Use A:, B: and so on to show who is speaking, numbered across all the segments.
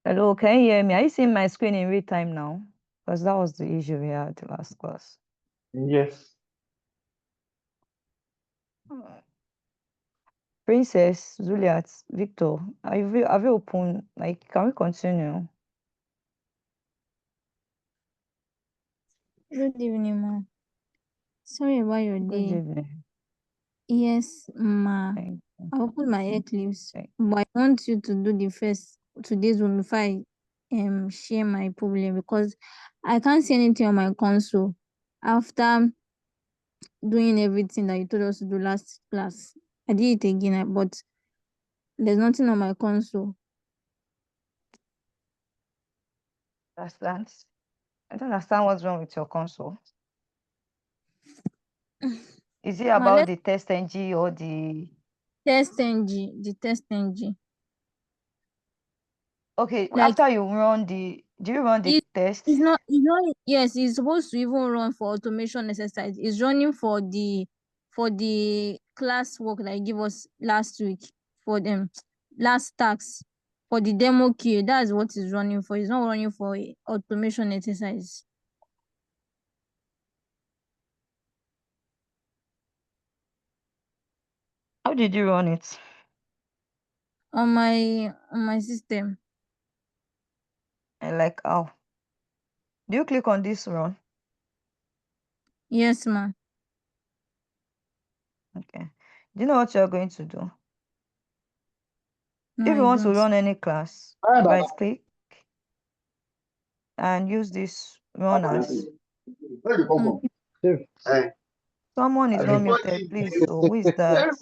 A: Hello, can you hear me? Are you seeing my screen in real time now? Because that was the issue we had the last class.
B: Yes.
A: Princess, Juliet, Victor, have you opened? Like, can we continue?
C: Good evening, ma. Sorry about your
A: Good
C: day.
A: evening.
C: Yes, ma.
A: Thank you.
C: I opened my Eclipse,
A: Thank-
C: but I want you to do the first today's one before I share my problem because I can't see anything on my console after doing everything that you told us to do last class. I did it again, but there's nothing on my console.
A: Understand? I don't understand what's wrong with your console. Is it
C: Ma,
A: about
C: let's
A: the test NG or the...
C: test NG, the test NG.
A: Okay,
C: Like
A: after you run the... Do you run the
C: it,
A: test?
C: it's not yes, it's supposed to even run for automation exercise. It's running for the class work that you give us last week for them last tax for the demo queue. That's what it's running for. It's not running for automation exercise.
A: How did you run it?
C: On my system.
A: And like, how? Do you click on this run?
C: Yes, ma.
A: Okay. Do you know what you're going to do?
C: No,
A: If you
C: I
A: want to
C: don't.
A: run any class, right click and use this run as.
C: Okay.
A: Someone is not muted, please. So who is that?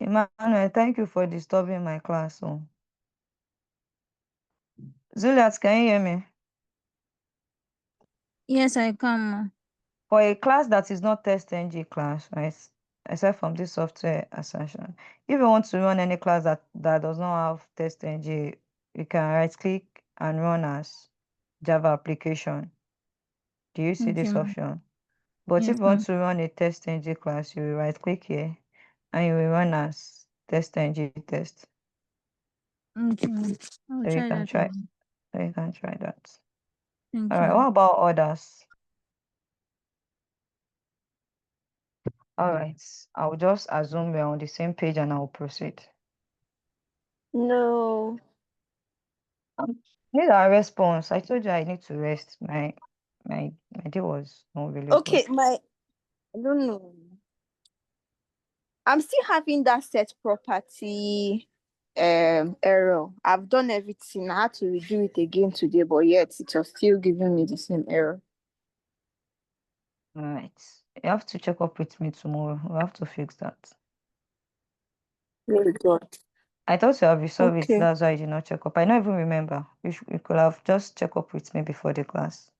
A: Emmanuel, thank you for disturbing my class. So, Zuliat, can you hear me?
C: Yes, I can, ma.
A: For a class that is not test NG class, right? Except from this software assertion. If you want to run any class that does not have test NG, you can right click and run as Java application. Do you see
C: Okay,
A: this
C: ma.
A: option? But if
C: Yes,
A: you
C: ma.
A: want to run a test NG class, you will right click here and you will run as test NG test.
C: Okay, ma. I'll
A: So you
C: try
A: can
C: that
A: try.
C: again.
A: So you can try that.
C: Thank
A: All
C: you,
A: right.
C: ma.
A: What about others? All right. I'll just assume we're on the same page and I'll proceed.
D: No.
A: Need a response. I told you I need to rest. My day was not really
D: Okay,
A: good.
D: I don't know. I'm still having that set property error. I've done everything. I had to redo it again today, but yet it was still giving me the same error.
A: All right. You have to check up with me tomorrow. We have to fix that.
D: Very good.
A: I thought you have resolved it.
D: Okay.
A: That's why I did not check up. I don't even remember. You could have just check up with me before the class.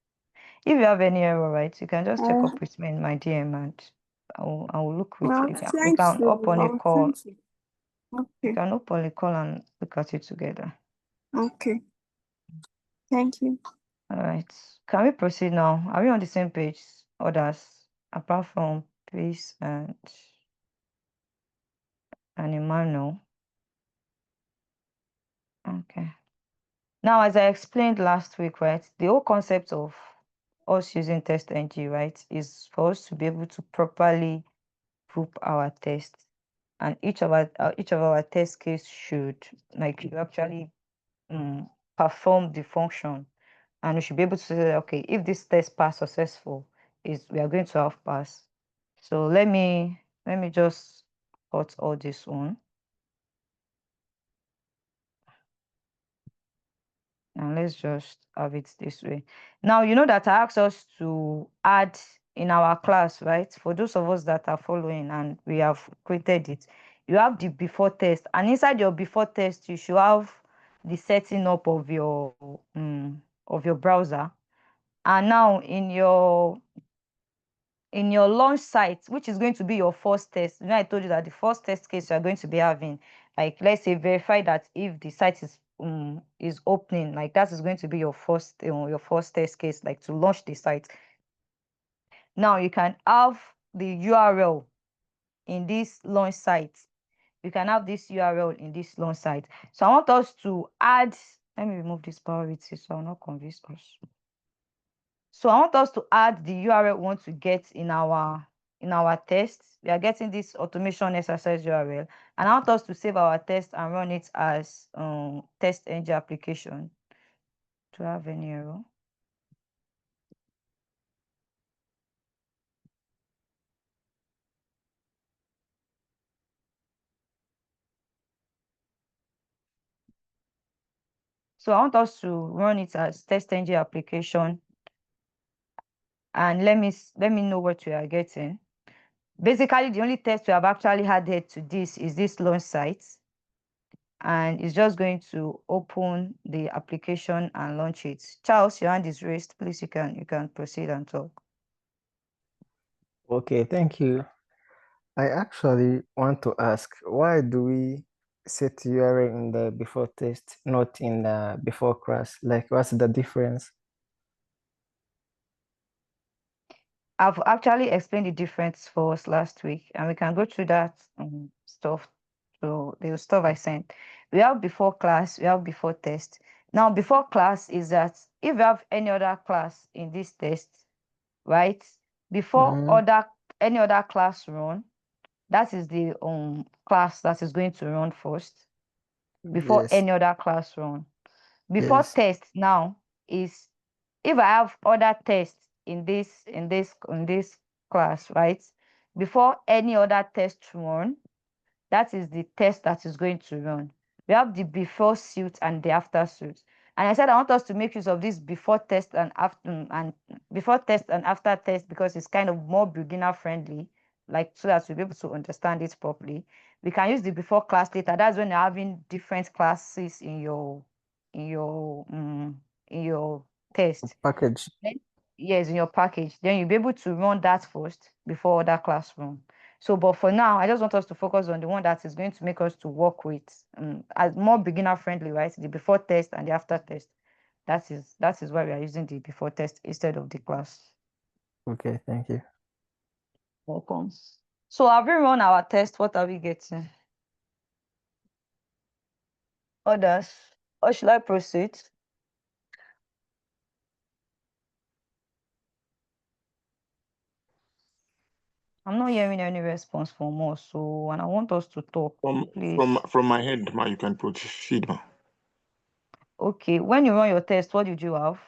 A: If you have any error, right, you can just check up with me in my DM and I will look with
D: Well,
A: you. We
D: thank
A: can up
D: you.
A: on a
D: Oh,
A: call.
D: thank you.
A: We
D: Okay.
A: can up on a call and look at it together.
D: Okay. Thank you.
A: All right. Can we proceed now? Are we on the same page? Others, apart from Peace and Emmanuel. Okay. Now, as I explained last week, right, the whole concept of us using TestNG, right, is for us to be able to properly group our tests, and each of our test case should like you actually perform the function, and we should be able to say, okay, if this test pass successful, is we are going to have pass. So let me just cut all this one. And let's just have it this way. Now, you know that I asked us to add in our class, right? For those of us that are following and we have created it, you have the before test. And inside your before test, you should have the setting up of your browser. And now in your launch site, which is going to be your first test. I told you that the first test case you are going to be having, like let's say verify that if the site is opening, like that is going to be your first test case, like to launch the site. Now you can have the URL in this launch site. we can have this URL in this launch site. So I want us to add, let me remove this priority so I'll not confuse us. So I want us to add the URL we want to get in our test. We are getting this automation exercise URL, and I want us to save our test and run it as test ng application. Do I have any error? So I want us to run it as test ng application, and let me know what we are getting. Basically, the only test we have actually added to this is this launch site, and it's just going to open the application and launch it. Charles, your hand is raised. Please, you can proceed and talk.
B: Okay, thank you. I actually want to ask, why do we set URL in the before test, not in the before class? Like, what's the difference?
A: I've actually explained the difference for us last week, and we can go through that stuff. So the stuff I sent. We have before class, we have before test. Now, before class is that if you have any other class in this test, right? Before any other class run, that is the class that is going to run first. Before
B: Yes.
A: any other class run. Before
B: Yes.
A: test now is if I have other tests in this class, right? Before any other test run, that is the test that is going to run. We have the before suit and the after suit. And I said I want us to make use of this before test and after test because it's kind of more beginner friendly, like so that we'll be able to understand it properly. We can use the before class later. That's when you're having different classes in your test.
B: Package.
A: Yes, in your package. Then you'll be able to run that first before other class run. So, but for now, I just want us to focus on the one that is going to make us to work with as more beginner friendly, right? The before test and the after test. That is why we are using the before test instead of the class.
B: Okay, thank you.
A: Welcome. So have we run our test? What are we getting? Others? Or should I proceed? I'm not hearing any response from us, so and I want us to talk, please.
E: From my head, ma, you can proceed, ma.
A: Okay, when you run your test, what did you have?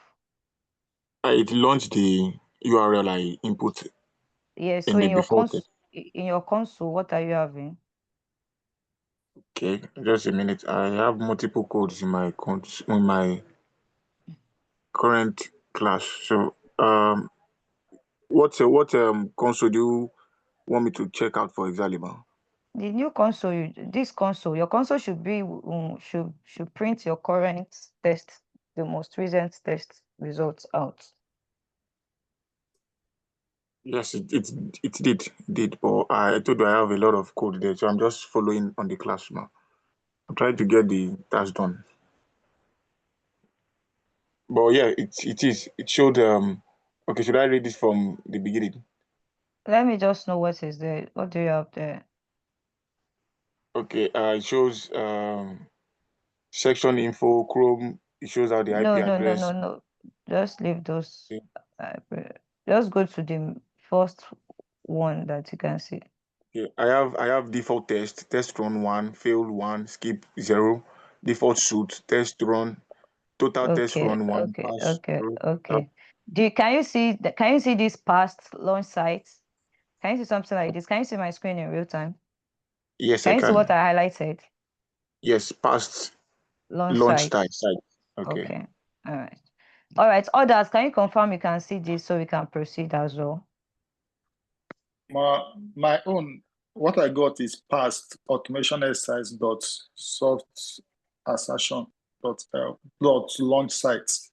E: It launched the URL I input
A: Yes, so
E: in the before test.
A: in your console, what are you having?
E: Okay, just a minute. I have multiple codes in my current class. So what console do you want me to check out for exactly, ma?
A: The new console, your console should be should print your current test, the most recent test results out.
E: Yes, it did, but I told you I have a lot of code there, so I'm just following on the class, ma. I'm trying to get the task done. But yeah, it showed okay, should I read this from the beginning?
A: Let me just know what is there. What do you have there?
E: Okay, it shows section info, Chrome. It shows out the IP address.
A: No. Just leave those.
E: Okay,
A: Just go to the first one that you can see.
E: okay. I have default test run 1, failed 1, skip 0, default suit, test run, total test
A: Okay,
E: run 1, pass 0.
A: okay. Can you see this past launch sites? Can you see something like this? Can you see my screen in real time?
E: Yes, I
A: Can you see what
E: can.
A: I highlighted?
E: Yes, past
A: Launch
E: launch
A: sites.
E: site. Okay.
A: Okay. All right. All right. Others, can you confirm you can see this so we can proceed as well?
F: My own, what I got is past automation exercise dot soft assertion dot launch sites.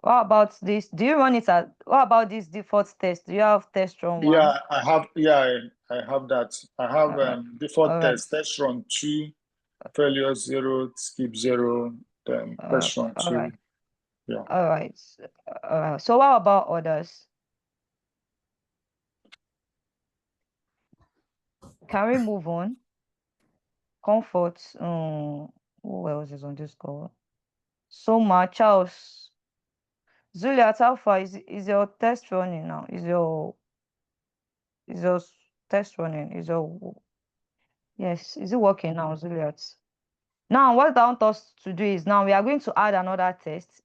A: What about this? Do you run it at what about this default test? Do you have test run 1?
F: Yeah, I have. Yeah, I have that. I have default
A: all right.
F: test run 2, failure 0, skip 0, then test run 2.
A: All right.
F: Yeah.
A: All right. So what about others? Can we move on? Comfort. Who else is on this call? Soma, Charles, Juliet, how far is your test running now? Is your test running? Yes, is it working now, Juliet? Now, what I want us to do is now we are going to add another test,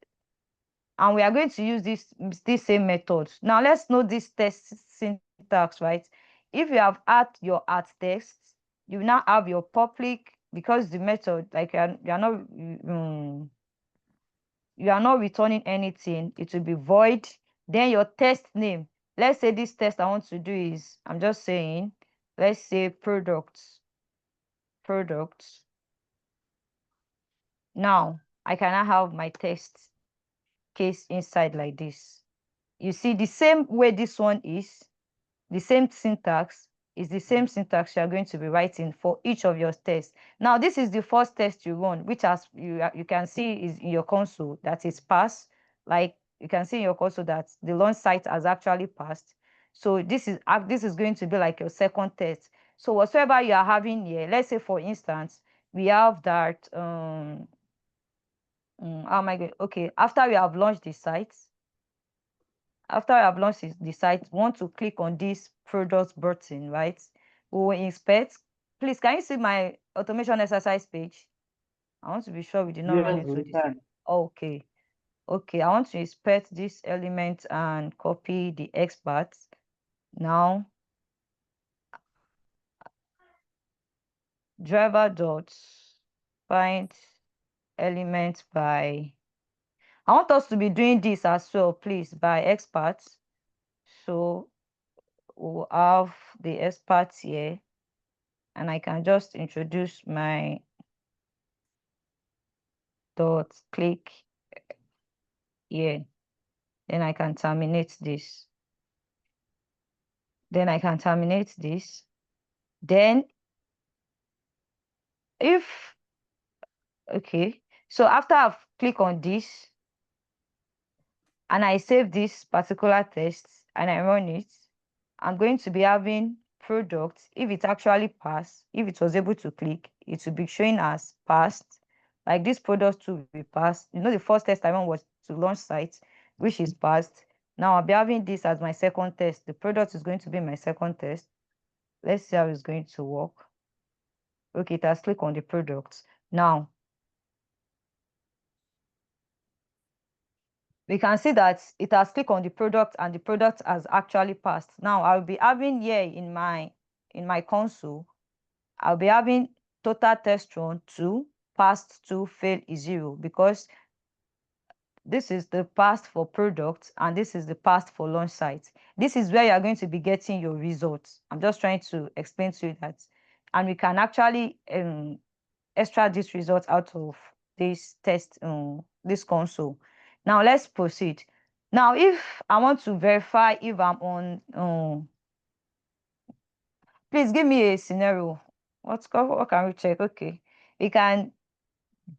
A: and we are going to use this same method. Now, let's know this test syntax, right? If you have add your at text, you now have your public, because the method, like you are not returning anything, it will be void. Then your test name, let's say this test I want to do is, I'm just saying, let's say products. Now I cannot have my test case inside like this. You see, the same way this one is, the same syntax is the same syntax you are going to be writing for each of your tests. Now, this is the first test you run, which as you can see is in your console that is passed. Like you can see in your console that the launch site has actually passed. So this is going to be like your second test. So whatsoever you are having here, let's say for instance, we have that how am I going? Okay, after we have launched the site, the site, want to click on this product button, right? We will inspect. Please, can you see my automation exercise page? I want to be sure we did not run
G: Yes,
A: into
G: we
A: this.
G: can.
A: Okay. Okay, I want to inspect this element and copy the experts. Now, driver dot find element by. I want us to be doing this as well, please, by experts. So we'll have the experts here, and I can just introduce my dot click here. Then I can terminate this. Then if, okay, so after I've clicked on this and I save this particular test and I run it, I'm going to be having product. If it actually passed, if it was able to click, it will be showing as passed. Like this product to be passed. You know, the first test I ran was to launch site, which is passed. Now I'll be having this as my second test. The product is going to be my second test. Let's see how it's going to work. Okay, it has clicked on the product. Now we can see that it has clicked on the product and the product has actually passed. Now I'll be having here in my console, I'll be having total test run 2, passed 2, fail is 0, because this is the passed for product and this is the passed for launch site. This is where you are going to be getting your results. I'm just trying to explain to you that, and we can actually extract this result out of this test, this console. Now let's proceed. Now, if I want to verify if I'm on, please give me a scenario. What can we check? Okay, we can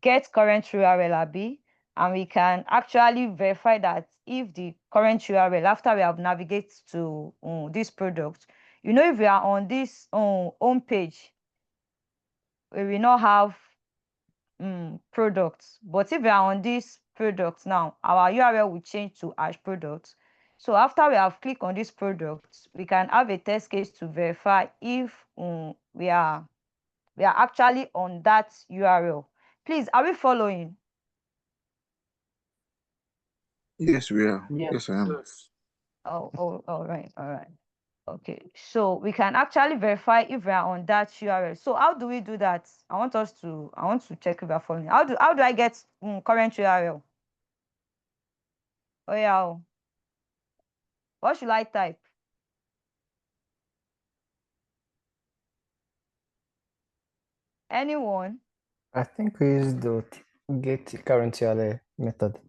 A: get current URL AB, and we can actually verify that if the current URL, after we have navigated to this product, you know, if we are on this home page, we will not have products. But if we are on this product now, our URL will change to hash products. So after we have clicked on this product, we can have a test case to verify if we are actually on that URL. Please, are we following?
E: Yes, we are.
G: Yes.
E: Yes, I am.
F: Yes.
A: Oh, all right. Okay, so we can actually verify if we are on that URL. So how do we do that? I want to check if we are following. How do I get current URL? Oh yeah. What should I type? Anyone?
B: I think we use dot get current URL method.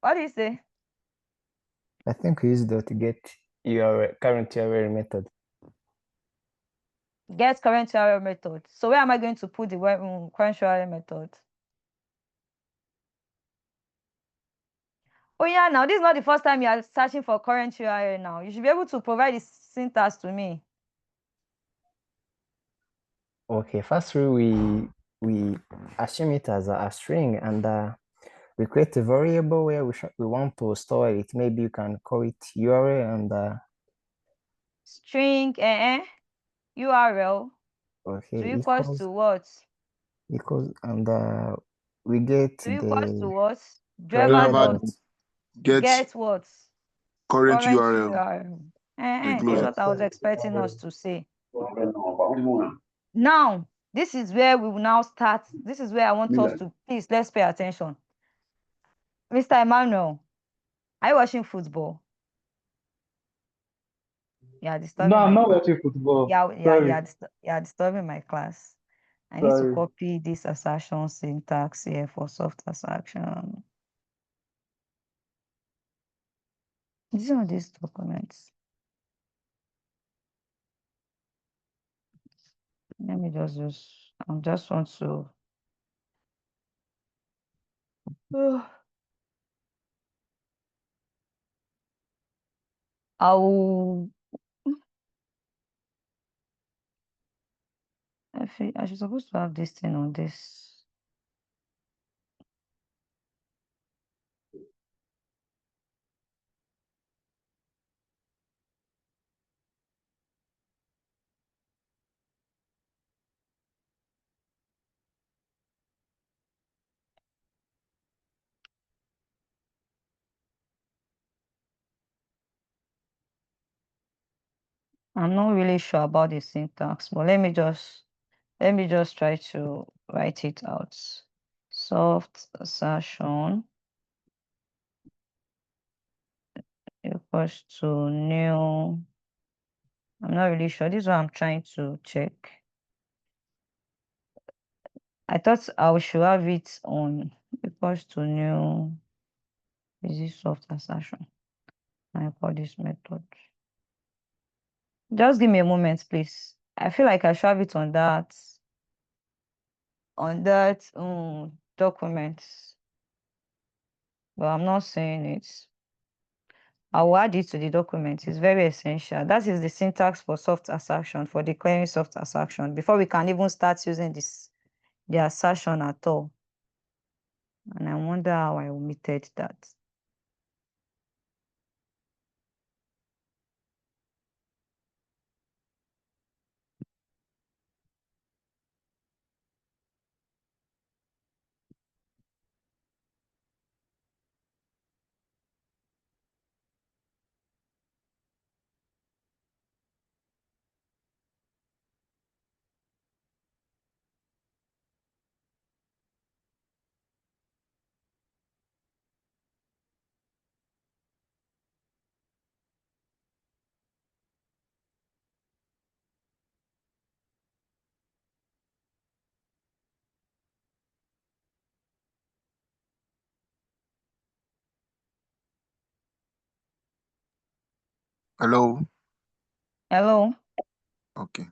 A: What do you say?
B: I think we use dot get URL current URL method.
A: Get current URL method. So where am I going to put the current URL method? Oh yeah, now this is not the first time you are searching for current URL now. You should be able to provide the syntax to me.
B: Okay, first rule we assume it as a string, and we create a variable where we want to store it. Maybe you can call it URL and
A: String URL
B: okay
A: to equals to what?
B: equals and we get
A: To equals to
B: the
A: what? Driver
B: driver
E: Driver
A: dot
B: dot
E: get
A: get what?
E: current
A: Current
E: URL
A: URL.
E: and
A: This is
E: close it.
A: what I was expecting us to say. Now, this is where we will now start. This is where I want us to, please, let's pay attention. Mr. Emmanuel, are you watching football? You are disturbing
G: No, I'm
A: my
G: not
A: class.
G: watching football.
A: You
G: Sorry.
A: are disturbing my class. I need to
G: Sorry.
A: copy this assertion syntax here for soft assertion. These are these documents. Let me just use, I just want to. I'll, I should supposed to have this thing on this. I'm not really sure about the syntax, but let me just try to write it out. Soft assertion equals to new. I'm not really sure. This is what I'm trying to check. I thought I should have it on equals to new. Is this soft assertion? I call this method. Just give me a moment, please. I feel like I should have it on that document, but I'm not saying it. I will add it to the document. It's very essential. That is the syntax for soft assertion, for declaring soft assertion, before we can even start using the assertion at all. And I wonder how I omitted that.
E: Hello.
A: Hello?
E: Okay.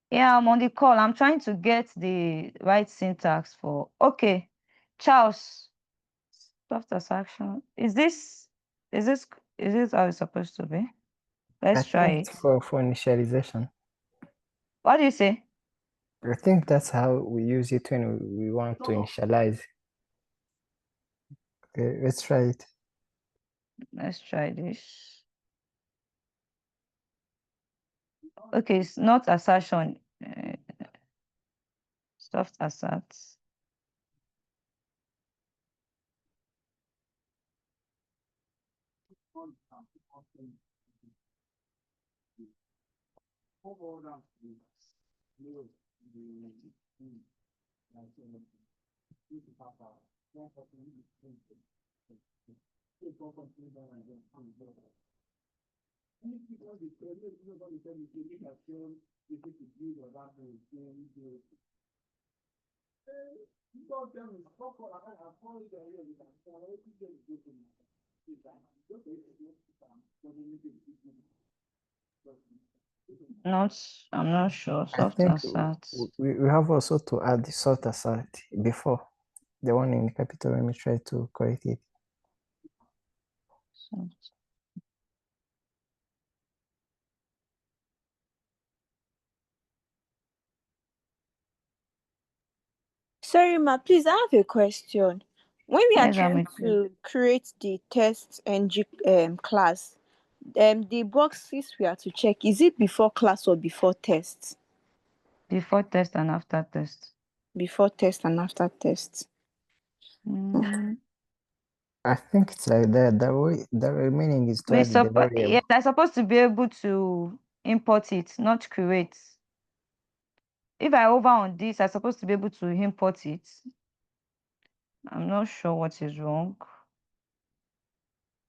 A: Yeah, I'm on the call. I'm trying to get the right syntax for, okay. Charles, soft assertion. Is this how it's supposed to be?
B: I
A: Let's try
B: think
A: it.
B: it's for initialization.
A: What do you say?
B: I think that's how we use it when we want to initialize. Okay, let's try it.
A: Let's try this. Okay, it's not assertion. Soft asserts. I'm not sure.
B: I
A: Soft
B: think
A: asserts.
B: we have also to add the sort assert before the one in capital. Let me try to correct it.
A: Soft.
D: Sorry, ma, please, I have a question. When we are
A: Yes, I'm
D: trying
A: with you.
D: to create the test NG class, the boxes we are to check, is it before class or before test?
A: Before test and after test.
D: Before test and after test.
A: Mm.
B: I think it's like that. The remaining is to
A: We
B: add the
A: yes,
B: variable.
A: I'm supposed to be able to import it, not create. If I over on this, I'm supposed to be able to import it. I'm not sure what is wrong.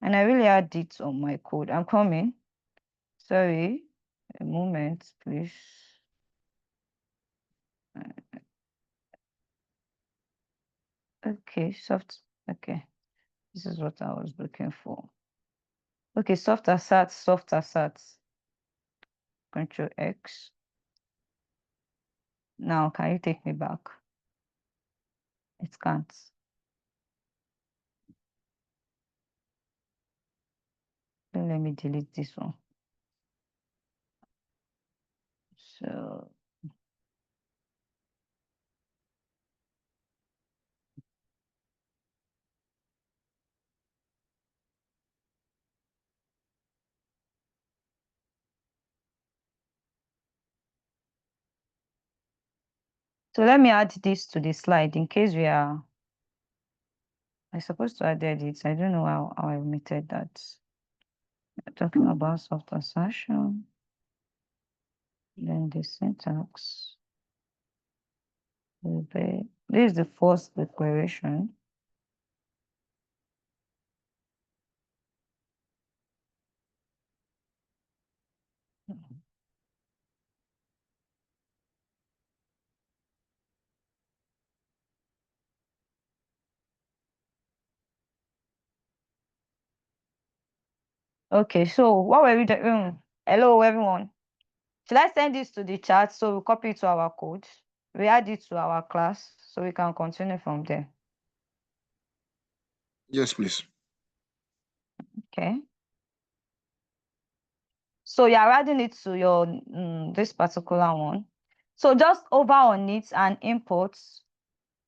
A: And I really had it on my code. I'm coming. Sorry. A moment, please. Okay, soft. Okay. This is what I was looking for. Okay, soft assets, soft assets. Control X. Now, can you take me back? It can't. Then let me delete this one. So let me add this to the slide in case we are. I'm supposed to add it. I don't know how I omitted that. We're talking about soft assertion. Then the syntax will be. This is the first declaration. Okay, so what were we doing? Hello, everyone. Should I send this to the chat so we copy it to our code? We add it to our class so we can continue from there.
E: Yes, please.
A: Okay. So you're adding it to your this particular one. So just over on it and import.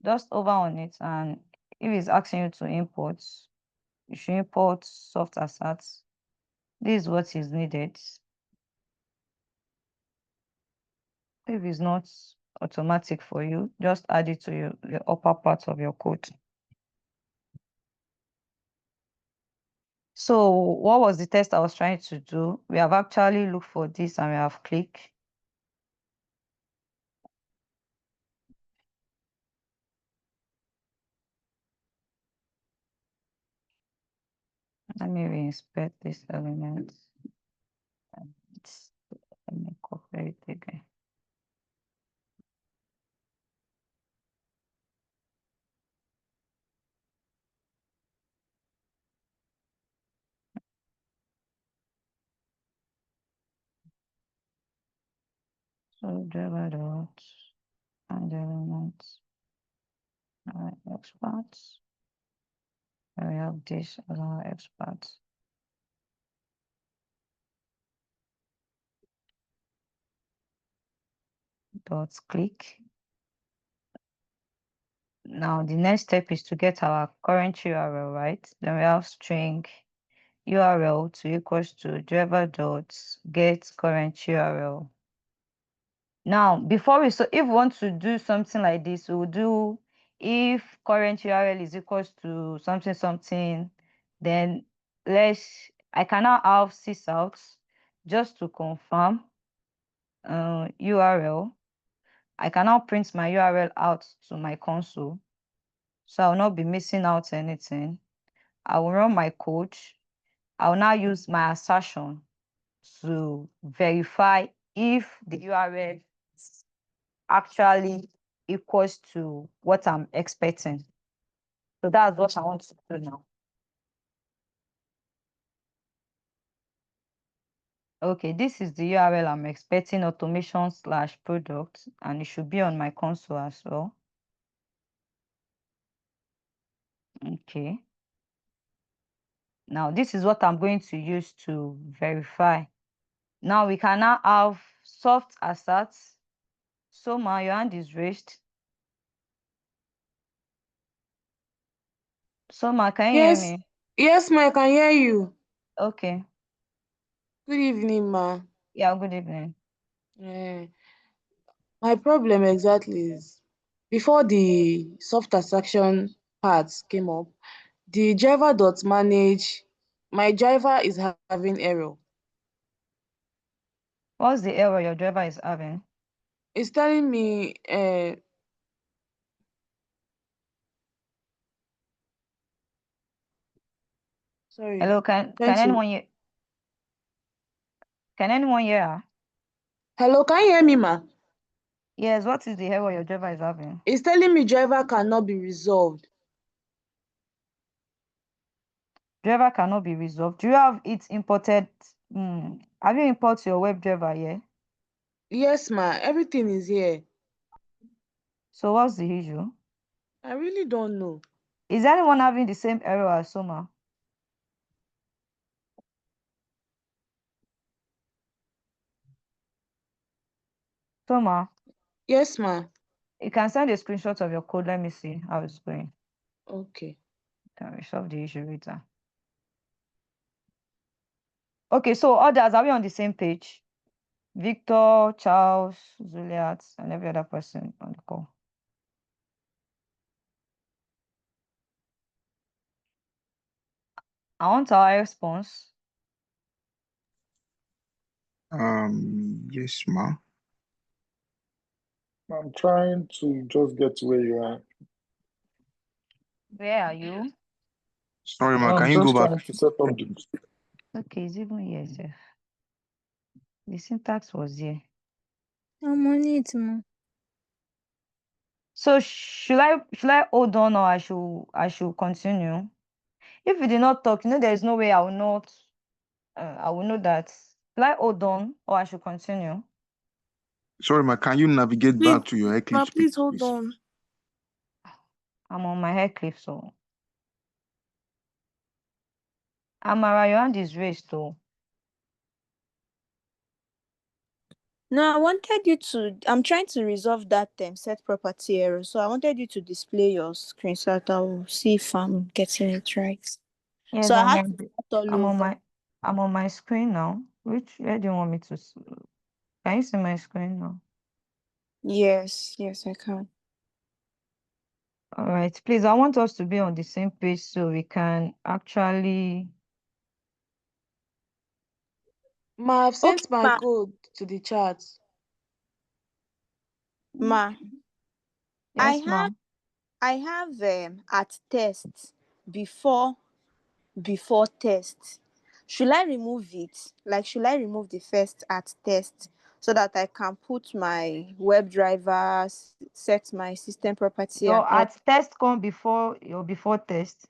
A: Just over on it, and if it's asking you to import, you should import soft assets. This is what is needed. If it's not automatic for you, just add it to the upper part of your code. So what was the test I was trying to do? We have actually looked for this and we have clicked. Let me reinspect this element. Let me copy it again. So Java dot and elements experts. We have this as our experts. Dot click. Now the next step is to get our current URL, right? Then we have string URL to equals to driver dot get current URL. Now before if we want to do something like this, we'll do if current URL is equals to something, then I can now have sysout just to confirm URL. I can now print my URL out to my console. So I will not be missing out anything. I will run my code. I will now use my assertion to verify if the URL actually equals to what I'm expecting. So that's what I want to do now. Okay, this is the URL I'm expecting, automation/product, and it should be on my console as well. Okay. Now this is what I'm going to use to verify. Now we can now have soft assets. So my your hand is raised. Soma, can you hear
G: Yes,
A: me?
G: yes, ma, I can hear you.
A: Okay.
G: Good evening, ma.
A: Yeah, good evening.
G: Eh, my problem exactly is before the soft attraction parts came up, the driver dot manage, my driver is having error.
A: What's the error your driver is having?
G: It's telling me sorry,
A: Hello, can
G: trying to
A: anyone hear her?
G: hello, can you hear me, ma?
A: Yes, what is the error your driver is having?
G: It's telling me driver cannot be resolved.
A: Driver cannot be resolved. Do you have it imported? Have you imported your web driver here?
G: Yes, ma, everything is here.
A: So what's the issue?
G: I really don't know.
A: Is anyone having the same error as Soma? Soma,
G: Yes, ma.
A: you can send a screenshot of your code. Let me see how it's going.
G: Okay.
A: Can resolve the issue later. Okay, so others, are we on the same page? Victor, Charles, Juliet, and every other person on the call. I want our response.
E: Yes, ma.
F: I'm trying to just get to where you are.
A: Where are you?
E: Sorry, ma.
F: I'm
E: Can you go
F: just
E: back?
F: trying to set up the.
A: Okay, it's even here, sef. The syntax was here.
C: I'm on it, ma.
A: So should I hold on or I should continue? If you did not talk, there is no way I will not I will know that. Should I hold on or I should continue?
E: Sorry, ma. Can you navigate
D: Please,
E: back to your
D: ma,
E: Eclipse page,
D: please hold
E: please?
D: on.
A: I'm on my hair cliff, so Amara, your hand is raised, so
D: No, I wanted you to. I'm trying to resolve that set property error. So I wanted you to display your screen so that I'll see if I'm getting it right.
A: yes,
D: So I had to start all
A: I'm on
D: over.
A: my screen now. Where do you want me to can you see my screen now?
D: Yes, yes, I can.
A: All right, please, I want us to be on the same page so we can actually.
G: Ma, I've
D: Okay,
G: sent my
D: ma,
G: code to the chat.
D: ma. I
A: Yes,
D: have
A: ma'am.
D: I have at test before test. Should I remove it? Like, should I remove the first at test so that I can put my web drivers, set my system property and
A: Your
D: all?
A: at test come before your before test.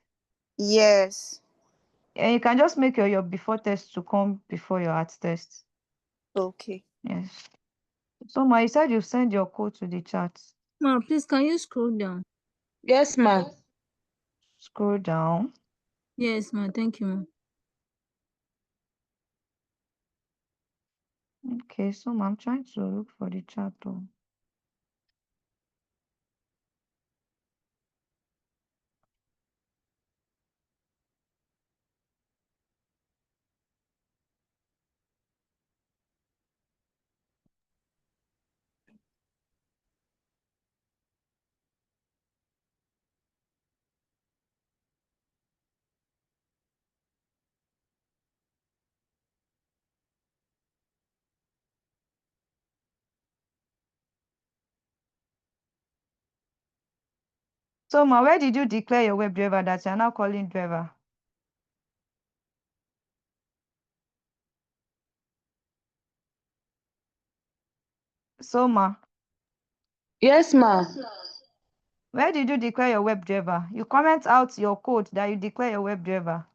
D: Yes.
A: And you can just make your before test to come before your at test.
D: Okay.
A: Yes. So ma, you said you send your code to the chat.
C: Ma, please, can you scroll down?
G: Yes, ma.
A: Scroll down.
C: Yes, ma. Thank you, ma.
A: Okay, so ma, I'm trying to look for the chat though. So ma, where did you declare your web driver that you're now calling driver? So ma,
G: Yes, ma.
A: where did you declare your web driver? You comment out your code that you declare your web driver.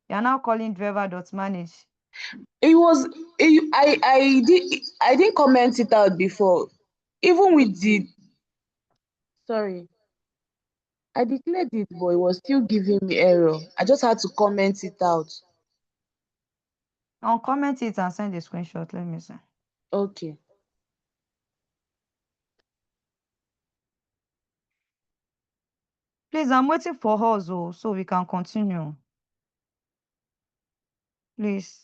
A: You're now calling driver.manage.
G: It was I didn't comment it out before. Even with the sorry, I declared it, but it was still giving me error. I just had to comment it out.
A: I'll comment it and send a screenshot. Let me see.
G: Okay.
A: Please, I'm waiting for us so we can continue. Please.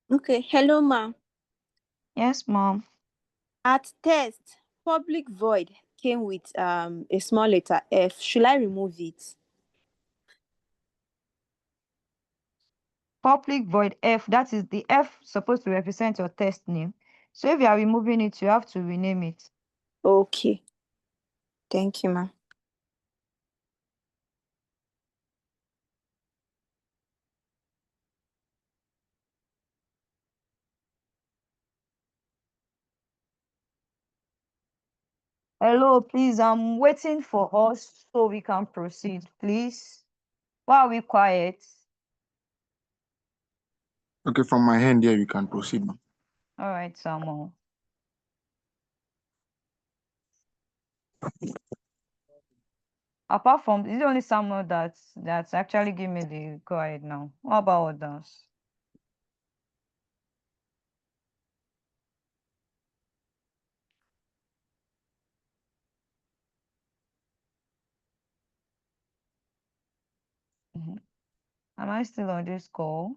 D: Okay, hello, ma.
A: Yes, mom.
D: At test, public void came with a small letter F. Should I remove it?
A: Public void F, that is the F supposed to represent your test name. So if you are removing it, you have to rename it.
D: Okay. Thank you, ma.
A: Hello, please, I'm waiting for us so we can proceed, please. Why are we quiet?
E: Okay, from my hand here, you can proceed, ma.
A: All right, Samuel. Apart from, this is the only Samuel that's actually give me the go ahead now. What about others? Am I still on this call?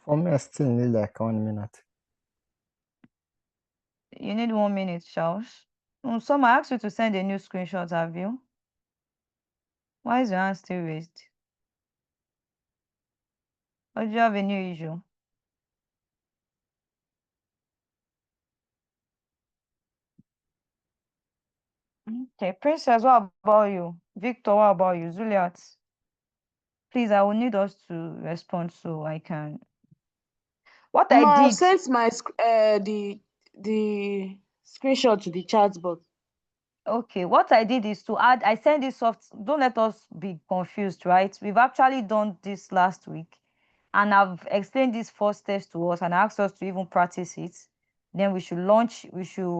B: For me, I still need like 1 minute.
A: You need 1 minute, Charles. Some I asked you to send a new screenshot, have you? Why is your hand still raised? Or do you have a new issue? Okay, Princess, what about you? Victor, what about you? Juliet, please, I will need us to respond so I can. What I
G: Ma, I've
A: did,
G: sent my the screenshot to the chat box.
A: okay, what I did is to add, I sent this soft, don't let us be confused, right? We've actually done this last week and I've explained this first test to us and asked us to even practice it. Then we should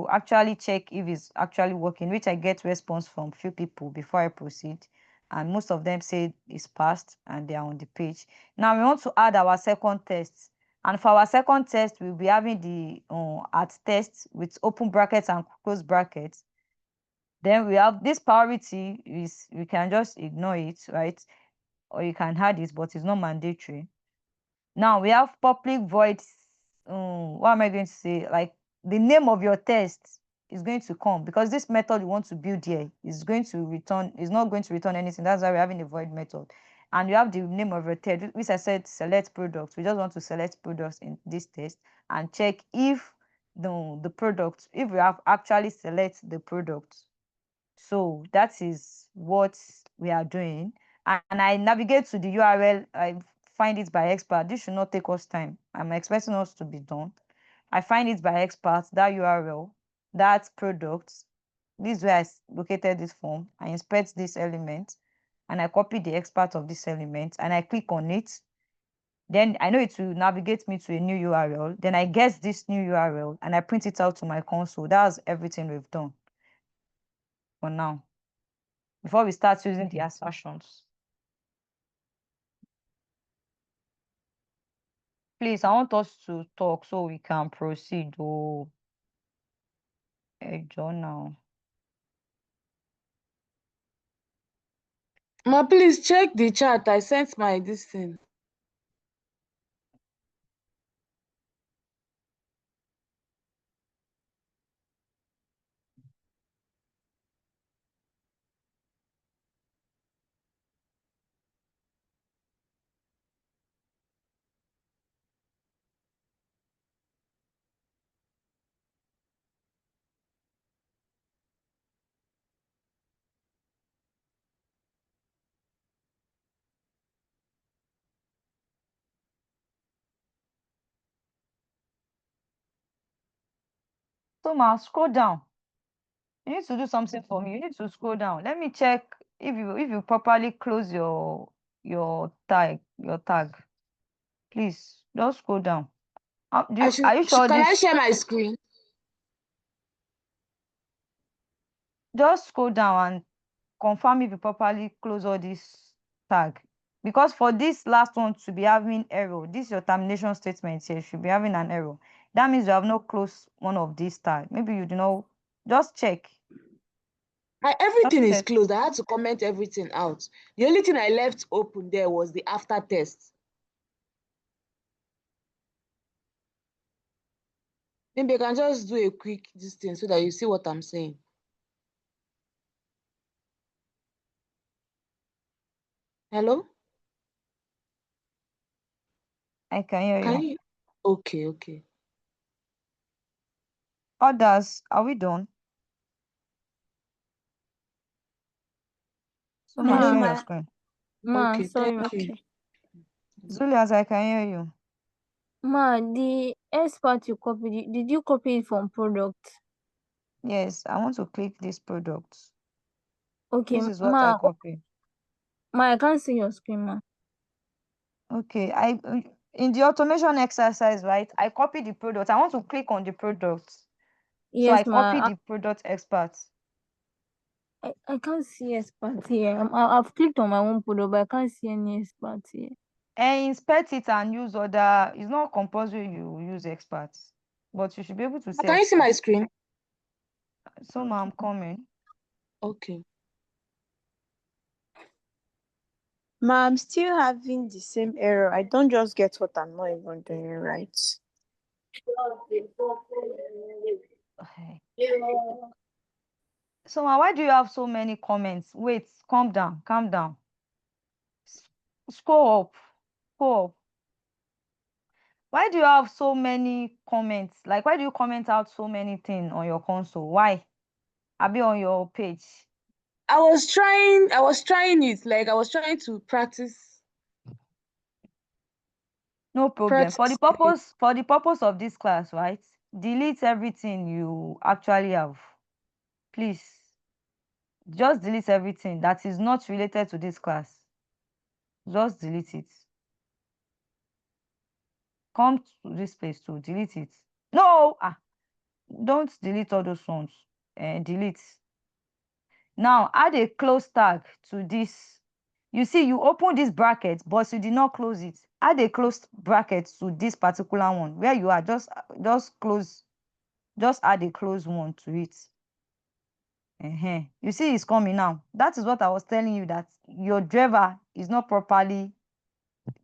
A: actually check if it's actually working, which I get response from few people before I proceed. And most of them say it's passed and they are on the page. Now we want to add our second test. And for our second test, we'll be having the at test with open brackets and close brackets. Then we have this priority is we can just ignore it, right? Or you can add it, but it's not mandatory. Now we have public void. What am I going to say? Like the name of your test is going to come because this method you want to build here is going to return, is not going to return anything. That's why we're having a void method. And you have the name of your test, which I said select products. We just want to select products in this test and check if the product, if we have actually select the product. So that is what we are doing. And I navigate to the URL. I find it by expert. This should not take us time. I'm expecting us to be done. I find it by expert, that URL, that product. This is where I located this form. I inspect this element and I copy the expert of this element and I click on it. Then I know it will navigate me to a new URL. Then I get this new URL and I print it out to my console. That's everything we've done for now before we start using the assertions. Please, I want us to talk so we can proceed. Oh, John now.
G: Ma, please check the chat. I sent my this thing.
A: So, ma, scroll down. You need to do something for me. You need to scroll down. Let me check if you properly close your tag, please just scroll down. Are you sure
G: Can I
A: this?
G: share my screen?
A: Just scroll down and confirm if you properly close all this tag. Because for this last one to be having error, this your termination statement here should be having an error. That means you have not closed one of these tag. Maybe you do not. Just check.
G: Everything
A: Just
G: is
A: check.
G: closed. I had to comment everything out. The only thing I left open there was the after test. Maybe I can just do a quick distance so that you see what I'm saying. Hello?
A: I can hear
G: Can
A: you.
G: you? Okay.
A: Others, are we done? So
C: Ma,
A: much
D: No,
A: share your
D: ma.
A: screen.
C: ma,
G: Okay,
C: sorry,
G: thank you.
D: Okay.
A: Zulias, I can hear you.
C: ma. The expert you copied, did you copy it from product?
A: Yes, I want to click this product.
C: Okay,
A: This is what I copied.
C: I can't see your screen, ma.
A: Okay, in the automation exercise, right? I copy the product. I want to click on the product. So I
C: Yes,
A: copy
C: ma.
A: the product expert.
C: I can't see expert here. I've clicked on my own product, but I can't see any expert here.
A: And inspect it and use other. It's not compulsory you use experts, but you should be able to see
G: Can you see my
A: experts.
G: screen?
A: So ma, I'm coming.
G: Okay.
D: Ma, I'm still having the same error. I don't just get what I'm not even doing right.
A: Okay. So ma, why do you have so many comments? Wait, calm down, calm down. Scroll up, scroll up. Why do you have so many comments? Like, why do you comment out so many things on your console? Why? I'll be on your page.
G: I was trying it. Like I was trying to practice.
A: No problem. For the purpose of this class, right? Delete everything you actually have. Please. Just delete everything that is not related to this class. Just delete it. Come to this place to delete it. No! Don't delete all those ones. Delete. Now add a close tag to this. You see, you open this bracket, but you did not close it. Add a closed bracket to this particular one. Where you are, just close, just add a closed one to it. You see it's coming now. That is what I was telling you, that your driver is not properly,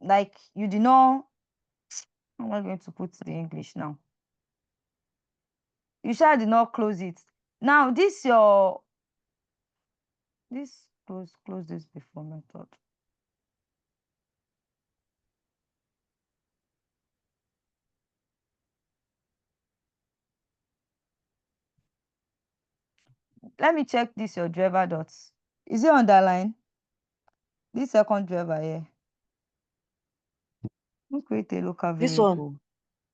A: like, you did not. I'm not going to put the English now. You shall did not close it. Now this close this before method. Let me check this your driver dots. Is it underlined? This second driver here. Don't create a local
G: This one.
A: variable.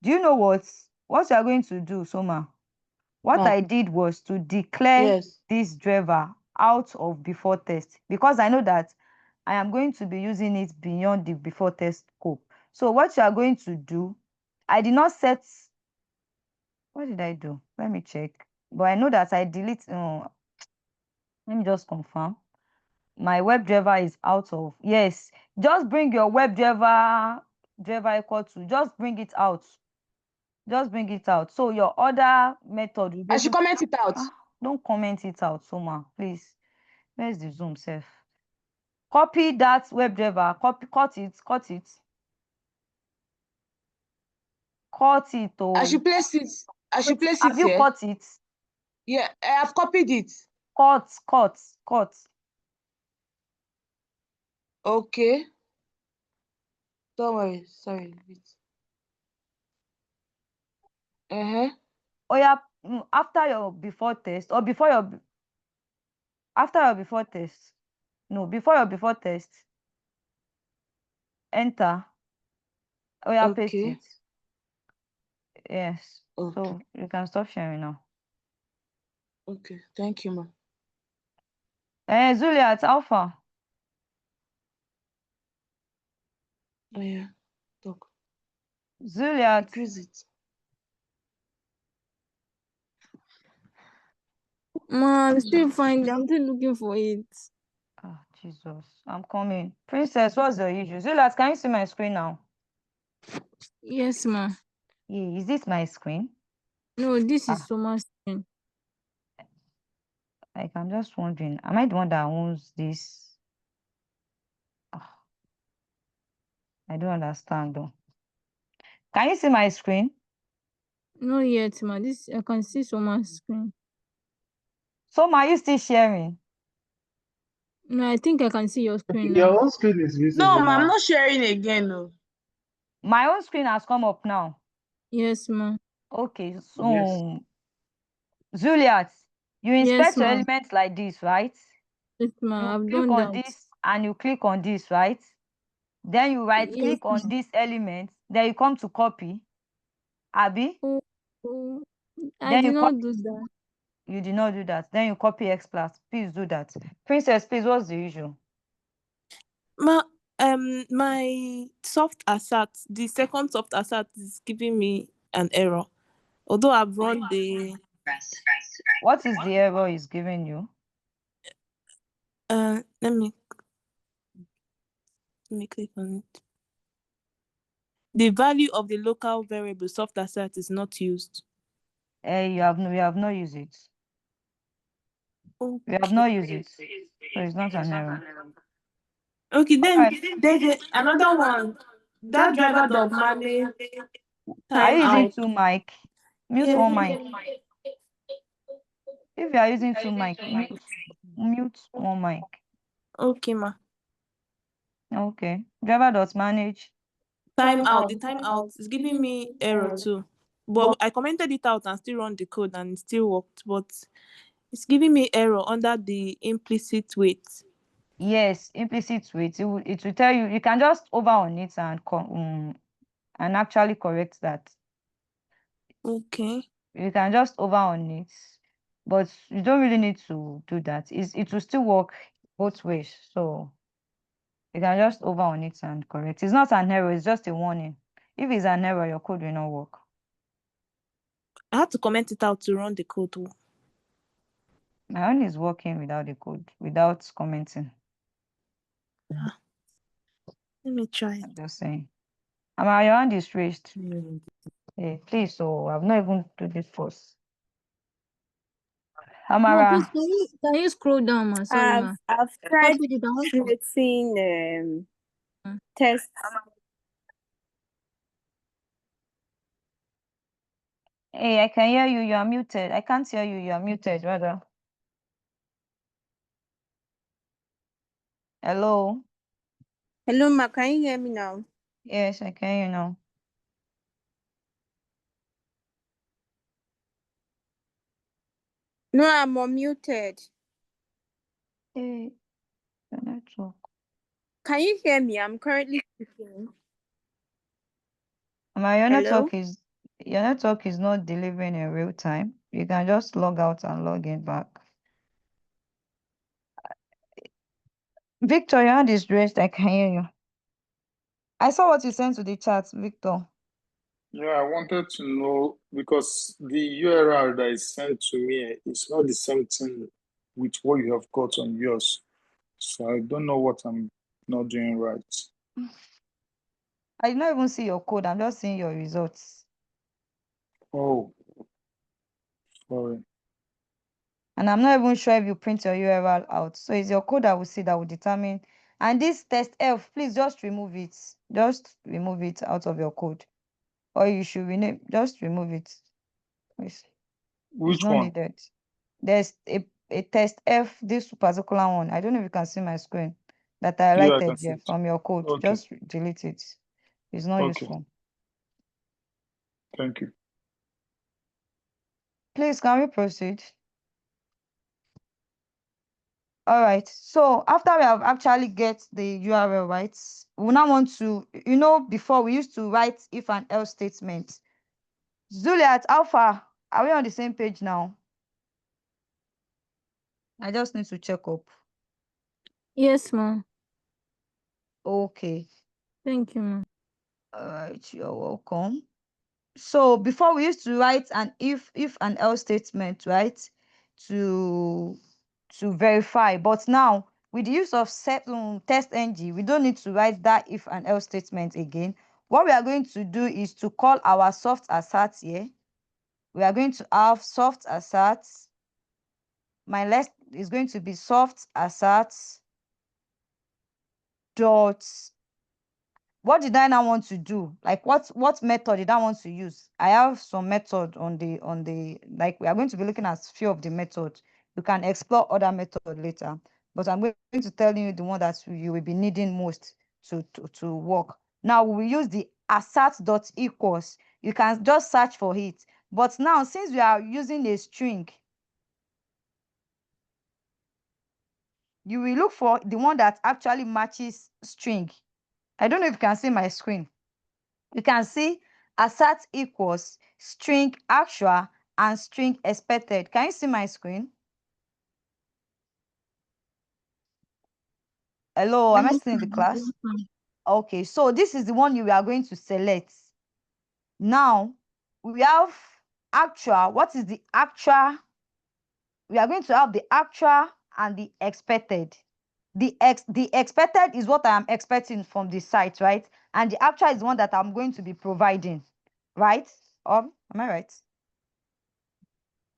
A: Do you know what you are going to do, Soma? What
G: Ma.
A: I did was to declare
G: Yes.
A: this driver out of before test, because I know that I am going to be using it beyond the before test scope. So what you are going to do, I did not set. What did I do? Let me check. But I know that I delete. Let me just confirm. My web driver is out of. Yes, just bring your web driver equal to. Just bring it out. Just bring it out. So your other method will be
G: I should
A: able to.
G: comment it out.
A: Don't comment it out, Soma, please. Where's the Zoom self? Copy that web driver. Cut it. Cut it.
G: I
A: Oh.
G: should place it. I should place it
A: Have you
G: here.
A: cut it?
G: Yeah, I have copied it.
A: Cut.
G: Okay. Don't worry. Sorry.
A: Oh yeah. After your before test, or before your after your before test. No, before your before test. Enter. Oh yeah, paste
G: Okay.
A: it. Yes.
G: Okay.
A: So you can stop sharing now.
G: Okay. Thank you, ma.
A: Zuliat, Alpha.
G: Oh yeah, talk.
A: Zuliat.
G: Increase it.
C: Ma, I'm still finding. I'm still looking for it.
A: Ah, Jesus. I'm coming. Princess, what's the issue? Zuliat, can you see my screen now?
C: Yes, ma.
A: Yeah, is this my screen?
C: No, this
A: Ah.
C: is so much.
A: Like, I'm just wondering, am I the one that owns this? Ah, I don't understand though. Can you see my screen?
C: Not yet, ma. This I can see so much screen.
A: So, are you still sharing?
C: No, I think I can see your screen now.
H: Your own screen is visible
G: No, ma, I'm
H: now.
G: not sharing again. No.
A: My own screen has come up now.
C: Yes, ma.
A: Okay, so
H: Yes.
A: Zuliat, you
C: Yes,
A: inspect your
C: ma.
A: elements like this, right?
C: Yes, ma.
A: You
C: I've
A: click
C: done
A: on
C: that.
A: this and you click on this, right? Then you right
C: Yes,
A: click on this element, then you come to copy. Abi?
C: oh, oh, I
A: Then
C: did
A: you
C: not do that.
A: You did not do that. Then you copy X plus. Please do that. Princess, please, what's the issue?
I: Ma, my soft assert, the second soft assert is giving me an error. Although I've run the
A: What is the error it's giving you?
I: let me click on it. The value of the local variable soft assert is not used.
A: We have not used it. We have
I: Okay.
A: not used it. So it's not an error.
I: Okay, then
A: Alright.
I: there's another one. That driver dot manage
A: Are you using
I: timeout.
A: two mic? Mute
I: Yes.
A: one mic. If you are using two mic, mute one mic.
I: Okay, ma.
A: Okay. Driver dot manage.
I: Timeout. The timeout is giving me error too. But I commented it out and still run the code and it still worked. But it's giving me error under the implicit wait.
A: Yes, implicit wait. It will tell you. You can just over on it and actually correct that.
I: Okay.
A: You can just over on it, but you don't really need to do that. It will still work both ways. So you can just over on it and correct. It's not an error, it's just a warning. If it's an error, your code will not work.
I: I had to comment it out to run the code.
A: My own is working without the code, without commenting.
I: Let me try.
A: I'm just saying. Your hand is raised. Hey, please, so I've not even do this first.
C: Ma, please,
A: Amara,
C: can you scroll down, ma? Sorry, ma.
D: I've
C: Stop
D: tried
C: it down.
D: creating test.
A: hey, I can hear you. You are muted. I can't hear you. You are muted, rather. Hello.
D: Hello, ma. Can you hear me now?
A: Yes, I can hear you now.
D: No, I'm unmuted.
A: Hey, the network.
D: Can you hear me? I'm currently speaking.
A: Your
D: Hello?
A: network is not delivering in real time. You can just log out and log in back. Victor, your hand is raised. I can hear you. I saw what you sent to the chat, Victor.
F: Yeah, I wanted to know because the URL that is sent to me is not the same thing with what you have got on yours. So I don't know what I'm not doing right.
A: I did not even see your code. I'm just seeing your results.
F: Oh, sorry.
A: And I'm not even sure if you print your URL out. So it's your code I will see that will determine. And this test F, please just remove it. Just remove it out of your code. Or you should rename, just remove it. It's
F: Which
A: not
F: one?
A: needed. There's a test F, this particular one. I don't know if you can see my screen that I
F: Yeah, I can
A: highlighted
F: see
A: here
F: it.
A: from your code.
F: Okay,
A: Just delete it. It's not
F: okay.
A: useful.
F: Thank you.
A: Please, can we proceed? All right. So after we have actually get the URL right, we now want to, before we used to write if and else statement. Juliet, Alpha, are we on the same page now? I just need to check up.
C: Yes, ma.
A: Okay.
C: Thank you, ma.
A: All right, you're welcome. So before we used to write an if and else statement, right? To verify. But now with the use of test ng, we don't need to write that if and else statement again. What we are going to do is to call our soft assert here. We are going to have soft assert. My list is going to be soft assert dot. What did I now want to do? Like what method did I want to use? I have some method on the like we are going to be looking at few of the methods. You can explore other method later, but I'm going to tell you the one that you will be needing most to work. Now we will use the assert dot equals. You can just search for it. But now since we are using a string, you will look for the one that actually matches string. I don't know if you can see my screen. You can see assert equals string actual and string expected. Can you see my screen? Hello, am I still in the class? Okay, so this is the one you are going to select. Now, we have actual. What is the actual? We are going to have the actual and the expected. The expected is what I am expecting from the site, right? And the actual is the one that I'm going to be providing, right? Am I right?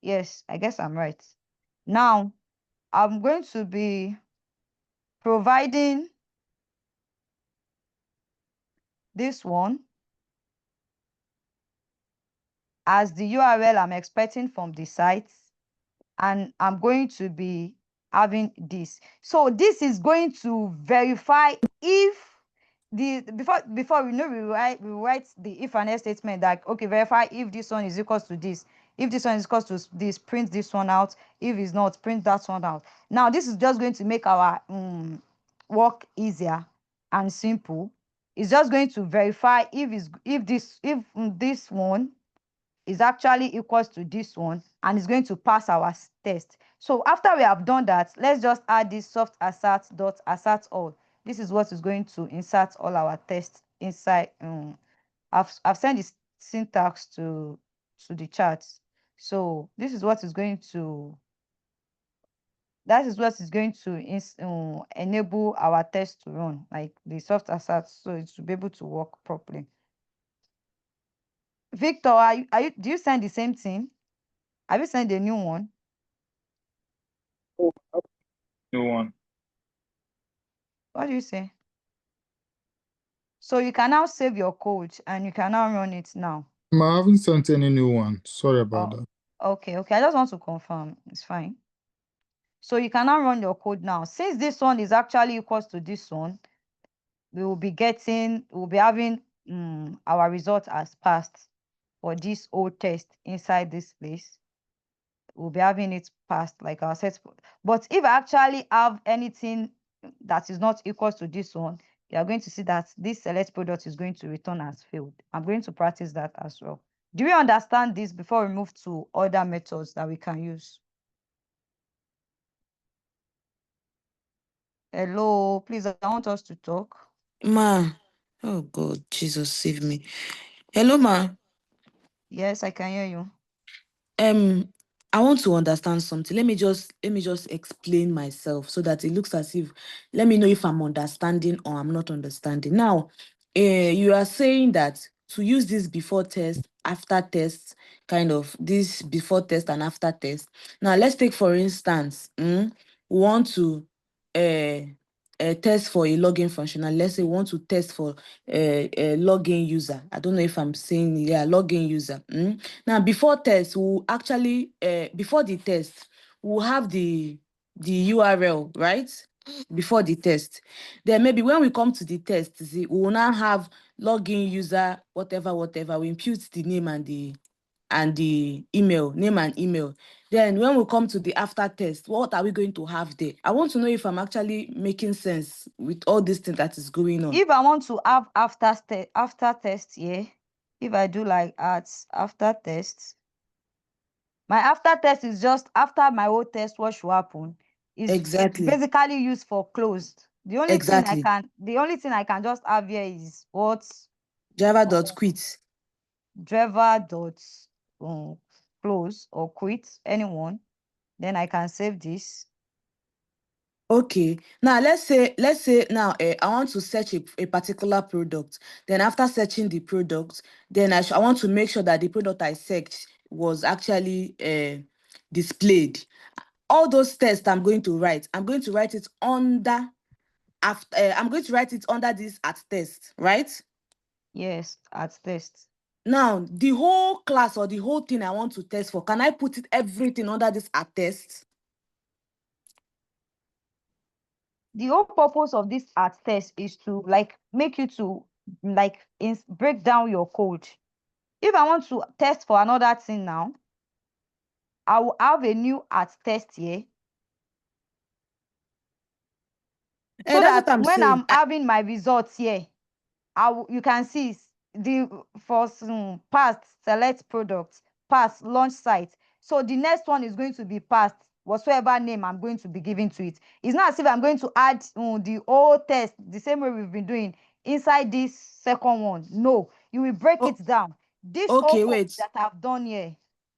A: Yes, I guess I'm right. Now, I'm going to be providing this one as the URL I'm expecting from the site, and I'm going to be having this. So this is going to verify if the before we know we write the if and else statement that okay, verify if this one is equals to this, if this one is equals to this, print this one out, if it's not, print that one out. Now this is just going to make our work easier and simple. It's just going to verify if this one is actually equals to this one and is going to pass our test. So after we have done that, let's just add this soft assert dot assert all. This is what is going to insert all our tests inside. I've sent the syntax to the charts. So this is what is going to enable our test to run, like the soft assert, so it should be able to work properly. Victor, do you send the same thing? Have you sent a new one?
F: Oh, new one.
A: What do you say? So you can now save your code and you can now run it now.
F: I haven't sent any new one. Sorry about
A: Oh,
F: that.
A: okay. I just want to confirm. It's fine. So you can now run your code now. Since this one is actually equals to this one, we'll be having our result as passed for this old test inside this place. We'll be having it passed like our set. But if I actually have anything that is not equal to this one, you are going to see that this select product is going to return as failed. I'm going to practice that as well. Do we understand this before we move to other methods that we can use? Hello, please, I want us to talk.
G: Ma, oh God, Jesus save me. Hello, ma.
A: Yes, I can hear you.
G: I want to understand something. Let me just explain myself so that it looks as if, let me know if I'm understanding or I'm not understanding. Now, you are saying that to use this before test, after test, kind of this before test and after test. Now, let's take for instance, we want to test for a login functional. Let's say we want to test for a login user. I don't know if I'm saying, yeah, login user. Now, before test, we'll actually, before the test, we'll have the URL, right? Before the test. Then maybe when we come to the test, see, we will now have login user, whatever. We impute the name and the email, name and email. Then when we come to the after test, what are we going to have there? I want to know if I'm actually making sense with all this thing that is going on.
A: If I want to have after test here, if I do like after test, my after test is just after my whole test, what should happen It's
G: Exactly.
A: basically used for closed. The only thing
G: Exactly.
A: I can just have here is what
G: Java.quit.
A: driver dot close or quit, anyone. Then I can save this.
G: Okay. Now let's say now I want to search a particular product. Then after searching the product, then I want to make sure that the product I searched was actually displayed. All those tests I'm going to write it under I'm going to write it under this at test, right?
A: Yes, at test.
G: Now, the whole class or the whole thing I want to test for, can I put it everything under this at test?
A: The whole purpose of this art test is to make you to break down your code. If I want to test for another thing now, I will have a new art test here, so
G: That's what
A: that
G: I'm
A: when
G: saying.
A: I'm having my results here, you can see the first past select product, past launch site. So the next one is going to be past whatsoever name I'm going to be giving to it. It's not as if I'm going to add the whole test the same way we've been doing inside this second one. No, you will break
G: Oh,
A: it down. This whole
G: okay,
A: code
G: wait.
A: that I've done here,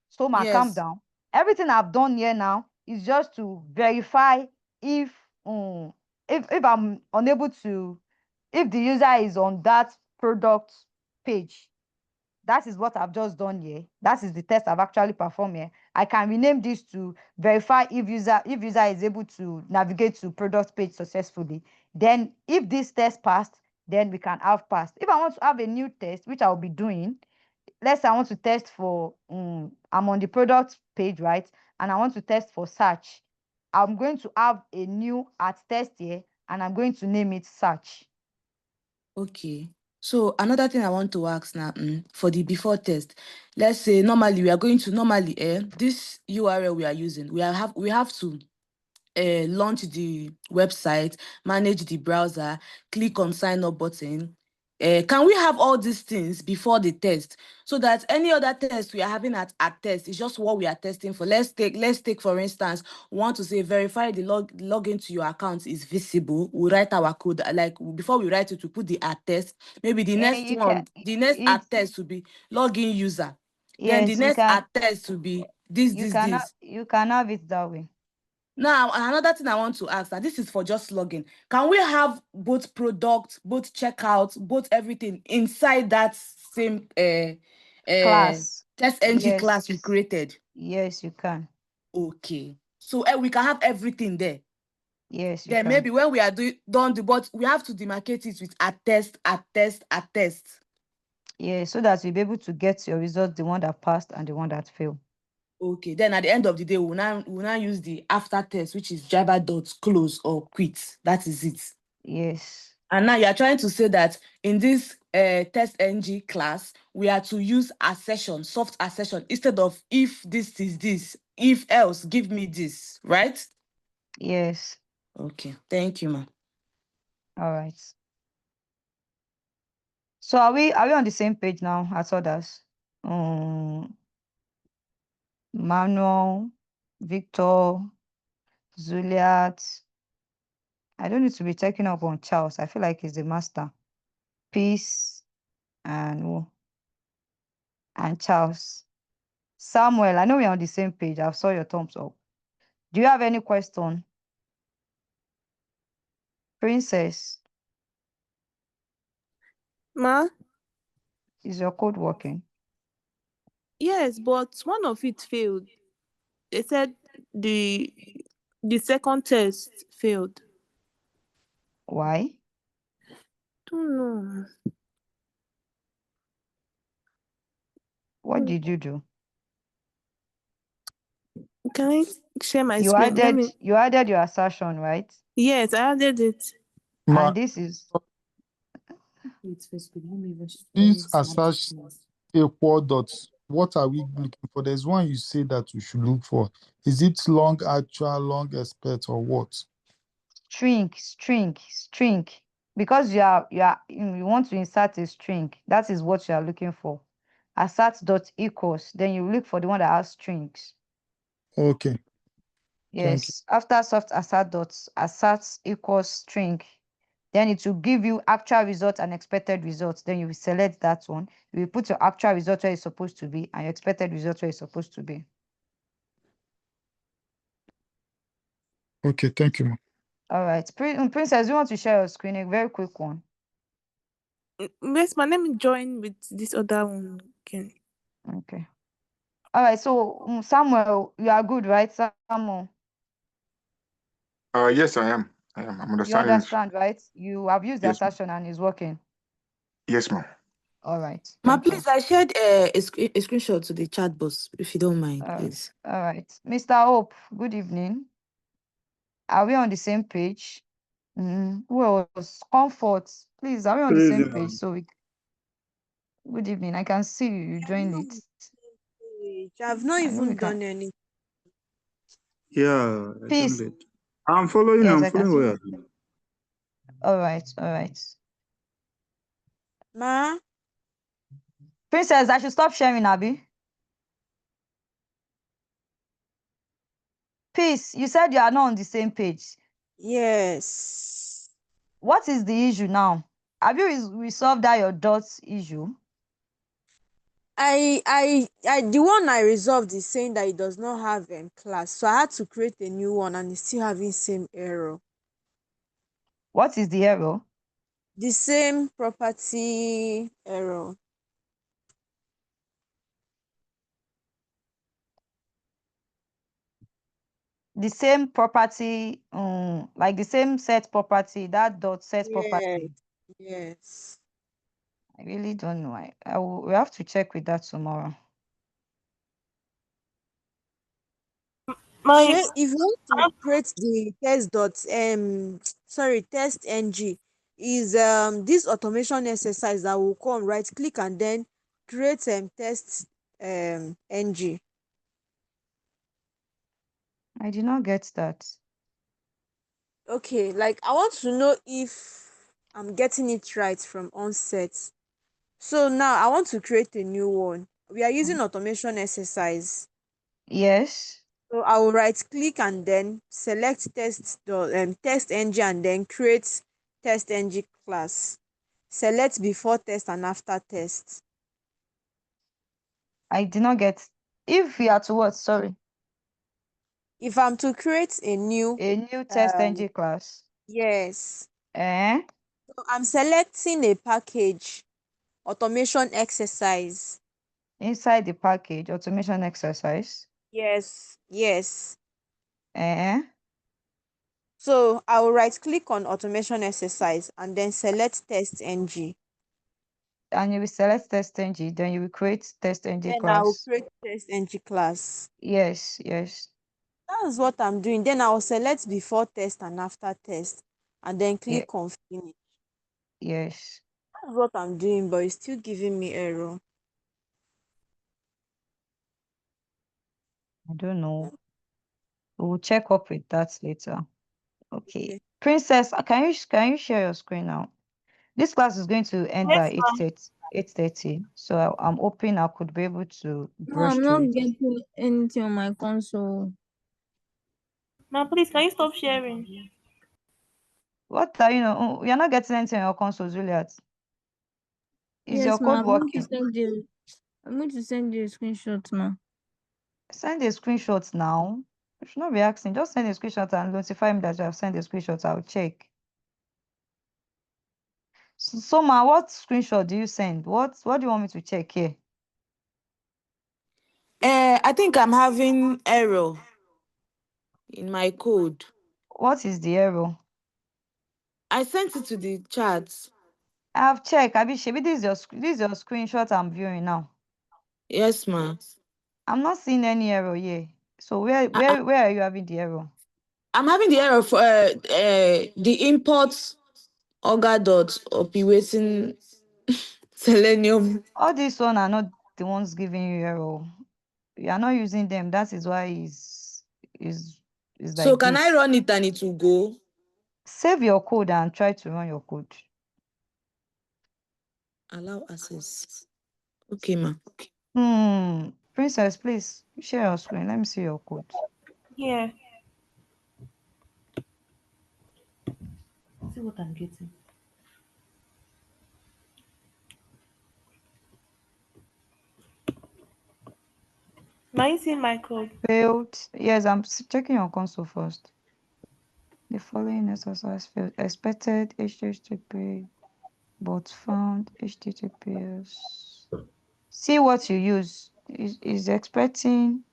A: so calm
G: Yes.
A: down. Everything I've done here now is just to verify if I'm unable to, if the user is on that product page. That is what I've just done here. That is the test I've actually performed here. I can rename this to verify if user is able to navigate to product page successfully. Then if this test passed, then we can have passed. If I want to have a new test, which I'll be doing, let's say I want to test for I'm on the product page, right? And I want to test for search. I'm going to have a new at test here, and I'm going to name it search.
G: Okay. So another thing I want to ask now, for the before test, let's say normally we are going to this URL we are using, we have to launch the website, manage the browser, click on sign up button. Can we have all these things before the test, so that any other test we are having at test is just what we are testing for? Let's take for instance, we want to say verify the login to your account is visible. We write our code, like before we write it, we put the at test. Maybe the next
A: You can,
G: one, the next
A: it's
G: at test will be login user. Then the
A: yes,
G: next at test will be this, this.
A: you can have it that way.
G: Now, another thing I want to ask, that this is for just login. Can we have both product, both checkout, both everything inside that same
A: Class.
G: test ng class we
A: Yes.
G: created?
A: Yes, you can.
G: Okay. So we can have everything there.
A: Yes, you
G: Then
A: can.
G: maybe when we are done the, but we have to demarcate it with attest, attest, attest.
A: Yeah, so that you'll be able to get your results, the one that passed and the one that failed.
G: Okay, then at the end of the day, we'll now use the after test, which is java.close or quit. That is it.
A: Yes.
G: And now you are trying to say that in this test ng class, we are to use assertion, soft assertion, instead of if this is this, if else, give me this, right?
A: Yes.
G: Okay, thank you, ma'am.
A: All right. So are we on the same page now as others? Manuel, Victor, Zuliat. I don't need to be checking up on Charles. I feel like he's the master. Peace and Charles. Samuel, I know we're on the same page. I saw your thumbs up. Do you have any question? Princess,
I: Ma?
A: is your code working?
I: Yes, but one of it failed. They said the second test failed.
A: Why?
I: Don't know.
A: What did you do?
I: Can I share my
A: You
I: screen? Let me.
A: added your assertion, right?
I: Yes, I added it.
F: Ma,
A: And this is
F: this asserts equal dots. What are we looking for? There's one you say that we should look for. Is it long actual, long expect, or what?
A: string. Because you want to insert a string. That is what you are looking for. Assert dot equals. Then you look for the one that has strings.
F: Okay.
A: Yes. After soft assert dots, assert equals string. Then it will give you actual results and expected results. Then you will select that one. You will put your actual result where it's supposed to be and your expected result where it's supposed to be.
F: Okay, thank you, ma.
A: All right. Princess, you want to share your screen? A very quick one.
I: Yes, ma. Let me join with this other one again.
A: Okay. All right. So, Samuel, you are good, right, Samuel?
E: Yes, I am. I'm
A: You
E: understanding.
A: understand, right? You have used the
E: Yes, ma'am.
A: assertion and it's working.
E: Yes, ma'am.
A: All right.
G: Ma,
A: Thank you.
G: please, I shared a screenshot to the chat box, if you don't mind, please.
A: All right. Mr. Hope, good evening. Are we on the same page? Who else? Comfort, please. Are we on the same page? So good evening. I can see you. You joined it.
H: I've not
A: I know we
H: even
A: can.
H: done anything.
J: Yeah, I
A: Peace.
J: joined it. I'm following.
A: Yes,
J: I'm
A: I can
J: following
A: see
J: what
A: you.
J: you're doing.
A: All right. All right.
H: Ma,
A: Princess, I should stop sharing, Abby. Peace, you said you are not on the same page.
H: yes.
A: What is the issue now? Have you resolved that your dots issue?
H: The one I resolved is saying that it does not have class, so I had to create a new one, and it's still having same error.
A: What is the error?
H: The same property error.
A: The same property, like the same set property, that dot set
H: Yes,
A: property.
H: yes.
A: I really don't know. We have to check with that tomorrow.
I: My
H: If you want to create the test ng is this automation exercise that will come, right click and then create test ng.
A: I did not get that.
H: Okay, like I want to know if I'm getting it right from onset. So now I want to create a new one. We are using automation exercise.
A: Yes.
H: So I will right click and then select test ng and then create test ng class. Select before test and after test.
A: I did not get. If we are to what? Sorry.
H: If I'm to create a new
A: test ng class.
H: yes.
A: Eh?
H: So I'm selecting a package, automation exercise.
A: Inside the package, automation exercise.
H: Yes, yes.
A: Eh?
H: So I will right click on automation exercise and then select test ng.
A: And you will select test ng, then you will create test ng
H: Then I will
A: class.
H: create test ng class.
A: Yes, yes.
H: That's what I'm doing. Then I'll select before test and after test and then
A: Yeah,
H: click on finish.
A: yes.
H: That's what I'm doing, but it's still giving me error.
A: I don't know. We'll check up with that later. Okay.
H: Okay.
A: Princess, can you share your screen now? This class is going to end by
I: yes, ma.
A: 8:30. So I'm hoping I could be able to
C: No,
A: brush
C: I'm
A: through
C: not
A: it.
C: getting anything on my console.
I: Ma, please, can you stop sharing?
A: What are you know? Oh, you're not getting anything on your console, Juliet. Is your
C: Yes, ma.
A: code working?
C: I'm going to send you a screenshot now.
A: Send a screenshot now. You should not be asking. Just send a screenshot and notify me that you have sent a screenshot. I'll check. So ma, what screenshot do you send? What do you want me to check here?
G: I think I'm having error in my code.
A: What is the error?
G: I sent it to the chat.
A: I have checked. Abi Shebi, this is your screenshot I'm viewing now.
G: Yes, ma.
A: I'm not seeing any error here. So where
G: I-
A: where are you having the error?
G: I'm having the error for the import Oga dot operating selenium.
A: All these one are not the ones giving you error. You are not using them. That is why is
G: So
A: like
G: can I
A: this.
G: run it and it will go?
A: Save your code and try to run your code.
G: Allow access. Okay, ma.
A: Princess, please share your screen. Let me see your code.
I: Yeah.
J: See what I'm getting.
I: Now you see my code.
A: Failed. Yes, I'm checking your console first. The following exercise failed. Expected HTTP, but found HTTPS. See what you use. Is expecting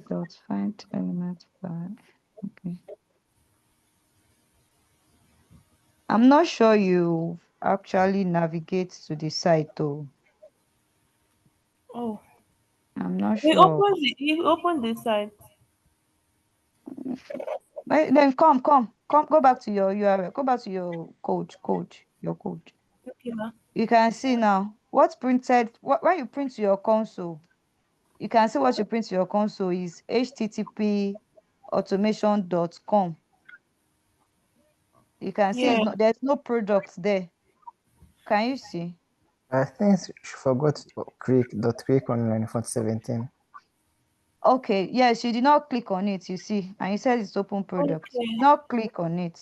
A: dot find element file. Okay. I'm not sure you actually navigate to the site though.
I: Oh,
A: I'm not
I: he
A: sure.
I: opened the he opened the site.
A: Then come, go back to your URL. Go back to your your code.
I: Okay, ma.
A: You can see now what's printed. When you print to your console, you can see what you print to your console is http automation.com. You can see
I: Yeah.
A: there's no product there. Can you see?
B: I think she forgot to click on line 417.
A: Okay, yes, you did not click on it, you see, and you said it's open product. You did
I: Okay.
A: not click on it.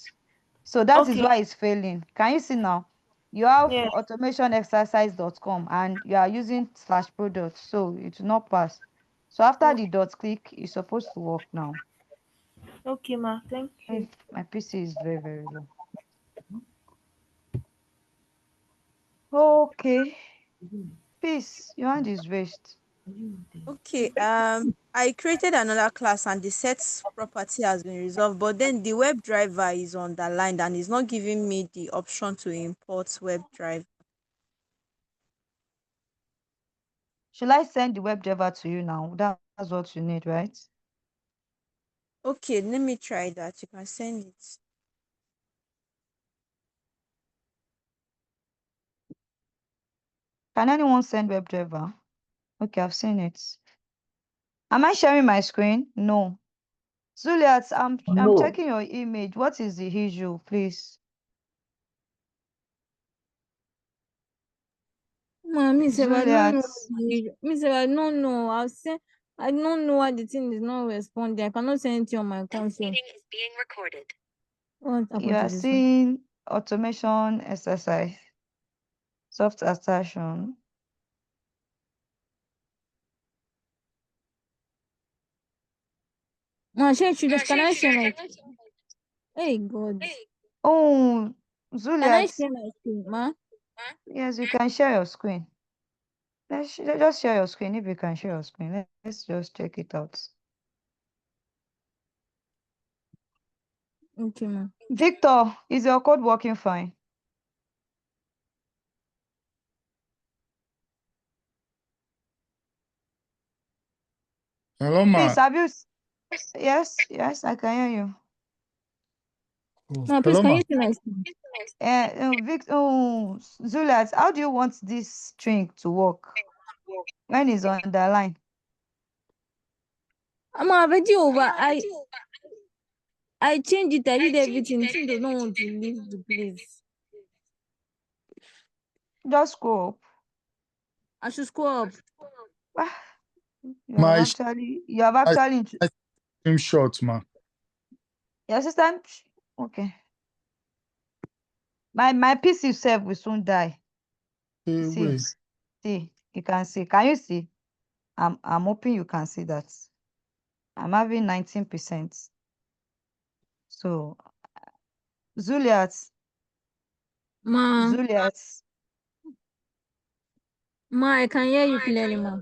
A: So that is
I: Okay.
A: why it's failing. Can you see now? You have
I: Yeah.
A: automationexercise.com and you are using slash product, so it will not pass. So after the
I: Okay.
A: dot click, it's supposed to work now.
I: Okay, ma. Thank you.
A: My PC is very, very low. Okay. Peace. Your hand is raised.
H: Okay, I created another class and the set property has been resolved, but then the web driver is underlined and it's not giving me the option to import web driver.
A: Should I send the web driver to you now? That's what you need, right?
H: Okay, let me try that. You can send it.
A: Can anyone send web driver? Okay, I've seen it. Am I sharing my screen? No. Juliet, I'm
F: No.
A: checking your image. What is the issue, please?
C: Ma, me sef, I don't
A: Juliet,
C: know. Me sef, I don't know. I've seen. I don't know why the thing is not responding. I cannot send it on my console. What
A: you
C: happened to
A: are
C: this one?
A: seeing automation exercise, soft assertion.
C: Ma, share just can I share my? Hey God,
A: Oh,
C: can I
A: Juliet,
C: share my screen, ma?
A: yes, you can share your screen. Let's just share your screen if you can share your screen. Let's just check it out.
C: Okay, ma.
A: Victor, is your code working fine?
F: Hello,
A: Please,
F: ma.
A: have you? Yes, I can hear you.
C: Ma, please,
F: Hello,
C: can
F: ma.
C: you share my screen?
A: Juliet, how do you want this string to work when it's on the line?
C: Ma, already over. I changed it. I did everything. The thing does not want to leave the place.
A: Just go up.
C: I should scroll up.
A: Ah,
F: My,
A: you have
F: my,
A: actually
F: my screenshot, ma.
A: your system. Okay. My PC self will soon die.
F: Hey,
A: See,
F: wait.
A: you can see. Can you see? I'm hoping you can see that. I'm having 19%. So Juliet,
C: Ma,
A: Juliet,
C: I can hear you clearly, ma.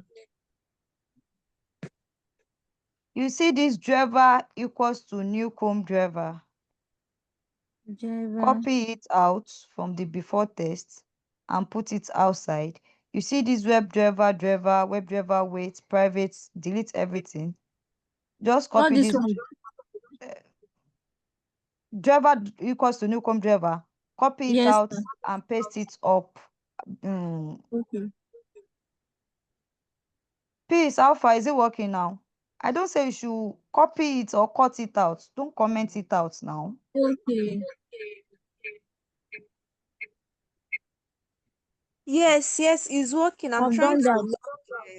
A: you see this driver equals to new Chrome driver.
C: Driver.
A: Copy it out from the before test and put it outside. You see this web driver, wait, private, delete everything. Just
C: Not
A: copy
C: this
A: this
C: one.
A: driver equals to newcomb driver. Copy it
C: Yes,
A: out
C: ma.
A: and paste it up. Mm.
C: Okay.
A: Peace, how far is it working now? I don't say you should copy it or cut it out. Don't comment it out now.
C: Okay.
H: Yes, it's working. I'm
C: I've
H: trying
C: done
H: to
C: that.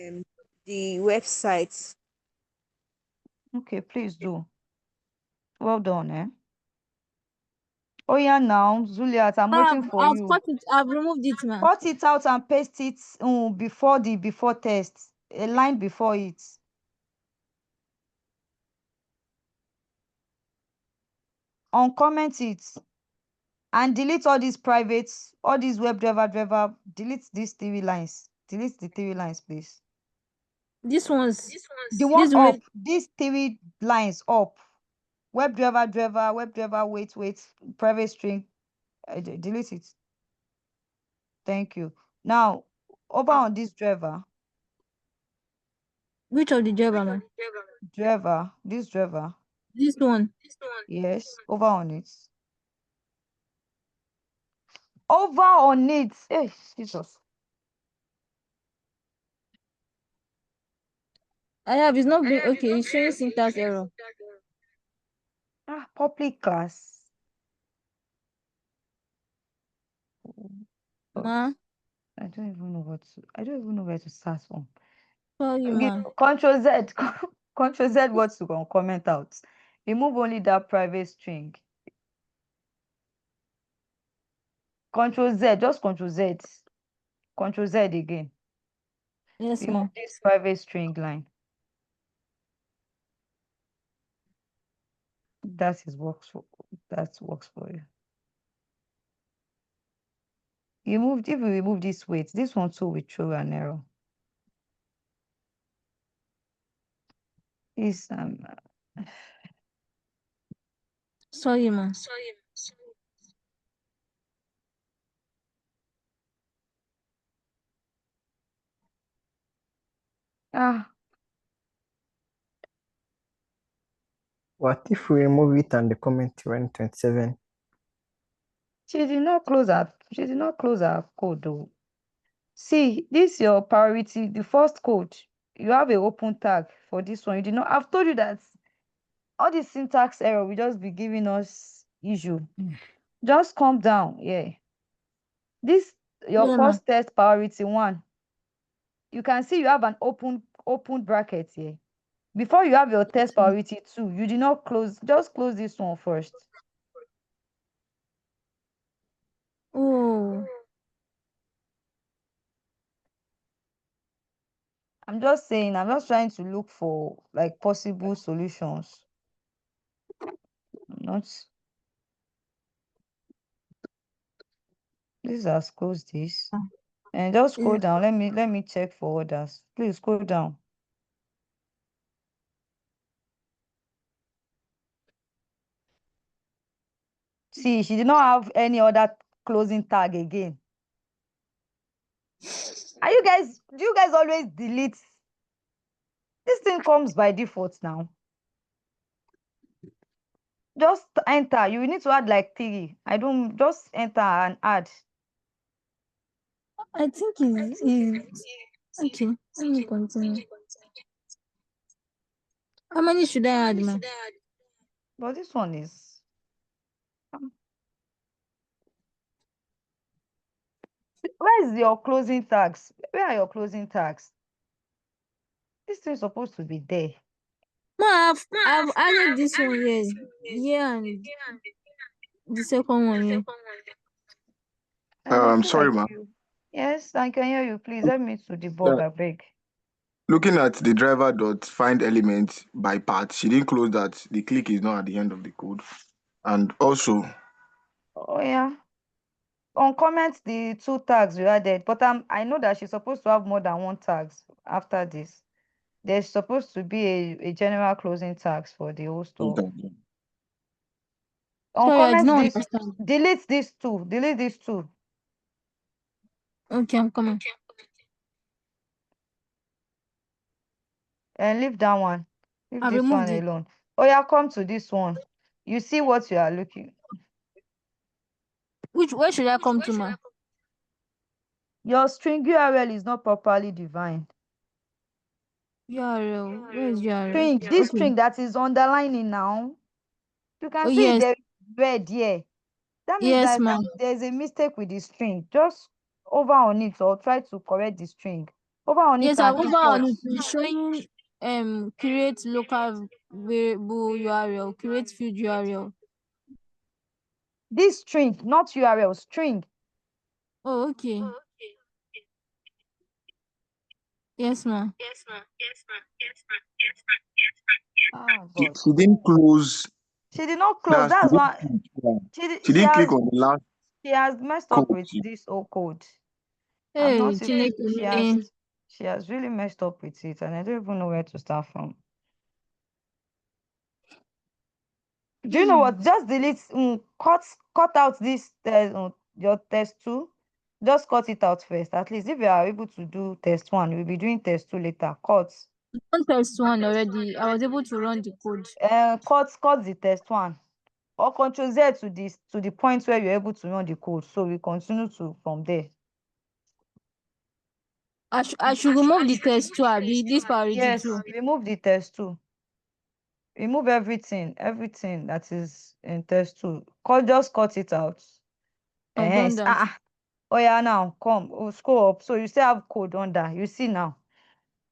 H: load the website.
A: Okay, please do. Well done, eh? Oh yeah, now, Zuliat, I'm waiting for
C: I've
A: you.
C: cut it. I've removed it, ma.
A: Cut it out and paste it before test. A line before it. Uncomment it. And delete all these privates, all these WebDriver, delete these 3 lines. Delete the 3 lines, please.
C: This one's
A: The one
C: this
A: up,
C: way.
A: these 3 lines up. WebDriver, wait, private string. Delete it. Thank you. Now, over on this driver,
C: Which of the driver, ma?
A: this driver,
C: This one.
A: yes, over on it. Over on it. Hey, Jesus.
C: I have. It's not being okay. It's showing syntax error.
A: Public class.
C: Ma,
A: I don't even know where to start from.
C: sorry, ma.
A: Control Z. Control Z what's to comment out. Remove only that private string. Control Z, just Control Z. Control Z again.
C: Yes, ma.
A: Remove this private string line. That works for you. If you remove this weight, this one too will throw an error. Is
C: Sorry, ma.
B: What if we remove it and the comment run 27?
A: She did not close her code though. See, this your priority, the first code. You have a open tag for this one. You did not. I've told you that all this syntax error will just be giving us issue. Just calm down. Yeah. This your
C: Yeah, ma.
A: first test priority 1. You can see you have an open bracket here. Before you have your test priority 2, you did not close. Just close this one first.
C: Oh,
A: I'm just saying, I'm just trying to look for like possible solutions. I'm not. Please has closed this. And just scroll
C: is
A: down. Let me check for others. Please scroll down. See, she did not have any other closing tag again. Do you guys always delete? This thing comes by default now. Just enter. You need to add like 3. I don't just enter and add.
C: I think is okay. Let me continue. How many should I add, ma?
A: But this one is where is your closing tags? Where are your closing tags? This thing is supposed to be there.
C: Ma, I've added this one here. Yeah, and the second one here.
A: I feel
E: Sorry,
A: like
E: ma.
A: yes, I can hear you. Please help me to debug, I beg.
E: Looking at the driver dot find element by part, she didn't close that. The click is not at the end of the code. And also,
A: Oh yeah. Uncomment the 2 tags you added, but I know that she's supposed to have more than 1 tags after this. There's supposed to be a general closing tags for the whole stuff.
C: Sorry, I did
A: Uncomment
C: not
A: this,
C: understand.
A: delete these 2, delete these 2.
C: Okay, I'm coming.
A: And leave that one. Leave
C: I
A: this one
C: removed it.
A: alone. Oh yeah, come to this one. You see what you are looking.
C: Where should I come to, ma?
A: Your string URL is not properly defined.
C: URL. Where is URL?
A: String, this
C: Okay.
A: string that is underlining now. You can
C: Oh
A: see
C: yes,
A: there is red here. That means
C: yes,
A: that
C: ma.
A: there's a mistake with the string. Just over on it or try to correct the string. Over on it
C: Yes, I
A: and
C: over on
A: import.
C: it. It's showing create local variable URL, create field URL.
A: This string, not URL, string.
C: Oh, okay. Yes, ma.
A: Oh
E: She,
A: God.
E: she didn't close.
A: She did not close.
E: That's
A: That's
E: she
A: why
E: didn't,
A: she
E: she
A: she
E: didn't click
A: has
E: on the last
A: she has messed up
E: code.
A: with this old code. I've
C: Hey,
A: noticed
C: Chineke.
A: she has really messed up with it, and I don't even know where to start from. Do you know what? Just delete, cut out this your test two. Just cut it out first. At least if you are able to do test one, you'll be doing test two later. Cut.
C: On test one already. I was able to run the code.
A: Cut the test one. Or Control Z to this to the point where you're able to run the code. So we continue to from there.
C: I should remove the test two, abi this priority
A: Yes,
C: two.
A: remove the test two. Remove everything that is in test two. Just cut it out.
C: I've done
A: Yes.
C: that.
A: Oh yeah, now come. Scroll up. So you still have code under. You see now.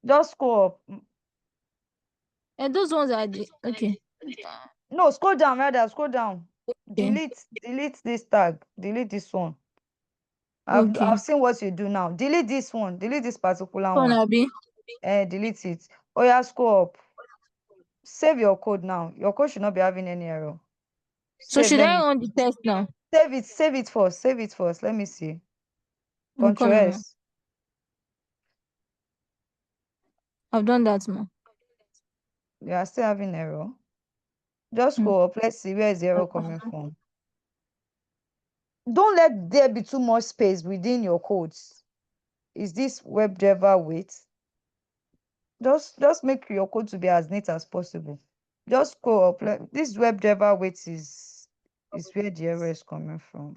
A: Just scroll up.
C: And those ones are the okay.
A: No, scroll down rather. Scroll down.
C: Okay.
A: Delete this tag. Delete this one.
C: Okay.
A: I've seen what you do now. Delete this one. Delete this particular
C: One
A: one.
C: abi.
A: Delete it. Oh yeah, scroll up. Save your code now. Your code should not be having any error.
C: So
A: Save.
C: should
A: Let
C: I
A: me
C: run the test now?
A: save it. Save it first. Save it first. Let me see.
C: I'm
A: Control
C: coming, ma.
A: S.
C: I've done that, ma.
A: You are still having error. Just
C: Mm.
A: go up. Let's see where is the error coming from. Don't let there be too much space within your codes. Is this WebDriver width? Just make your code to be as neat as possible. Just go up. This WebDriver width is where the error is coming from.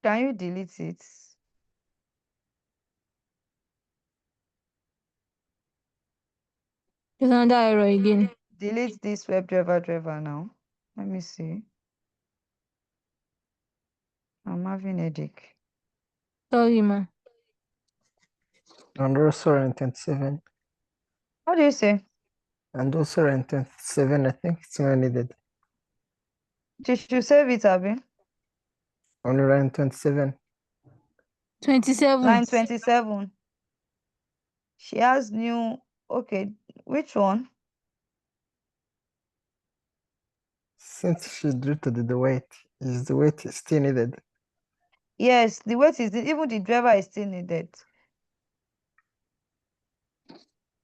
A: Can you delete it?
C: There's another error again.
A: Delete this WebDriver now. Let me see. I'm having a headache.
C: Sorry, ma.
B: And also rank 27.
A: What do you say?
B: And also rank 27, I think it's not needed.
A: She should save it, Abby.
B: Only rank 27.
C: 27.
A: Line 27. She has new. Okay, which one?
B: Since she deleted the weight, is the weight still needed?
A: Yes, the weight is even the driver is still needed.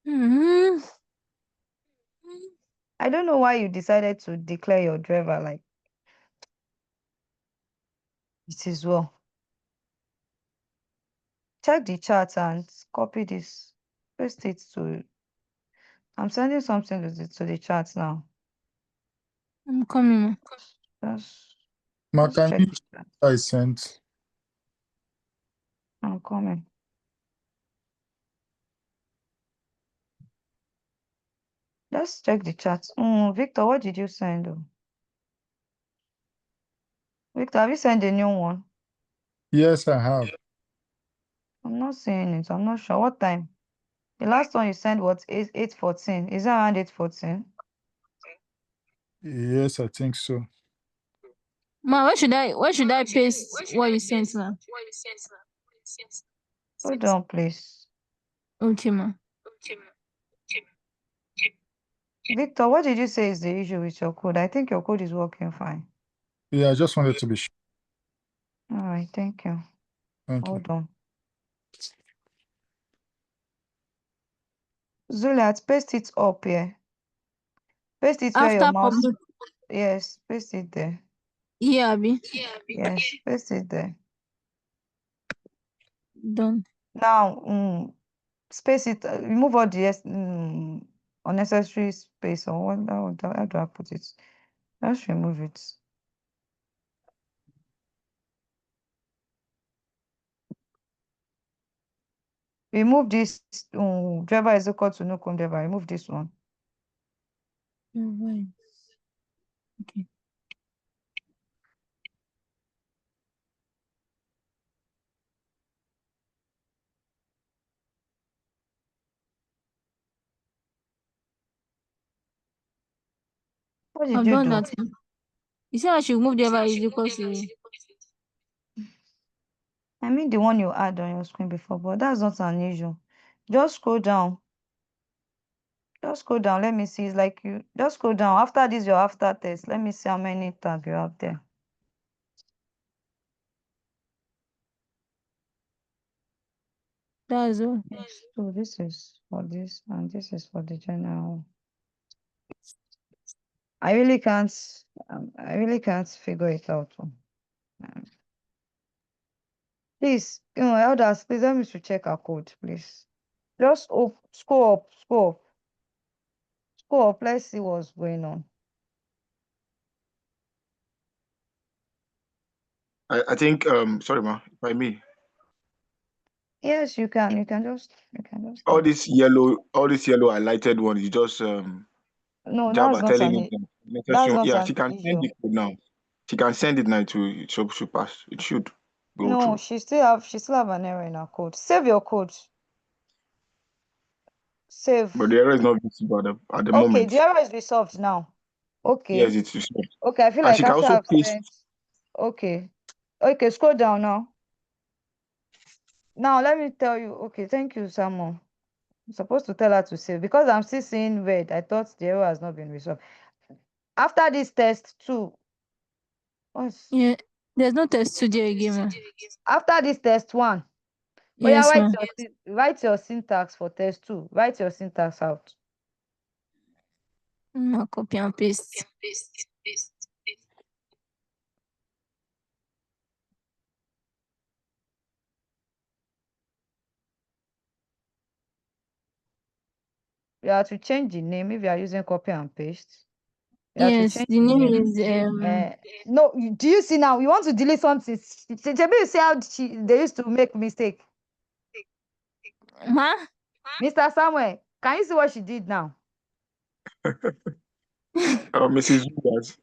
C: Mm-hmm.
A: I don't know why you decided to declare your driver like it is well. Check the chat and copy this. Paste it to. I'm sending something to the chat now.
C: I'm coming, ma.
A: Just,
F: Ma,
A: just
F: can
A: check
F: you
A: the chat.
F: I sent?
A: I'm coming. Just check the chat. Victor, what did you send? Victor, have you sent a new one?
F: Yes, I have.
A: I'm not seeing it. I'm not sure. What time? The last one you sent was 8:14. Is it around 8:14?
F: Yes, I think so.
C: Ma, where should I paste what you sent, ma?
A: Hold on, please.
C: Okay, ma.
A: Victor, what did you say is the issue with your code? I think your code is working fine.
F: Yeah, I just wanted to be sure.
A: All right, thank you.
F: Thank you.
A: Hold on. Zuliat, paste it up here. Paste it where your
C: After
A: mouse.
C: public,
A: Yes, paste it there.
C: yeah, abi.
A: Yes, paste it there.
C: Done.
A: Now, space it. Remove all the unnecessary space or what? How do I put it? Just remove it. Remove this driver is equal to no com driver. Remove this one.
C: Right. Okay.
A: What did
C: I've
A: you
C: done
A: do?
C: that. You say I should move the ever easy course.
A: I mean the one you had on your screen before, but that's not unusual. Just scroll down. Just scroll down. Let me see. It's like you just scroll down. After this, your after test. Let me see how many tags you have there.
C: That's all.
A: So this is for this, and this is for the general. I really can't. I really can't figure it out. Please, elders, please help me to check our code, please. Just scroll up, scroll up, scroll up. Let's see what's going on.
E: I think sorry ma, if I may.
A: Yes, you can. You can just.
E: All this yellow highlighted one is just
A: No,
E: Java telling it that
A: that's
E: necessary.
A: not
E: Yeah,
A: an
E: she can send
A: issue.
E: the code now. She can send it now to it should pass. It should go
A: No,
E: through.
A: she still have an error in her code. Save your code. Save.
E: But the error is not visible at the
A: Okay, the
E: moment.
A: error is resolved now.
E: Yes,
A: Okay.
E: it's resolved.
A: Okay, I feel
E: And
A: like
E: she can
A: after
E: also
A: I've
E: paste.
A: sent. Okay. Okay, scroll down now. Now let me tell you. Okay, thank you, Samuel. I'm supposed to tell her to save because I'm still seeing red. I thought the error has not been resolved. After this test two,
C: Yeah. There's no test today again, ma.
A: after this test one, oh yeah,
C: Yes, ma.
A: write your syntax for test two. Write your syntax out.
C: I'll copy and paste.
A: You have to change the name if you are using copy and paste. You have to
C: Yes,
A: change
C: the
A: the
C: name
A: name.
C: is
A: No, do you see now? You want to delete something. Maybe you see how they used to make mistake.
C: ma.
A: Mr. Samuel, can you see what she did now?
E: Mrs. Julius.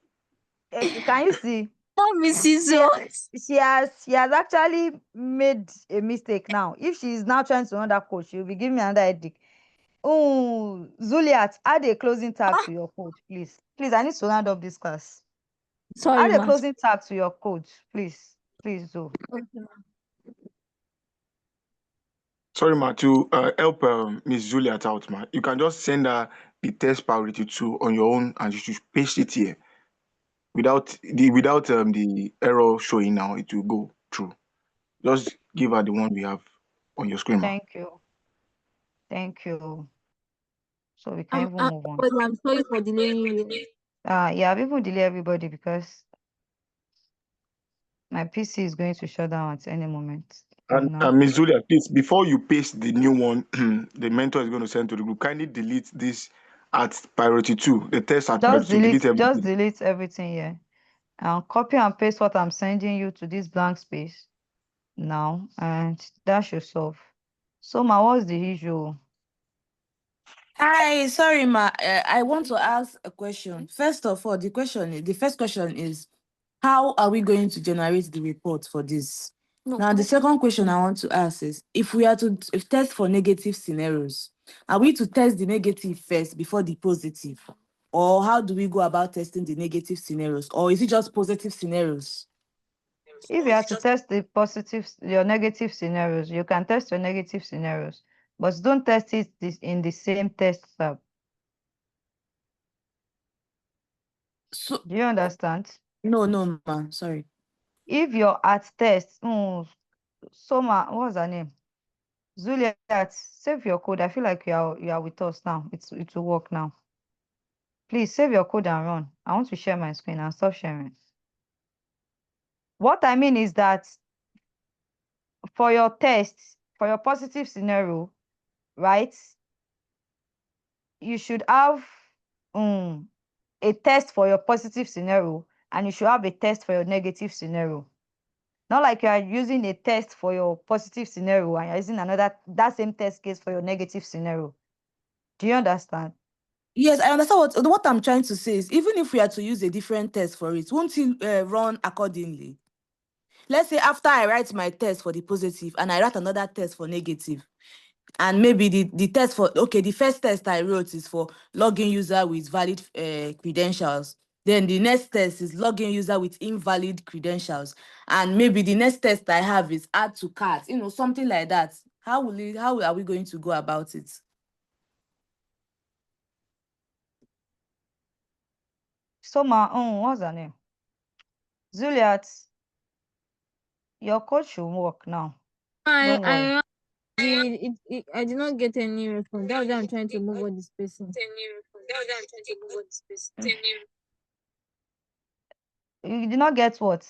A: Can you see?
C: Not Mrs.
A: She,
C: O.
A: she has actually made a mistake now. If she is now trying to run that code, she will be giving me another headache. Oh, Zuliat, add a closing tag to your code, please. Please, I need to round up this class.
C: Sorry,
A: Add a
C: ma.
A: closing tag to your code, please. Please do.
E: Sorry, ma, to help Miss Juliet out, ma. You can just send her the test priority 2 on your own and you should paste it here. Without the error showing now, it will go through. Just give her the one we have on your screen, ma.
A: Thank you. Thank you. So we can even move on.
C: I'm sorry for delaying you.
A: Yeah, I've even delayed everybody because my PC is going to shut down at any moment from now.
E: And Miss Julia, please, before you paste the new one, the mentor is going to send to the group, kindly delete this at priority 2, the test at priority 2, delete
A: Just
E: everything.
A: delete everything here. And copy and paste what I'm sending you to this blank space now, and that should solve. So, ma, what's the issue?
G: Hi, sorry, ma. I want to ask a question. First of all, the first question is, how are we going to generate the report for this? Now, the second question I want to ask is, if we are to test for negative scenarios, are we to test the negative first before the positive? Or how do we go about testing the negative scenarios? Or is it just positive scenarios?
A: If you have to test your negative scenarios, you can test your negative scenarios, but don't test it in the same test tab.
G: So,
A: Do you understand?
G: no, ma, sorry.
A: If you're at test, Soma, what's her name? Zuliat, save your code. I feel like you are with us now. It will work now. Please save your code and run. I want to share my screen and stop sharing. What I mean is that for your test, for your positive scenario, right? You should have a test for your positive scenario and you should have a test for your negative scenario. Not like you are using a test for your positive scenario and you're using that same test case for your negative scenario. Do you understand?
G: Yes, I understand what I'm trying to say is, even if we are to use a different test for it, won't it run accordingly? Let's say after I write my test for the positive and I write another test for negative, and maybe the test for, okay, the first test I wrote is for login user with valid credentials, Then the next test is login user with invalid credentials. And maybe the next test I have is add to cart, something like that. How are we going to go about it?
A: So what's her name? Juliet, your code should work now. Don't worry.
C: I did not get any response. That's why I'm trying to move on this person.
A: You did not get what?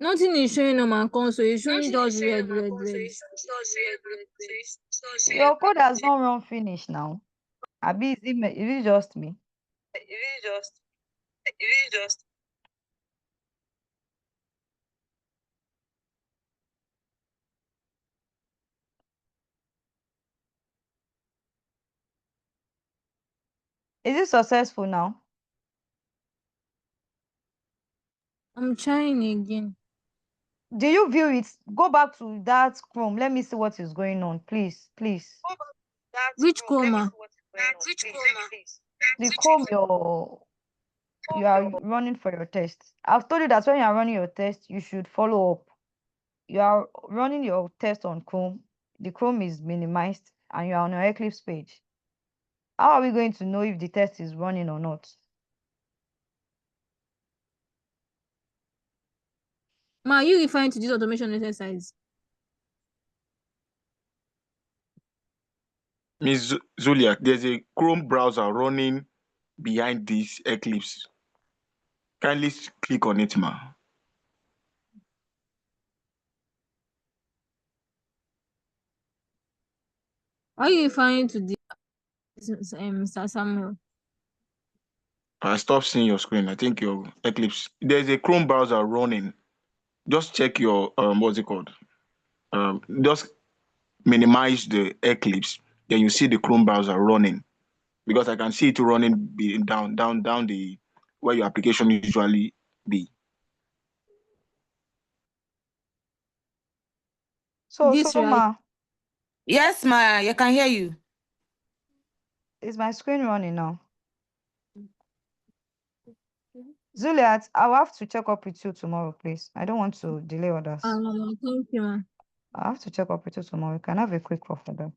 C: Nothing is showing on my console. It's showing just red.
A: Your code has not run finish now. Abi, is it just me? Is it successful now?
C: I'm trying again.
A: Do you view it? Go back to that Chrome. Let me see what is going on. Please, please.
C: Which coma?
A: The Chrome you are running for your test. I've told you that when you are running your test, you should follow up. You are running your test on Chrome. The Chrome is minimized and you are on your Eclipse page. How are we going to know if the test is running or not?
C: Ma, are you referring to this automation exercise?
E: Miss Zulia, there's a Chrome browser running behind this Eclipse. Kindly click on it, ma.
C: Are you referring to this, Mr. Samuel?
E: I stopped seeing your screen. I think your Eclipse. There's a Chrome browser running. Just check your what's it called? Just minimize the Eclipse. Then you see the Chrome browser running. Because I can see it running down the where your application usually be.
C: This right?
A: Ma,
G: Yes, ma, I can hear you.
A: is my screen running now? Juliet, I'll have to check up with you tomorrow, please. I don't want to delay others.
C: Thank you, ma.
A: I'll have to check up with you tomorrow. We can have a quick call for that.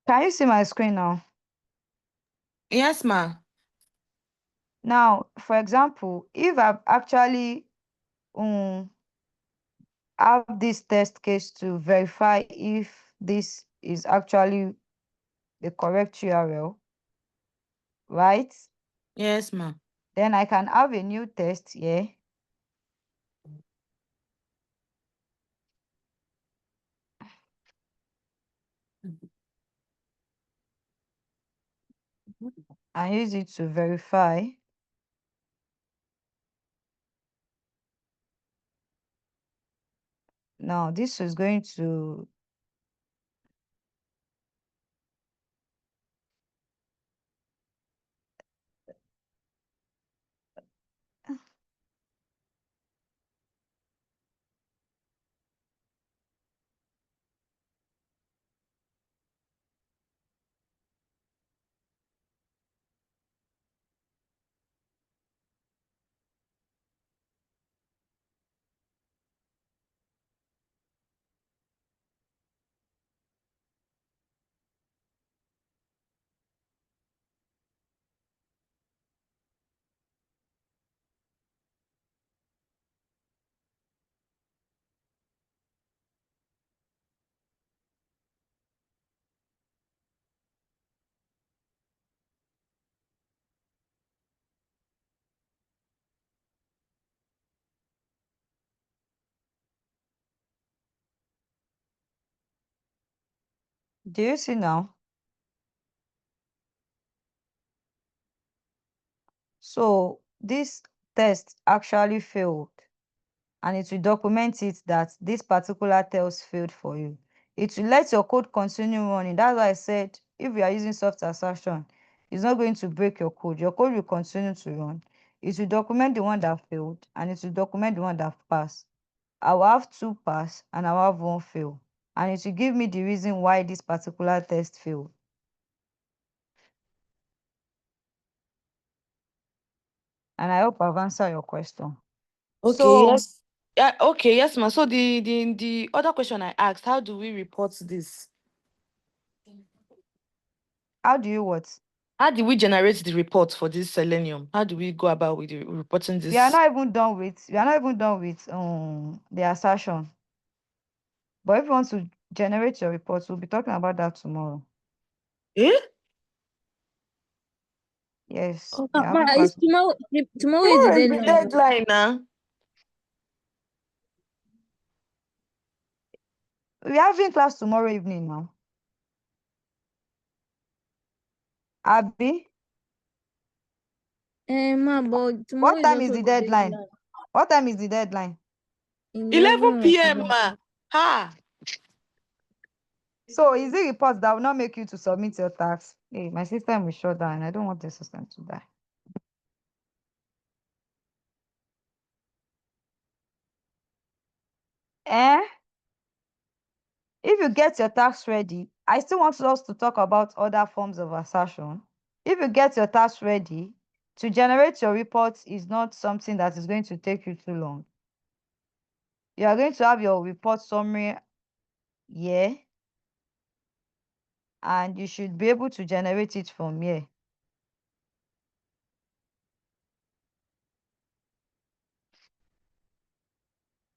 A: Can you see my screen now?
G: Yes, ma.
A: Now, for example, if I've actually have this test case to verify if this is actually the correct URL, right?
G: Yes, ma.
A: Then I can have a new test here. And use it to verify. Now, this is going to do you see now? So this test actually failed, and it will document it that this particular test failed for you. It will let your code continue running. That's why I said if you are using soft assertion, it's not going to break your code. Your code will continue to run. It will document the one that failed and it will document the one that passed. I will have two pass and I will have one fail. And it will give me the reason why this particular test failed. And I hope I've answered your question.
G: Okay,
A: So
G: yes. Yeah, okay, yes, ma'am. So the other question I asked, how do we report this?
A: how do you what?
G: How do we generate the report for this selenium? How do we go about with reporting
A: We are
G: this?
A: not even done with the assertion. But if you want to generate your reports, we'll be talking about that tomorrow.
G: Eh?
A: Yes,
G: Oh,
A: we are having
C: It's
A: class.
C: tomorrow. Tomorrow is the
G: tomorrow is the
C: deadline.
G: deadline now.
A: We are having class tomorrow evening now. Abby,
C: But tomorrow
A: what
C: is
A: time is
C: also
A: the
C: the
A: deadline?
C: deadline.
A: What time is the deadline?
G: 11 p.m.
C: 11
G: ma. Ha.
A: So is it reports that will not make you to submit your tax? Hey, my system will shut down. I don't want the system to die. Eh? If you get your tax ready, I still want us to talk about other forms of assertion. If you get your tax ready, to generate your reports is not something that is going to take you too long. You are going to have your report summary here, and you should be able to generate it from here.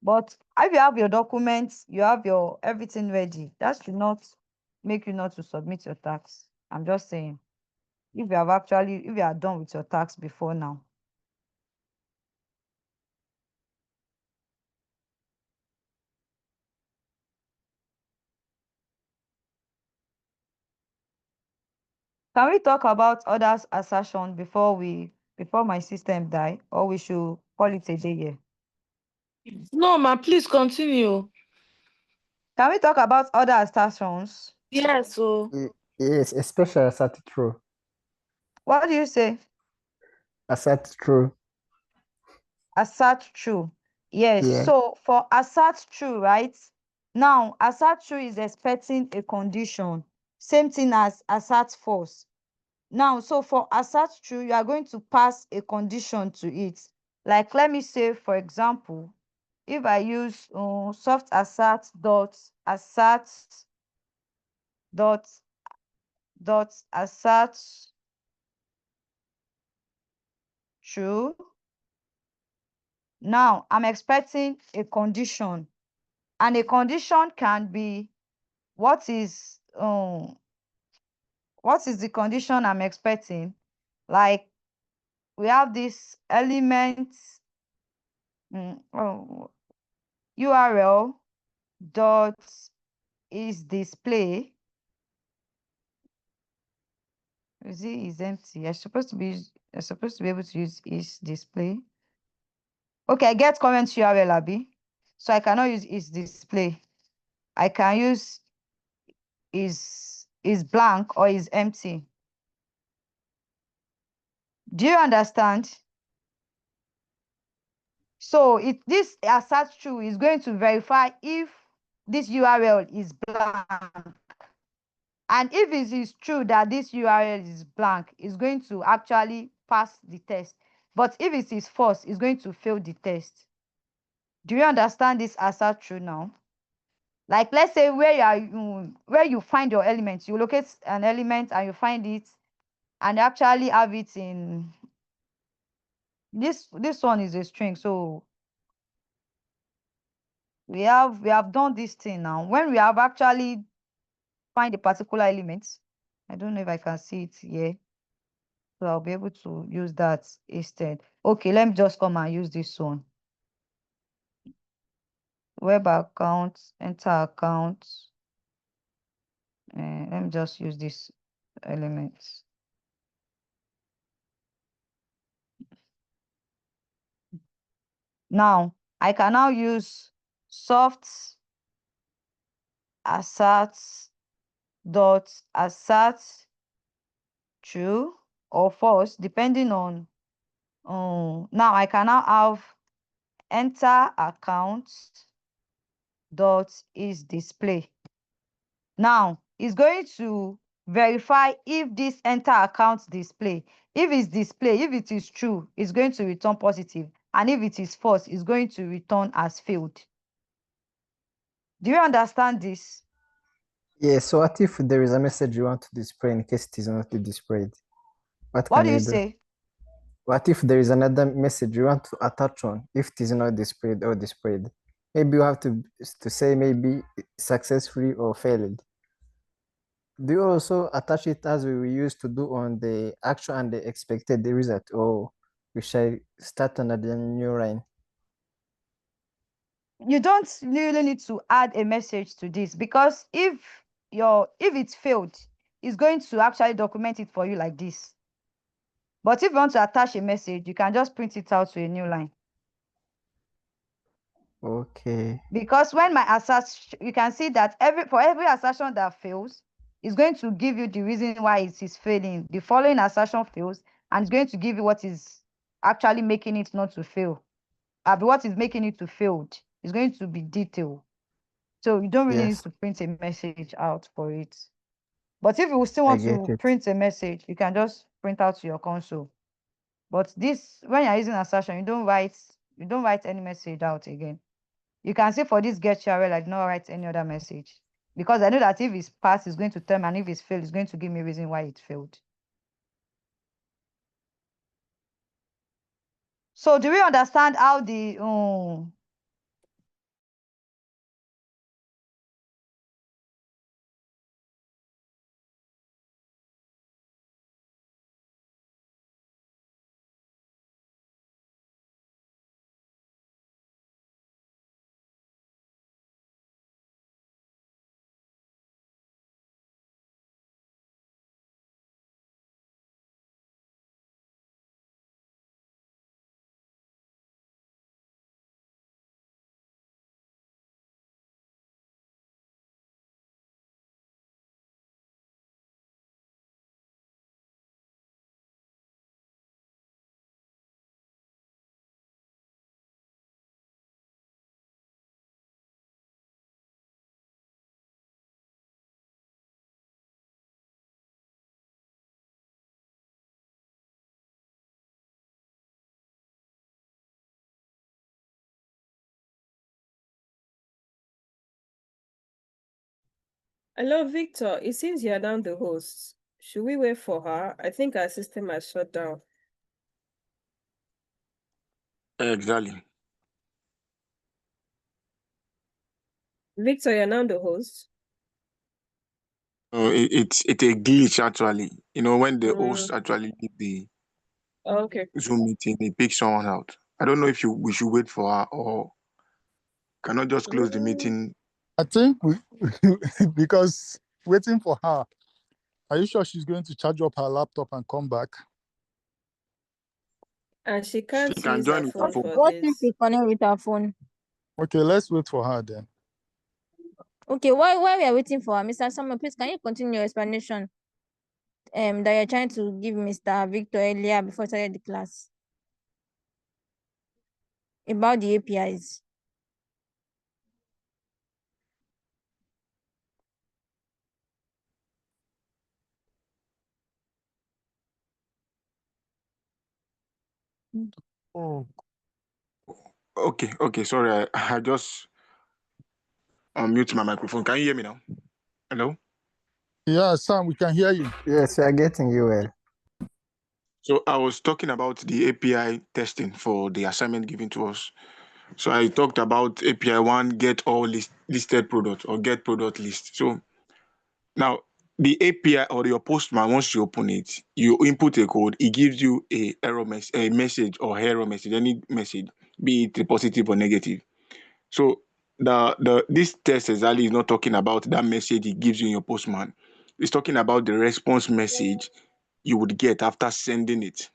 A: But if you have your documents, you have your everything ready, that should not make you not to submit your tax. I'm just saying, if you are done with your tax before now. Can we talk about others assertion before my system die, or we should call it a day here?
G: No, ma, please continue.
A: Can we talk about other assertions?
G: Yes, so
B: Yes, especially assert true.
A: What do you say?
B: Assert true.
A: Assert true. Yes.
B: Yeah.
A: So for assert true, right? Now, assert true is expecting a condition. Same thing as assert false. Now, so for assert true, you are going to pass a condition to it. Like, let me say, for example, if I use soft assert dot assert true. Now, I'm expecting a condition, and a condition can be what is the condition I'm expecting? Like, we have this element URL dot is display. Is empty. I'm supposed to be able to use is display. Okay, I get current URL, Abi. So I cannot use is display. I can use is blank or is empty. Do you understand? So this assert true is going to verify if this URL is blank. And if it is true that this URL is blank, it's going to actually pass the test. But if it is false, it's going to fail the test. Do you understand this assert true now? Like, let's say where you find your element, you locate an element and you find it, and actually have it in this one is a string. So we have done this thing now. When we have actually find a particular element, I don't know if I can see it here, so I'll be able to use that instead. Okay, let me just come and use this one. Web account, enter account. Let me just use this element. Now I can now use soft assert dot assert true or false, depending on now I can now have enter account dot is display. Now it's going to verify if this enter account display. If it's display, if it is true, it's going to return positive. And if it is false, it's going to return as failed. Do you understand this?
B: Yeah, so what if there is a message you want to display in case it is not displayed? What
A: What
B: can
A: do you
B: you do?
A: say?
B: What if there is another message you want to attach on if it is not displayed or displayed? Maybe you have to say maybe successfully or failed. Do you also attach it as we used to do on the actual and the expected result, or we shall start another new line?
A: You don't really need to add a message to this, because if it's failed, it's going to actually document it for you like this. But if you want to attach a message, you can just print it out to a new line.
B: Okay.
A: Because when my assertion, you can see that for every assertion that fails, it's going to give you the reason why it is failing. The following assertion fails, and it's going to give you what is actually making it not to fail. What is making it to fail. It's going to be detailed. So you don't really need
B: Yes,
A: to print a message out for it. But if you still
B: I
A: want
B: get
A: to
B: it.
A: print a message, you can just print out to your console. But this, when you're using assertion, you don't write any message out again. You can say for this get URL, I did not write any other message. Because I know that if it's passed, it's going to tell me, and if it's failed, it's going to give me a reason why it failed. So do we understand how the
J: Hello, Victor. It seems you're down the host. Should we wait for her? I think our system has shut down.
E: Exactly.
J: Victor, you're now the host.
E: It's a glitch actually. You know, when the host
J: Mm,
E: actually leave the
J: okay.
E: Zoom meeting, they pick someone out. I don't know if we should wait for her or cannot just close the
J: Mm,
E: meeting.
F: I think we because waiting for her. Are you sure she's going to charge up her laptop and come back?
J: and she
E: She
J: can't
E: can
J: use her
E: join with her
J: phone
E: phone.
J: for
C: What if
J: this.
C: we connect with our phone?
F: Okay, let's wait for her then.
C: Okay, while we are waiting for her, Mr. Samuel, please can you continue your explanation that you're trying to give Mr. Victor earlier before we started the class about the APIs?
F: Oh,
E: Okay, sorry. I just unmute my microphone. Can you hear me now? Hello?
F: yeah, Sam, we can hear you.
B: Yes, we are getting you well.
E: So I was talking about the API testing for the assignment given to us. So I talked about API 1, get all listed products or get product list. So now the API or your postman, once you open it, you input a code, it gives you a message or error message, any message, be it a positive or negative. So this test exactly is not talking about that message it gives you in your postman. It's talking about the response message you would get after sending it.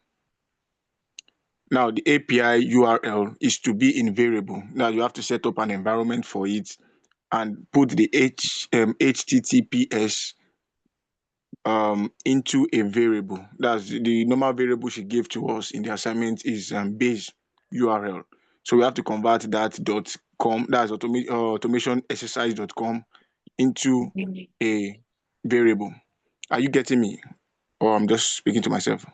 E: Now, the API URL is to be in variable. Now, you have to set up an environment for it and put the HTTPS into a variable. That's the normal variable she gave to us in the assignment is base URL. So we have to convert that .com, that's automation exercise.com, into a variable. Are you getting me? Or I'm just speaking to myself?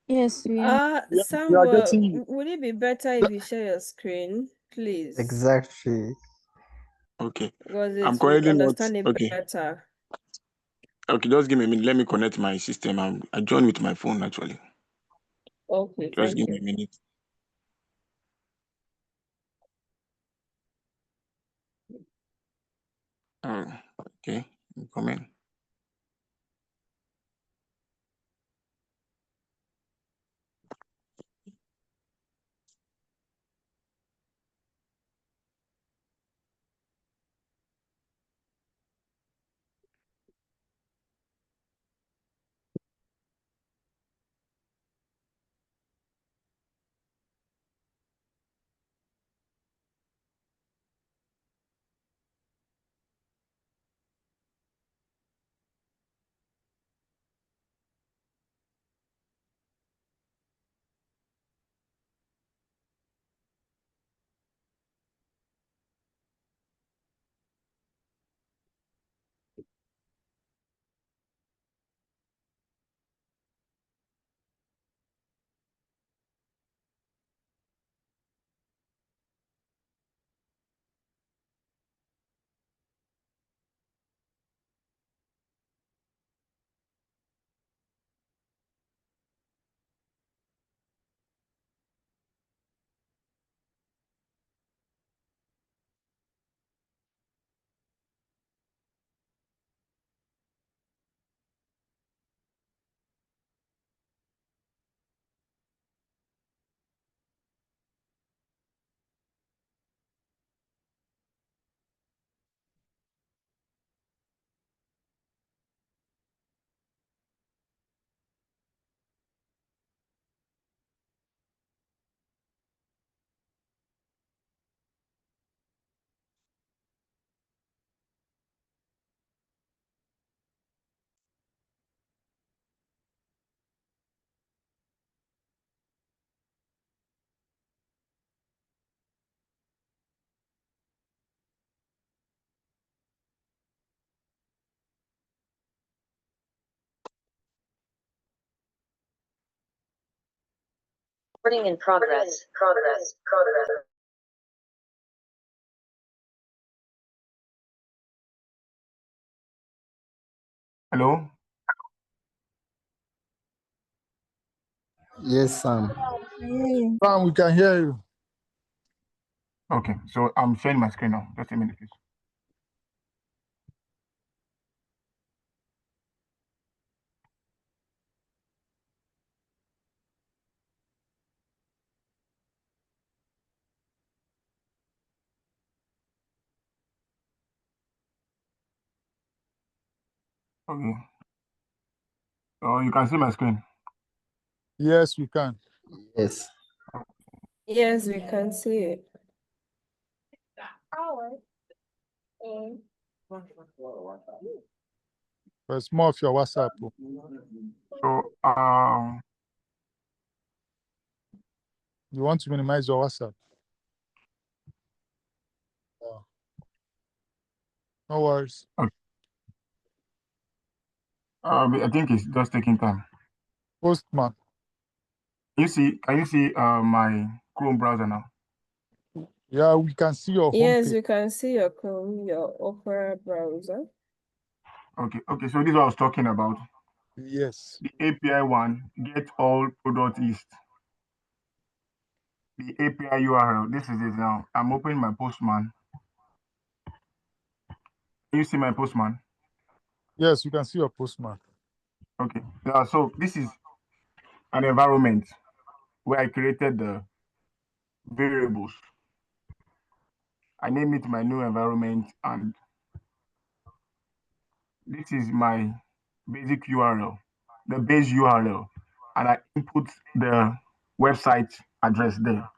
C: Yes, we are.
F: We are
J: Samuel,
F: getting you.
J: would it be better if you share your screen, please?
B: Exactly.
E: Okay.
J: Because
E: I'm
J: it would
E: currently not
J: understand it
E: okay.
J: better.
E: Okay, just give me a minute. Let me connect my system. I joined with my phone actually.
J: Okay,
E: Just
J: thank
E: give me
J: you.
E: a minute. Okay. I'm coming.
K: Recording in progress.
E: Hello?
B: Yes, Sam.
C: I hear you.
F: Sam, we can hear you.
E: Okay, so I'm sharing my screen now. Just a minute, please. Okay. So you can see my screen.
F: Yes, we can.
B: Yes.
J: Yes, we can see it.
F: There's more of your WhatsApp. Oh.
E: So
F: You want to minimize your WhatsApp? No worries.
E: okay. I think it's just taking time.
F: Postman.
E: Can you see my Chrome browser now?
F: Yeah, we can see your
J: Yes,
F: homepage.
J: we can see your Chrome, your Opera browser.
E: Okay, so this is what I was talking about.
F: Yes.
E: The API one, get all product list. The API URL. This is it now. I'm opening my Postman. Can you see my Postman?
F: Yes, we can see your Postman.
E: Okay. Yeah, so this is an environment where I created the variables. I name it my new environment, and this is my basic URL, the base URL, and I input the website address there.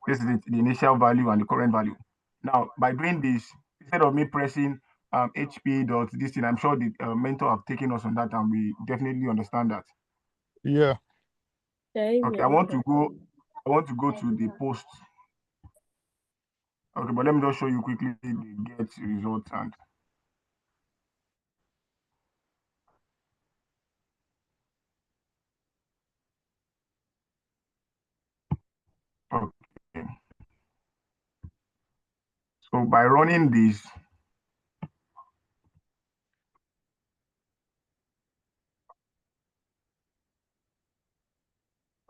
E: This is it, the initial value and the current value. Now, by doing this, instead of me pressing HP dot this thing, I'm sure the mentor have taken us on that, and we definitely understand that.
F: Yeah.
E: Okay, I want to go to the post. Okay, but let me just show you quickly the get results and Okay. So by running this,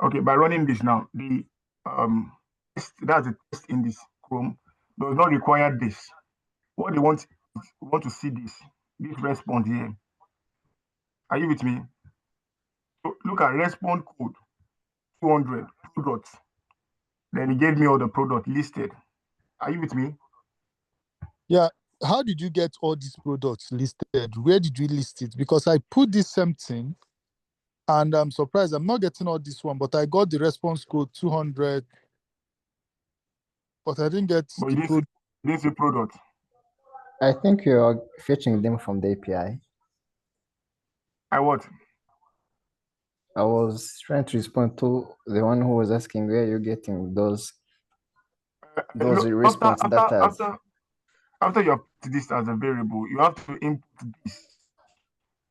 E: okay, by running this now, the that's the test in this Chrome does not require this. What they want is want to see this response here. Are you with me? So look at response code 200 products. Then he gave me all the product listed. Are you with me?
K: Yeah. How did you get all these products listed? Where did you list it? Because I put this same thing and I'm surprised I'm not getting all this one, but I got the response code 200, but I didn't get
E: But
K: the product.
E: you didn't see product.
B: I think you're fetching them from the API.
E: I what?
B: I was trying to respond to the one who was asking where you're getting those
E: Look,
B: response data.
E: after you have put this as a variable, you have to input this.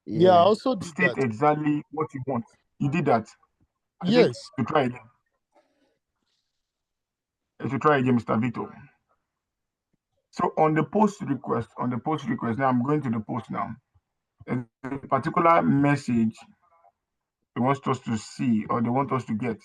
K: Yeah, I
B: Yeah.
K: also did
E: State
K: that.
E: exactly what you want. You did that. I think
K: Yes.
E: you try again. You should try again, Mr. Vito. So on the post request, now I'm going to the post now. There's a particular message they want us to see or they want us to get.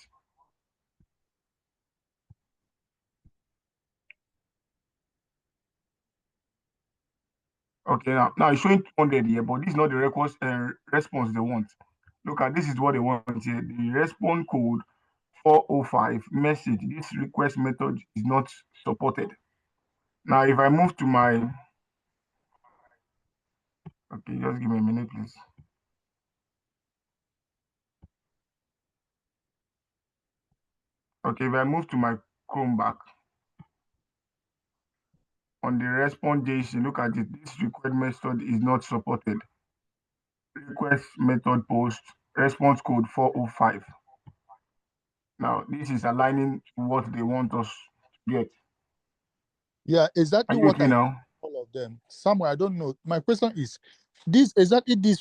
E: Okay, now it's showing 200 here, but this is not the response they want. Look at this is what they want here. The response code 405 message. This request method is not supported. Now, if I move to my, okay, just give me a minute, please. Okay, if I move to my Chrome back, on the response JSON, look at it. This request method is not supported. Request method post response code 405. Now, this is aligning to what they want us to get.
K: Yeah,
E: Are
K: exactly
E: you
K: what
E: with me now?
K: all of them. Somewhere I don't know. My question is this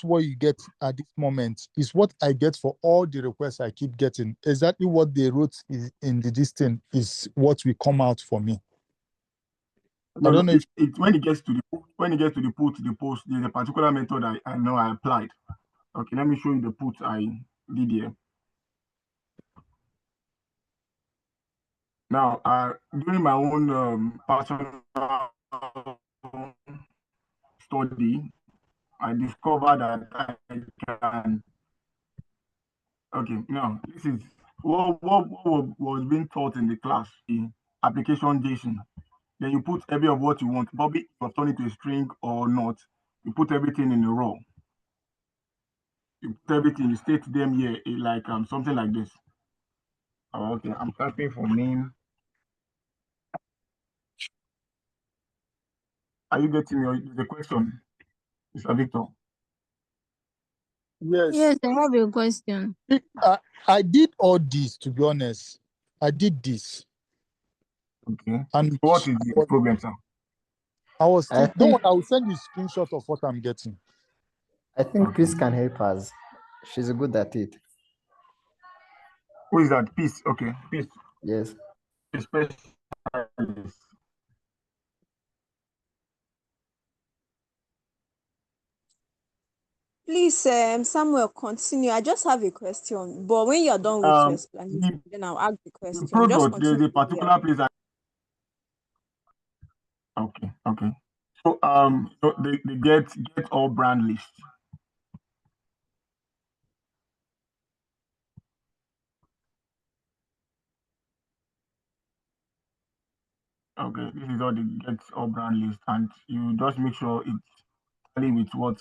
K: what you get at this moment is what I get for all the requests I keep getting. Exactly what they wrote in the this thing is what will come out for me. I don't know if
E: When it gets to the post, there's a particular method I know I applied. Okay, let me show you the put I did here. Now, during my own personal study, I discovered that I can. Okay, now this is what was being taught in the class. The application JSON. Then you put every of what you want. Probably if you turn it to a string or not. You put everything in a row. You put everything. You state them here like something like this. Oh, okay, I'm typing for name. Are you getting the question, Mr. Victor?
K: yes.
C: Yes, I have a question.
K: I did all this, to be honest. I did this.
E: Okay.
K: And
E: So what is the problem, sir?
K: I was
B: I
K: thinking,
B: think
K: I will send you a screenshot of what I'm getting.
B: Peace
E: Okay.
B: can help us. She's good at it.
E: Who is that? Peace. Okay. Peace.
B: Yes.
E: Specialist.
H: Please, Samuel, continue. I just have a question, but when you're done with your explanation, then I'll ask the
E: The
H: question. Just
E: product, there's
H: continue
E: a
H: to hear.
E: particular place. Okay. Okay. So so they get all brand list. Okay, this is all the get all brand list, and you just make sure it's tally with what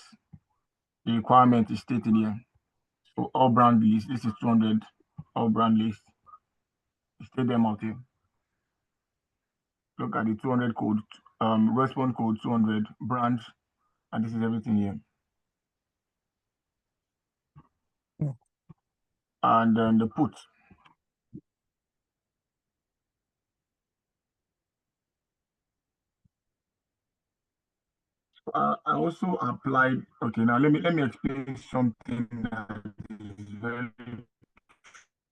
E: the requirement is stated here. So all brand list, this is 200 all brand list. State them out here. Look at the 200 code, response code 200 brand, and this is everything here. And then the put. I also applied. Okay, now let me explain something that is very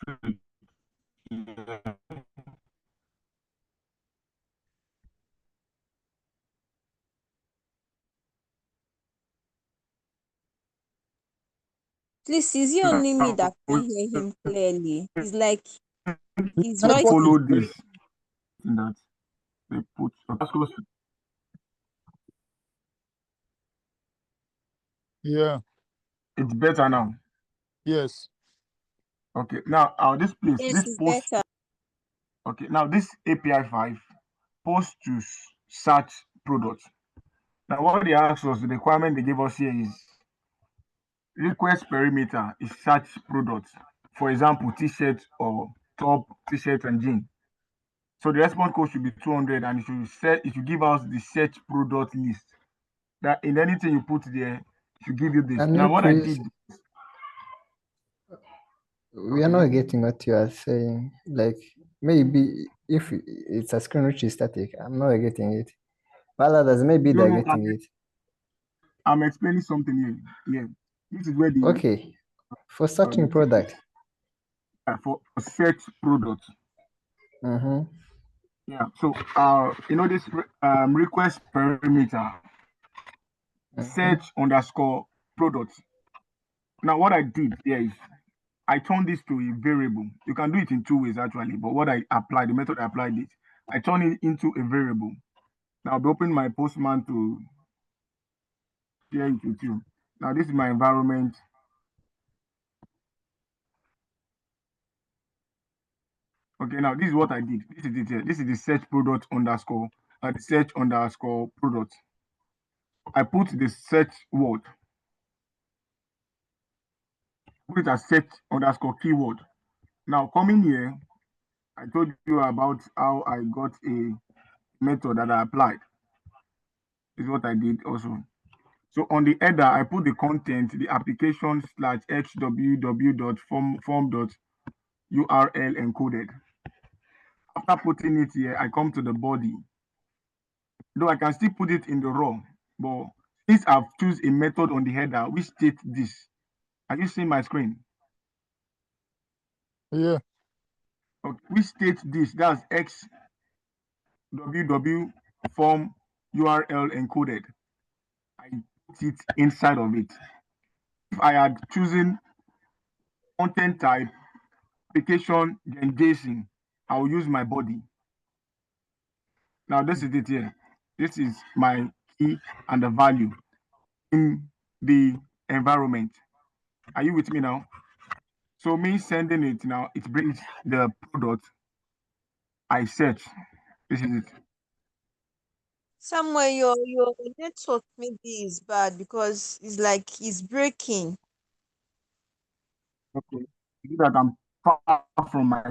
E: tricky.
H: Please, is it only me that can hear him clearly? It's like his
K: That's
H: voice
K: what
H: is
E: Follow
K: is
E: this in that they put.
K: yeah.
E: It's better now.
K: Yes.
E: Okay, now this place,
H: yes,
E: this
H: it's
E: post.
H: better.
E: Okay, now this API 5 post to search products. Now what they asked us, the requirement they gave us here is request perimeter is search products. For example, t-shirt or top, t-shirt and jean. So the response code should be 200 and it should give us the search product list. That in anything you put there, it should give you this.
B: Can
E: Now
B: you
E: what I
B: please?
E: did,
B: We are
E: okay,
B: not getting what you are saying. Like maybe if it's a screen which is static, I'm not getting it. While others maybe
E: no,
B: they're
E: no,
B: getting it.
E: I'm explaining something here. Yeah, this is where the
B: Okay. For searching
E: this is,
B: product.
E: for search products.
B: Mm-hmm.
E: Yeah. So this request perimeter
B: Mm-hmm.
E: search underscore products. Now what I did here is I turned this to a variable. You can do it in two ways actually, but what I applied, the method I applied it, I turned it into a variable. Now I'll be opening my postman to share it with you. Now this is my environment. Okay, now this is what I did. This is it here. This is the search product underscore the search underscore product. I put the search word, put it as search underscore keyword. Now coming here, I told you about how I got a method that I applied. This is what I did also. So on the header, I put the content, the application slash xww.form.url encoded. After putting it here, I come to the body. Though I can still put it in the raw, but since I've choose a method on the header which states this. Are you seeing my screen?
K: Yeah.
E: Okay, which states this? That's xww form URL encoded. I put it inside of it. If I had chosen content type, application, then JSON, I will use my body. Now this is it here. This is my key and the value in the environment. Are you with me now? So me sending it now, it brings the product I search. This is it.
H: Somewhere your network maybe is bad because it's like it's breaking.
E: Okay. Is it that I'm far from my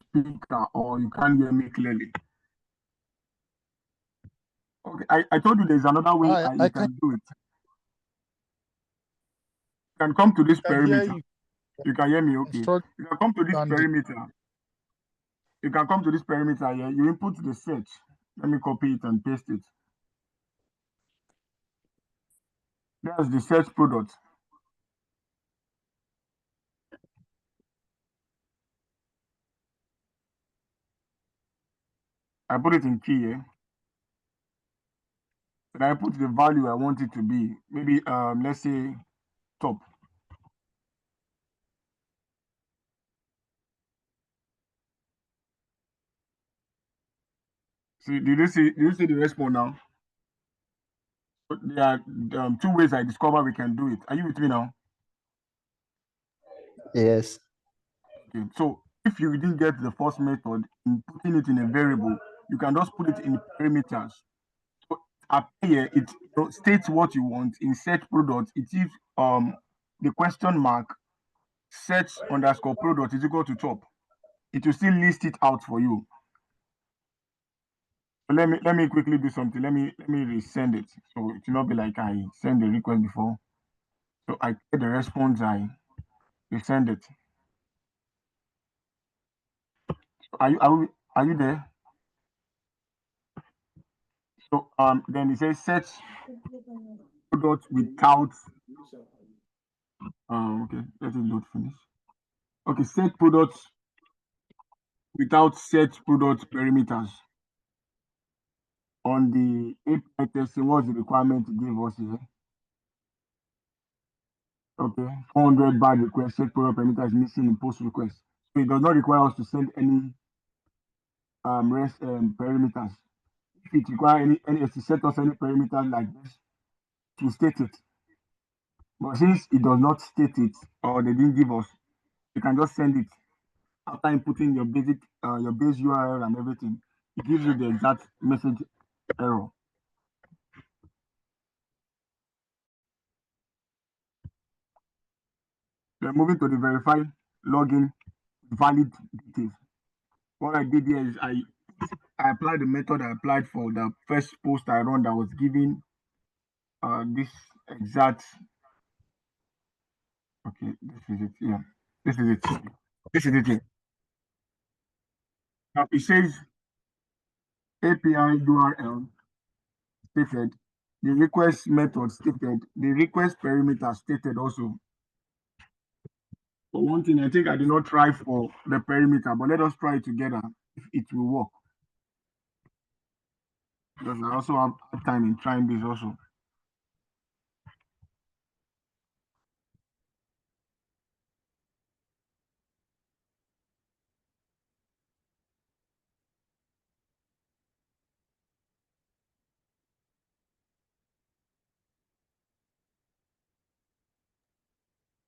E: speaker or you can't hear me clearly? Okay, I told you there's another way
K: I
E: you
K: can
E: can do it. You can come to this
K: hear
E: perimeter.
K: you.
E: You can hear me,
K: I'm
E: okay.
K: struggling
E: You can come to
K: to
E: this
K: understand it.
E: perimeter. You can come to this perimeter here. You input the search. Let me copy it and paste it. There's the search product. I put it in key here. Then I put the value I want it to be. Maybe let's say top. See, did you see the response now? There are two ways I discover we can do it. Are you with me now?
B: Yes.
E: Okay. So if you didn't get the first method in putting it in a variable, you can just put it in parameters. So up here, it states what you want. In search product, it is the question mark search underscore product is equal to top. It will still list it out for you. So let me quickly do something. Let me resend it. So it will not be like I sent the request before. So I get the response, I resend it. Are you there? So then it says search product without okay, let it load finish. Okay, search products without search product perimeters. On the API testing, what's the requirement to give us here? Okay, 400 bad request set parameter is missing in post request. So it does not require us to send any rest parameters. If it require any to set us any parameters like this to state it. But since it does not state it or they didn't give us, you can just send it after inputting your base URL and everything. It gives you the exact message error. Then moving to the verify login valid details. What I did here is I applied the method I applied for the first post I run that was giving this exact. Okay, this is it. Yeah, this is it. This is it. Here. Now it says API URL stated, the request method stated, the request perimeter stated also. For one thing, I think I did not try for the perimeter, but let us try it together if it will work. Because I also have time in trying this also.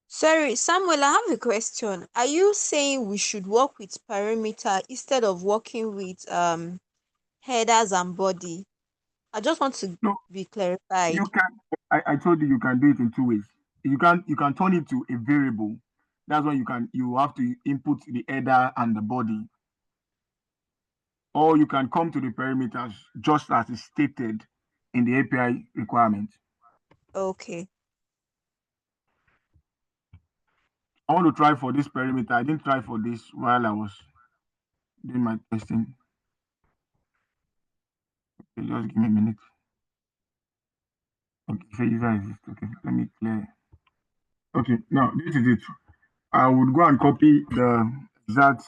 H: Sorry, Samuel, I have a question. Are you saying we should work with perimeter instead of working with headers and body? I just want to
E: No,
H: be clarified.
E: you can. I told you can do it in two ways. You can turn it to a variable. That's why you have to input the header and the body, or you can come to the parameters just as is stated in the API requirement.
H: Okay.
E: I want to try for this perimeter. I didn't try for this while I was doing my testing. Okay, just give me a minute. Okay, so user exist. Okay, let me clear. Okay, now this is it. I would go and copy the exact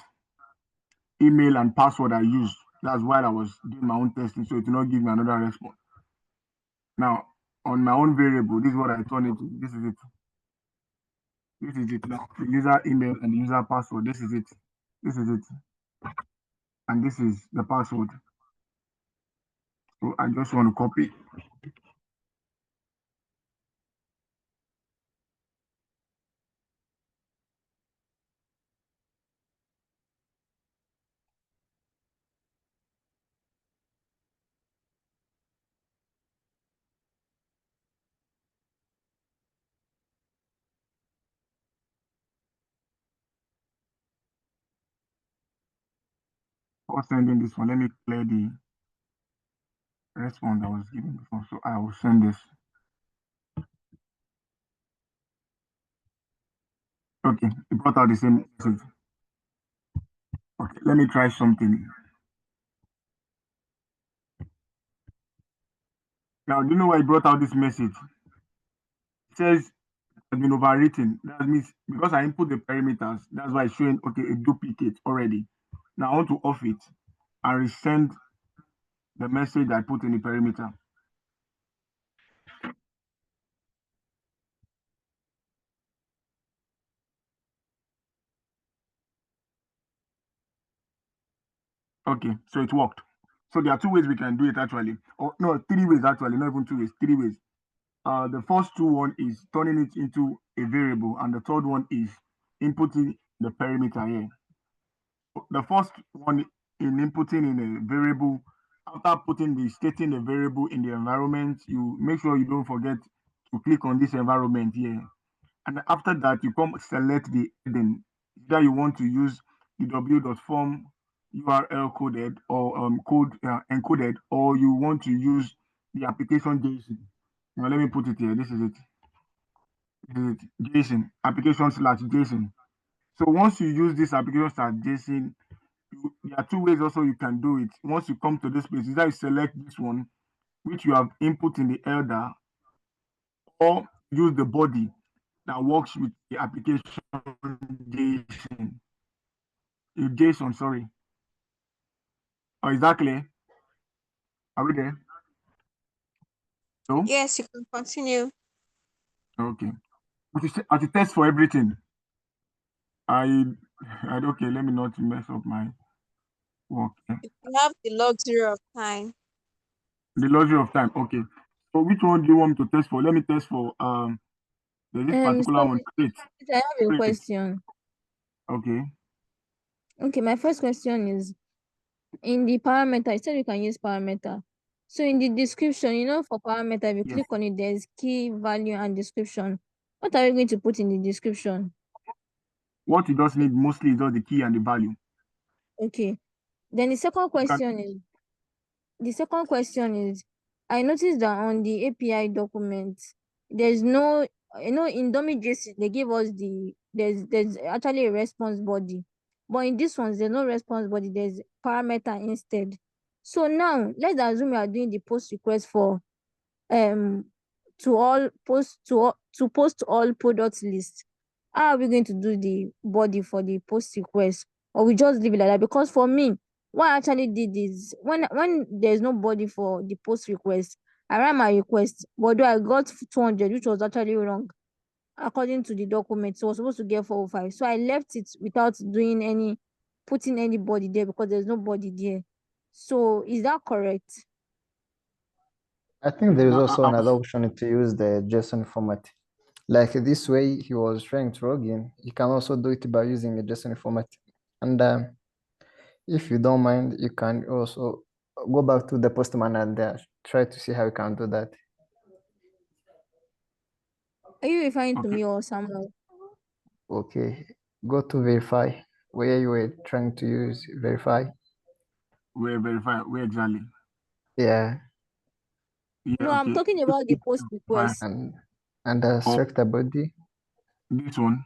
E: email and password I used. That's while I was doing my own testing, so it will not give me another response. Now, on my own variable, this is what I turn it to. This is it. This is it now. The user email and the user password. This is it. This is it. And this is the password. So I just want to copy. For sending this one, let me clear the response I was given before. So I will send this. Okay, it brought out the same message. Okay, let me try something. Now, do you know why it brought out this message? It says it has been overwritten. That means because I input the parameters, that's why it's showing okay a duplicate already. Now I want to off it and resend the message I put in the parameter. Okay, so it worked. So there are two ways we can do it actually. Or no, three ways actually, not even two ways, three ways. The first one is turning it into a variable, and the third one is inputting the parameter here. The first one in inputting in a variable, after stating the variable in the environment, you make sure you don't forget to click on this environment here. And after that, you come select the heading. Either you want to use the w.form URL coded or code encoded, or you want to use the application JSON. Now let me put it here. This is it. This is it. JSON application slash JSON. So once you use this application slash JSON, there are two ways also you can do it. Once you come to this place, either you select this one, which you have input in the header, or use the body that works with the application JSON. JSON, sorry. Oh, is that clear? Are we there? No?
H: Yes, you can continue.
E: Okay. I should test for everything. Okay, let me not mess up my work.
H: You have the luxury of time.
E: The luxury of time. Okay. So which one do you want me to test for? Let me test for there's this particular one.
C: Sorry, I have a
E: Trait.
C: question.
E: Okay.
C: Okay, my first question is in the parameter, you said you can use parameter. So in the description, for parameter, if you
E: Yes.
C: click on it, there's key, value, and description. What are you going to put in the description?
E: What it does need mostly is just the key and the value.
C: Okay. Then the second question is, I noticed that on the API document, there's no, in dummy JSON, they give us there's actually a response body. But in this one, there's no response body, there's parameter instead. So now, let's assume we are doing the post request for to post all product lists. How are we going to do the body for the post request? Or we just leave it like that? Because for me, what I actually did is when there's no body for the post request, I ran my request, but though I got 200, which was actually wrong according to the document. So I was supposed to get 405. So I left it without putting anybody there because there's nobody there. So is that correct?
B: I think there is
E: Now,
B: also another option to use the JSON format. Like this way, he was trying to log in. You can also do it by using a JSON format. And if you don't mind, you can also go back to the postman and try to see how you can do that.
C: Are you referring to
E: okay.
C: me or someone?
B: Okay, go to verify where you were trying to use verify.
E: Where verify? Where exactly?
B: Yeah,
E: Yeah.
C: No, I'm
E: Okay.
C: talking about the post
E: Fine.
C: request.
B: and select the body.
E: This one.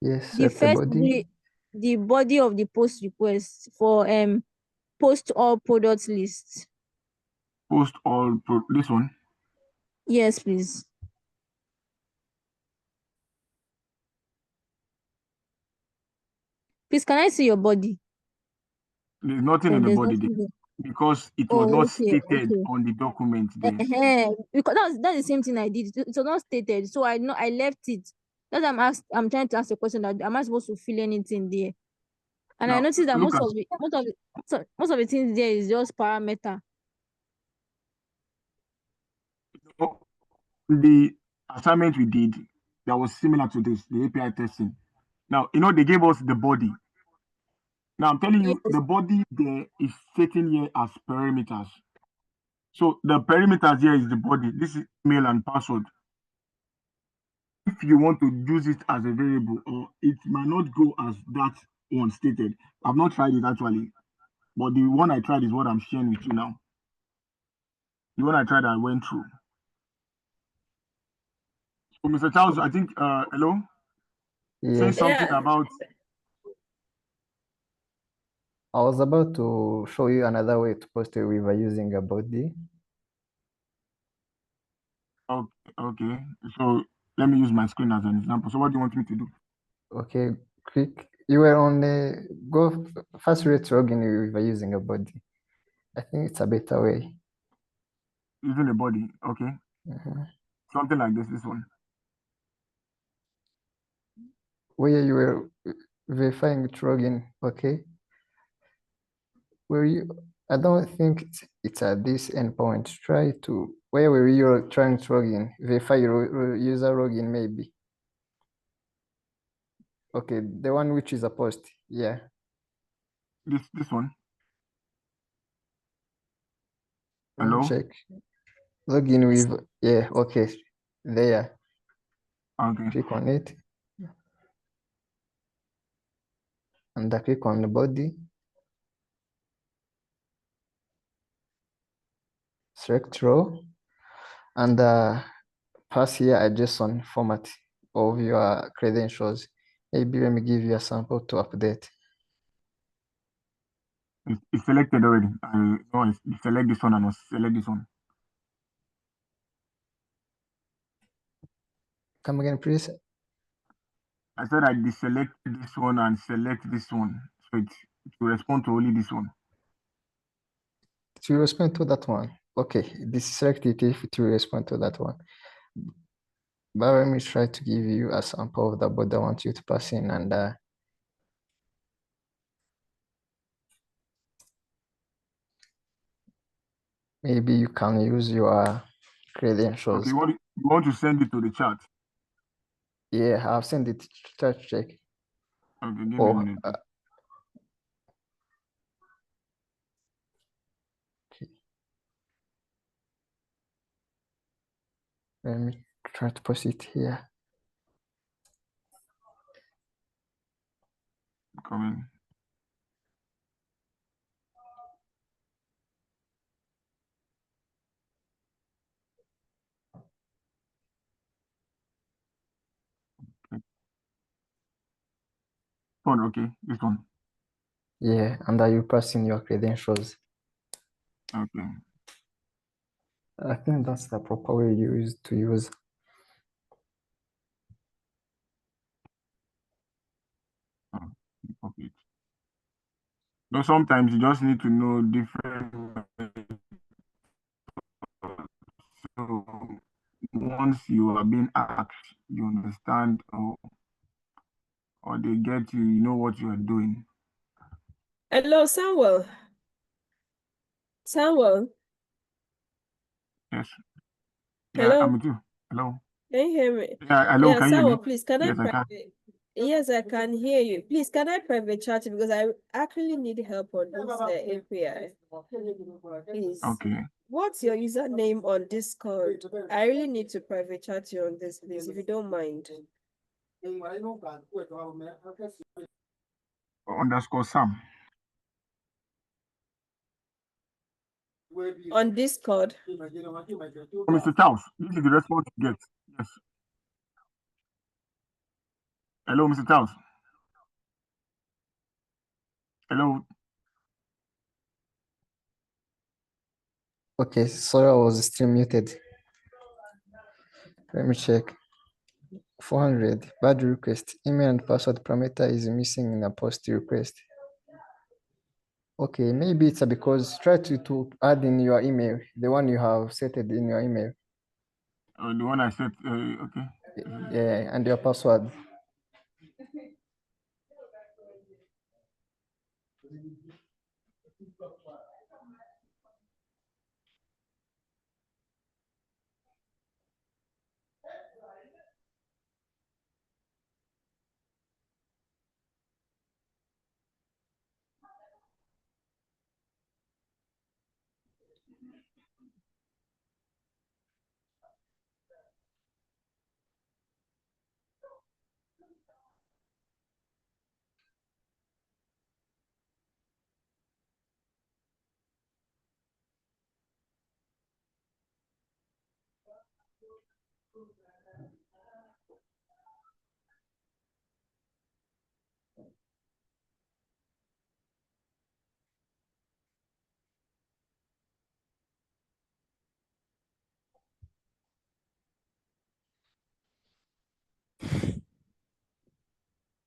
B: Yes,
C: The
B: select the
C: first
B: body.
C: the body of the post request for post all product lists.
E: Post all this one.
C: Yes, please. Please, can I see your body?
E: There's nothing
C: Oh,
E: in the
C: there's
E: body there
C: nothing there.
E: because it was
C: Oh,
E: not
C: okay,
E: stated
C: okay.
E: on the document there.
C: Because that's the same thing I did. It was not stated, so I know I left it. That's why I'm trying to ask a question that am I supposed to fill anything there? And I
E: Now
C: noticed that
E: look at
C: most of the things there is just parameter.
E: the assignment we did that was similar to this, the API testing. Now, they gave us the body. Now, I'm telling you,
C: Yes.
E: the body there is sitting here as perimeters. So the perimeters here is the body. This is email and password. If you want to use it as a variable, or it might not go as that one stated. I've not tried it actually, but the one I tried is what I'm sharing with you now. The one I tried, I went through. So, Mr. Charles, I think, hello? Say
B: Yes,
E: something
J: Yeah.
E: about,
B: I was about to show you another way to post a river using a body.
E: okay. So let me use my screen as an example. So what do you want me to do?
B: Okay, click. You were on the go first rate login you were using a body. I think it's a better way.
E: Using a body, okay. Something like this one.
B: Where you were verifying with login, okay. Where you, I don't think it's at this endpoint. Try to, where were you trying to log in? Verify your user login maybe. Okay, the one which is a post, yeah.
E: This one.
B: Let me
E: Hello?
B: check. Login with, yeah, okay, there.
E: Okay.
B: Click on it. And I click on the body. Select row. And pass here a JSON format of your credentials. Maybe let me give you a sample to update.
E: It's selected already. I know it's select this one and I'll select this one.
B: Come again, please.
E: I said I deselect this one and select this one. So it will respond to only this one.
B: It will respond to that one. Okay, deselect it if it will respond to that one. But let me try to give you a sample of the board I want you to pass in, and maybe you can use your credentials.
E: Okay, you want to send it to the chat?
B: Yeah, I've sent it to chat check.
E: Okay, give me a
B: Or
E: minute.
B: okay. Let me try to post it here.
E: Coming. Oh, okay, this one.
B: Yeah, and you pass in your credentials.
E: Okay.
B: I think that's the proper way to use.
E: Okay. So sometimes you just need to know different. So once you are being asked, you understand, or they get you, you know what you are doing.
J: Hello, Samuel. Samuel.
E: Yes. Yeah,
J: Hello.
E: I'm with you. Hello.
J: Can you hear me?
E: Yeah, hello.
J: Yeah,
E: Can you hear me?
J: Samuel, please, can I
E: Yes, I can.
J: private? Yes, I can hear you. Please, can I private chat you because I actually need help on this API. Please.
E: Okay.
J: What's your username on Discord? I really need to private chat you on this, please, if you don't mind.
E: Underscore Sam.
J: On Discord.
E: Oh, Mr. Charles, this is the response you get. Yes. Hello, Mr. Charles. Hello.
B: Okay, sorry, I was still muted. Let me check. 400, bad request. Email and password parameter is missing in a post request. Okay, maybe it's because try to add in your email, the one you have set it in your email.
E: The one I said, okay.
B: Yeah, and your password.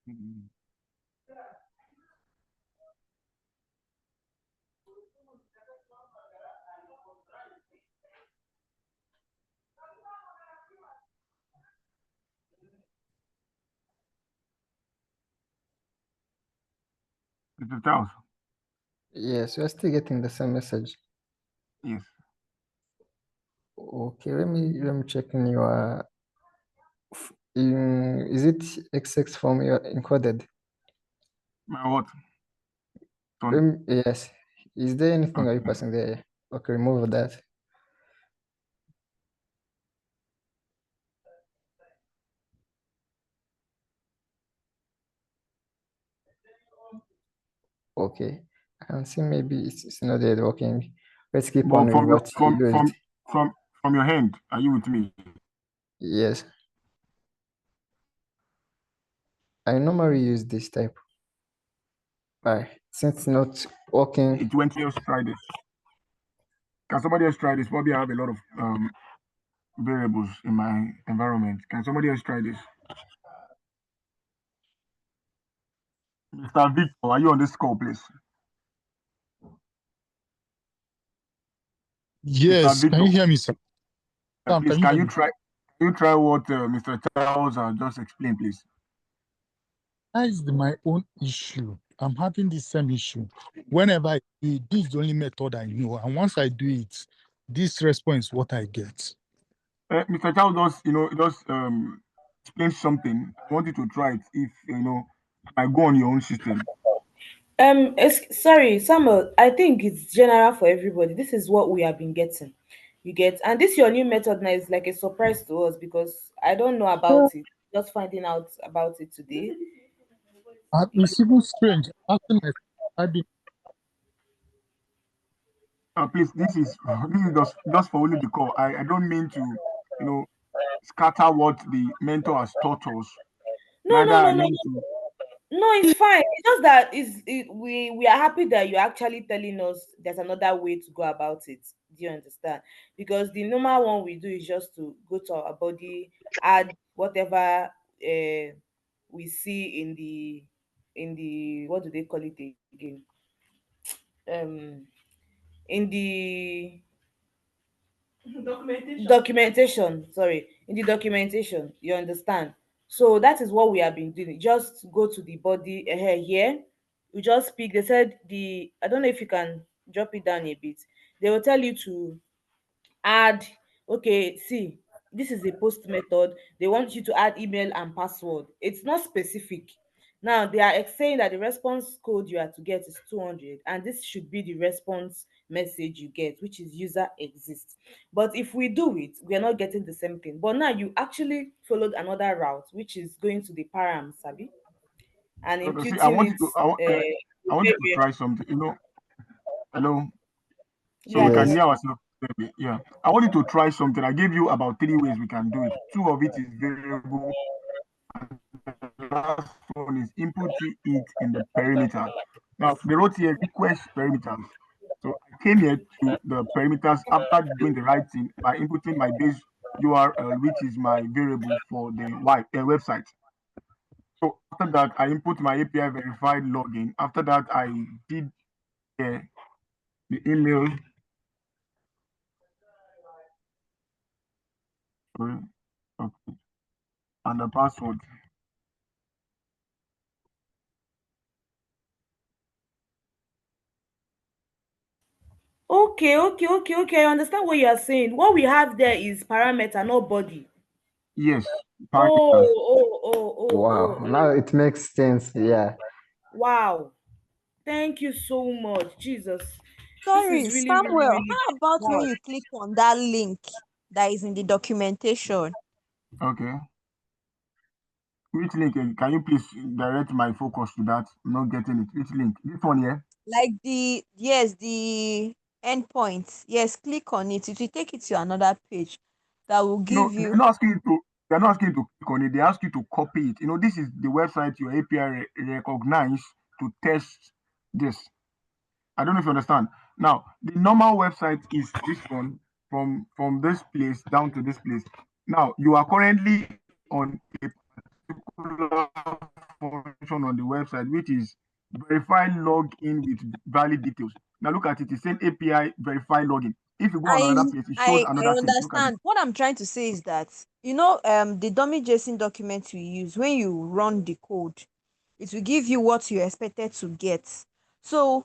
E: Mhm. Mr. Charles.
B: Yes, you're still getting the same message.
E: Yes.
B: Okay, let me check in your is it XX form you're encoded?
E: My what?
B: Yes. Is there anything are you
E: Okay.
B: passing there? Okay, remove that. Okay. I can see maybe it's not yet working. Let's keep
E: But
B: on with what you used.
E: from your hand, are you with me?
B: Yes. I normally use this type. But since it's not working,
E: It went else try this. Can somebody else try this? Probably I have a lot of variables in my environment. Can somebody else try this? Mr. Victor, are you on this call, please?
K: Yes, can you
E: Victor,
K: hear me, sir? Sam,
E: please,
K: can you hear me?
E: try You try what Mr. Charles has just explained, please.
K: That is my own issue. I'm having the same issue. Whenever I do it, this is the only method I know. And once I do it, this response is what I get.
E: Mr. Charles just explain something. I want you to try it if I go on your own system.
G: Sorry, Samuel. I think it's general for everybody. This is what we have been getting. You get, and this your new method now is like a surprise to us because I don't know
K: Yeah.
G: about it. Just finding out about it today.
K: It's even strange. Asking myself, I've been
E: Please, this is just for only the call. I don't mean to, you know, scatter what the mentor has taught us.
G: No,
E: Neither
G: no,
E: I
G: no, no,
E: mean to.
G: no. It's fine. It's just that we are happy that you're actually telling us there's another way to go about it. Do you understand? Because the normal one we do is just to go to our body, add whatever we see in the what do they call it again? Um, in the documentation, sorry, in the documentation, you understand. So that is what we have been doing. Just go to the body here, we just speak. They said, I don't know if you can drop it down a bit. They will tell you to add. Okay, see, this is a post method. They want you to add email and password. It's not specific. Now they are saying that the response code you are to get is 200, and this should be the response message you get, which is user exists. But if we do it, we are not getting the same thing. But now you actually followed another route, which is going to the param sabi and
E: Okay, see, I
G: imputing
E: want you
G: it
E: to. I want you to
G: behavior.
E: try something. Hello. So we
G: Yeah,
E: can
B: Yes.
E: hear ourselves clearly. Yeah. I want you to try something. I gave you about 3 ways we can do it. Two of it is variable, and the last one is input it in the perimeter. Now they wrote here request perimeters. So I came here to the perimeters after doing the right thing by inputting my base URL, which is my variable for the website. So after that, I input my API verified login. After that, I did the email, sorry, okay, and the password.
G: okay. I understand what you are saying. What we have there is parameter, not body.
E: Yes,
G: Oh,
E: parameters.
B: Wow. Now
G: oh.
B: it makes sense. Yeah.
G: Wow. Thank you so much. Jesus. This
H: Sorry,
G: is really, really,
H: Samuel,
G: really
H: how about when
G: wow.
H: you click on that link that is in the documentation?
E: Okay. Which link? Can you please direct my focus to that? I'm not getting it. Which link? This one here?
H: Like the endpoint. Yes, click on it. It will take you to another page that will
E: No,
H: give
E: they're
H: you.
E: not asking you to. They're not asking you to click on it. They ask you to copy it. This is the website your API recognize to test this. I don't know if you understand. Now, the normal website is this one from this place down to this place. Now, you are currently on a particular function on the website, which is verify login with valid details. Now, look at it. It's saying API verify login. If you go on
H: I
E: another place, it shows
H: I
E: another thing. Look at it.
H: understand. What I'm trying to say is that the dummy JSON document we use, when you run the code, it will give you what you expected to get. So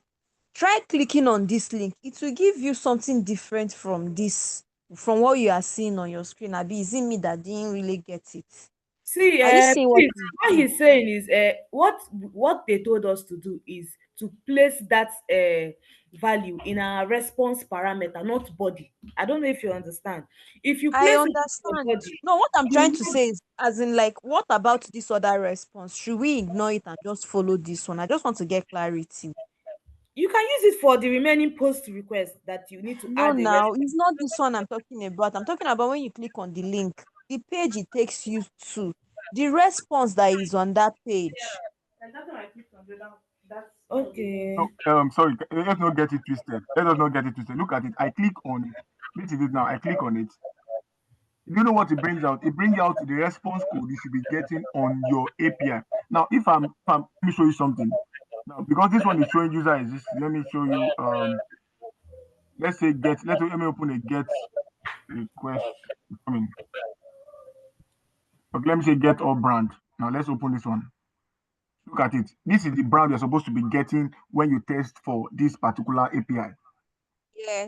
H: try clicking on this link. It will give you something different from what you are seeing on your screen. Abi, is it me that didn't really get it?
G: See,
H: Are you seeing what
G: please,
H: I'm
G: what
H: doing?
G: he's saying is what they told us to do is to place that value in our response parameter, not body. I don't know if you understand. If you
H: I
G: place it in the
H: understand.
G: body,
H: No, what I'm trying
G: you
H: to say is, as in, like, what about this other response? Should we ignore it and just follow this one? I just want to get clarity.
G: you can use it for the remaining post requests that you need to
H: No,
G: add a
H: now
G: response.
H: it's not this one I'm talking about. I'm talking about when you click on the link, the page it takes you to, the response that is on that page.
G: Okay.
E: No, sorry. Let's not get it twisted. Let us not get it twisted. Look at it. I click on it. This is it now. I click on it. You know what it brings out? It brings out the response code you should be getting on your API. Now, let me show you something. Now, because this one is showing user exists, let me show you. Let's say let me open a get request. I mean, let me say get all brand. Now let's open this one. Look at it. This is the brand you're supposed to be getting when you test for this particular API.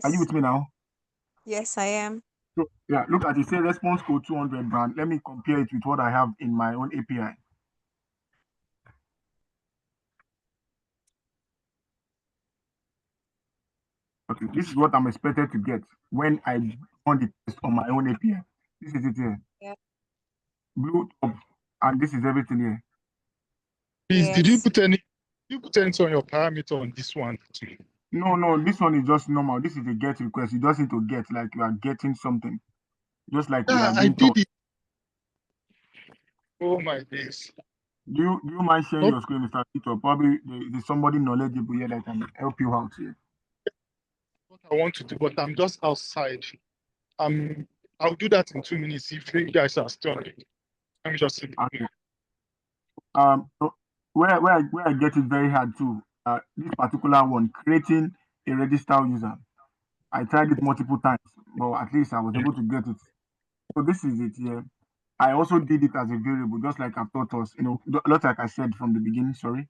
E: Are you
H: Yes.
E: with me now?
H: Yes, I am.
E: So yeah, look at it. Say response code 200 brand. Let me compare it with what I have in my own API. Okay, this is what I'm expected to get when I run the test on my own API. This is it here.
H: Yeah.
E: Blue top, and this is everything here.
K: Please, did
H: Yes.
K: you put anything on your parameter on this one too?
E: No, this one is just normal. This is a get request. You just need to get like you are getting something, just like we
K: Yeah,
E: are
K: I
E: being
K: did
E: taught.
K: it. Oh my days.
E: Do you mind sharing
K: Okay,
E: your screen, Mr. Peter? Probably there's somebody knowledgeable here that can help you out here.
K: what I want to do, but I'm just outside. I'll do that in 2 minutes if you guys are still on it. Let me just see.
E: Okay. So where I get it very hard too. This particular one, creating a registered user. I tried it multiple times, but at least I was able to get it. So this is it here. I also did it as a variable, just like I've taught us. Not like I said from the beginning. Sorry.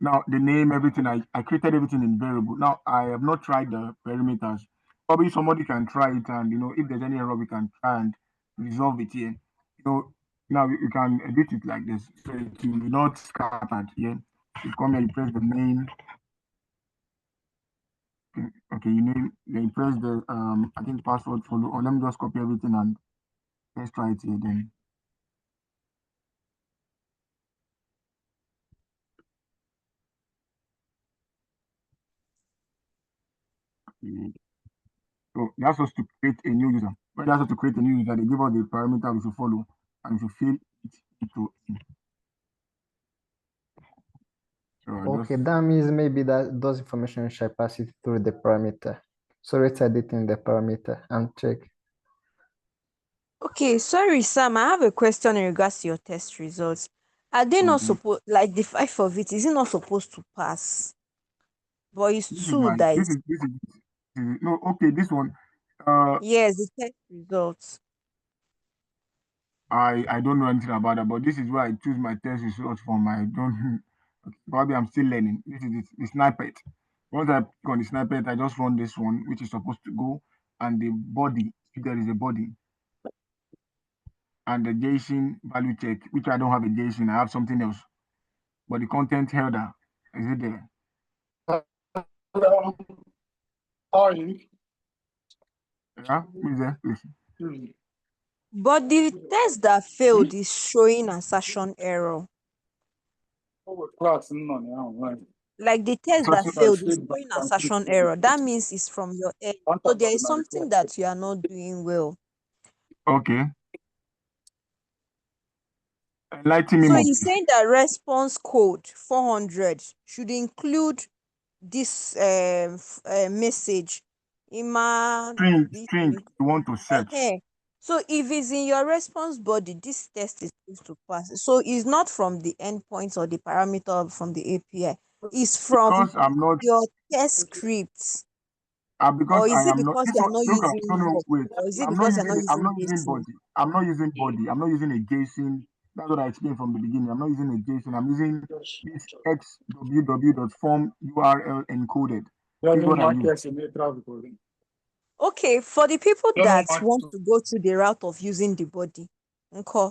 E: Now the name, everything, I created everything in variable. Now I have not tried the parameters. Probably somebody can try it, and if there's any error, we can try and resolve it here. Now you can edit it like this, so it will be not scattered here. You come here, you press the name. Okay, you name, then you press the I think password follow, or let me just copy everything and let's try it here then. Okay. So that's us to create a new user. When that's us to create a new user, they give us the parameter we should follow and we should fill it into in. So I just
B: Okay, that means maybe that those information shall pass it through the parameter. So let's edit in the parameter and check.
H: Okay, sorry, Sam. I have a question in regards to your test results. Are they not
E: mhm.
H: supposed, like the 5 of it, is it not supposed to pass? But it's
E: This is
H: two
E: my
H: that
E: this
H: is,
E: is this is this is no okay. This one, uh,
H: yes, the test results.
E: I don't know anything about that, but this is where I choose my test results from. I don't probably I'm still learning. This is the snippet. Once I click on the snippet, I just run this one, which is supposed to go, and the body, if there is a body, and the JSON value check, which I don't have a JSON, I have something else. But the content header, is it there?
F: Hello, how are you?
E: Yeah, is there, please?
F: Hmm.
H: But the test that failed is showing assertion error.
F: Oh, class, no, no, no.
H: Like the test that
E: Because
F: That's
H: failed is
F: feedback
H: showing
F: and
H: assertion error. That means it's from your end. So there is something
F: report.
H: that you are not doing well.
E: okay, enlighten me
H: So
E: more,
H: he's
E: please.
H: saying that response code 400 should include this message. Ima this
E: String you want to search.
H: So if it's in your response body, this test is supposed to pass. So it's not from the endpoints or the parameter from the API. It's from
E: Because I'm not
H: your test scripts.
E: because
H: Or
E: I
H: is it
E: am not
H: because
E: this
H: you are
E: one
H: not
E: look at no
H: using
E: no
H: raw?
E: wait.
H: Or is it because you're not
E: I'm
H: using
E: not using
H: JSON?
E: body. I'm not using body. I'm not using a JSON. That's what I explained from the beginning. I'm not using a JSON. I'm using this xww.form URL encoded. This is
F: Learning
E: what I use.
F: markets in neutral recording.
H: Okay, for the people
F: Learning
H: that want
F: markets.
H: to go through the route of using the body, okay,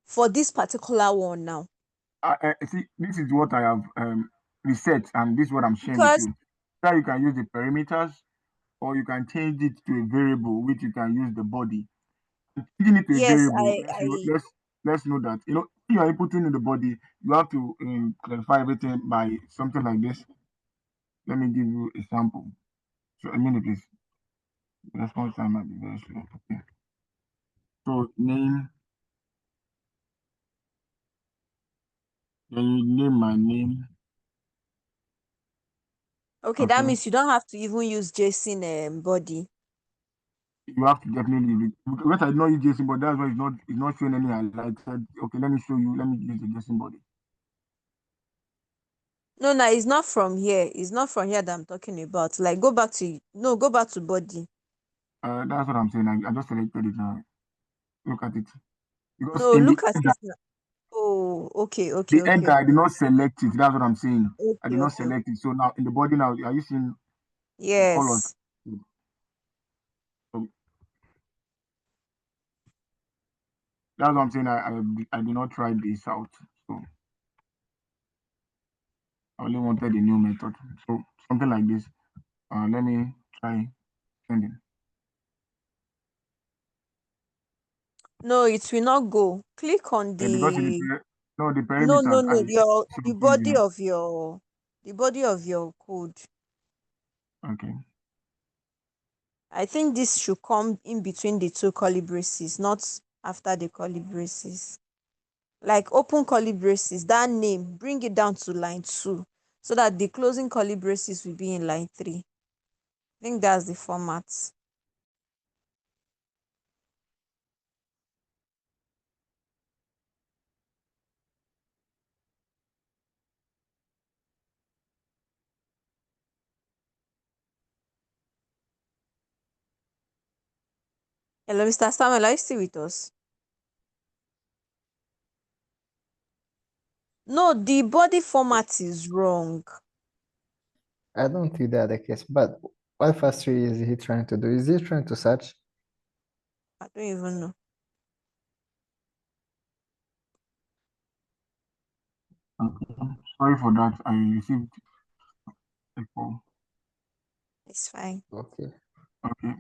H: for this particular one now,
E: See, this is what I have researched, and this is what I'm sharing with
H: because
E: you. That you can use the perimeters, or you can change it to a variable, which you can use the body. Changing it to a
H: yes,
E: variable, let's know that if you are inputting in the body, you have to clarify everything by something like this. Let me give you a sample. So a minute, please. Response time might be very slow. Okay. So name, then you name my name.
H: okay, that
E: Okay.
H: means you don't have to even use JSON body.
E: You have to definitely use it. Because I did not use JSON, but that's why it's not showing any highlight. Said, okay, let me show you. Let me use the JSON body.
H: No, no, it's not from here. It's not from here that I'm talking about. Like go back to body.
E: That's what I'm saying. I just selected it now. Look at it. Because
H: No,
E: in the
H: look at
E: header,
H: it now. Oh, okay,
E: the
H: okay,
E: header,
H: okay.
E: I did not select it. That's what I'm saying. I
H: Okay,
E: did not
H: okay, okay.
E: select it. So now in the body now, are you seeing the colors?
H: Yes.
E: So that's what I'm saying. I did not try this out. So I only wanted a new method. So something like this. Let me try sending.
H: No, it will not go. Click on
E: Because in the
H: the
E: no, the
H: no, no,
E: parameters
H: no,
E: I
H: your
E: should give you.
H: the body of your code.
E: Okay.
H: I think this should come in between the two curly braces, not after the curly braces. Like open curly braces, that name, bring it down to line 2 so that the closing curly braces will be in line 3. I think that's the format. Hello, Mr. Samuel, are you still with us? No, the body format is wrong.
B: I don't think that the case, but what factory is he trying to do? Is he trying to search?
H: I don't even know.
E: Okay. Sorry for that. I received a call.
H: It's fine.
B: Okay.
E: Okay.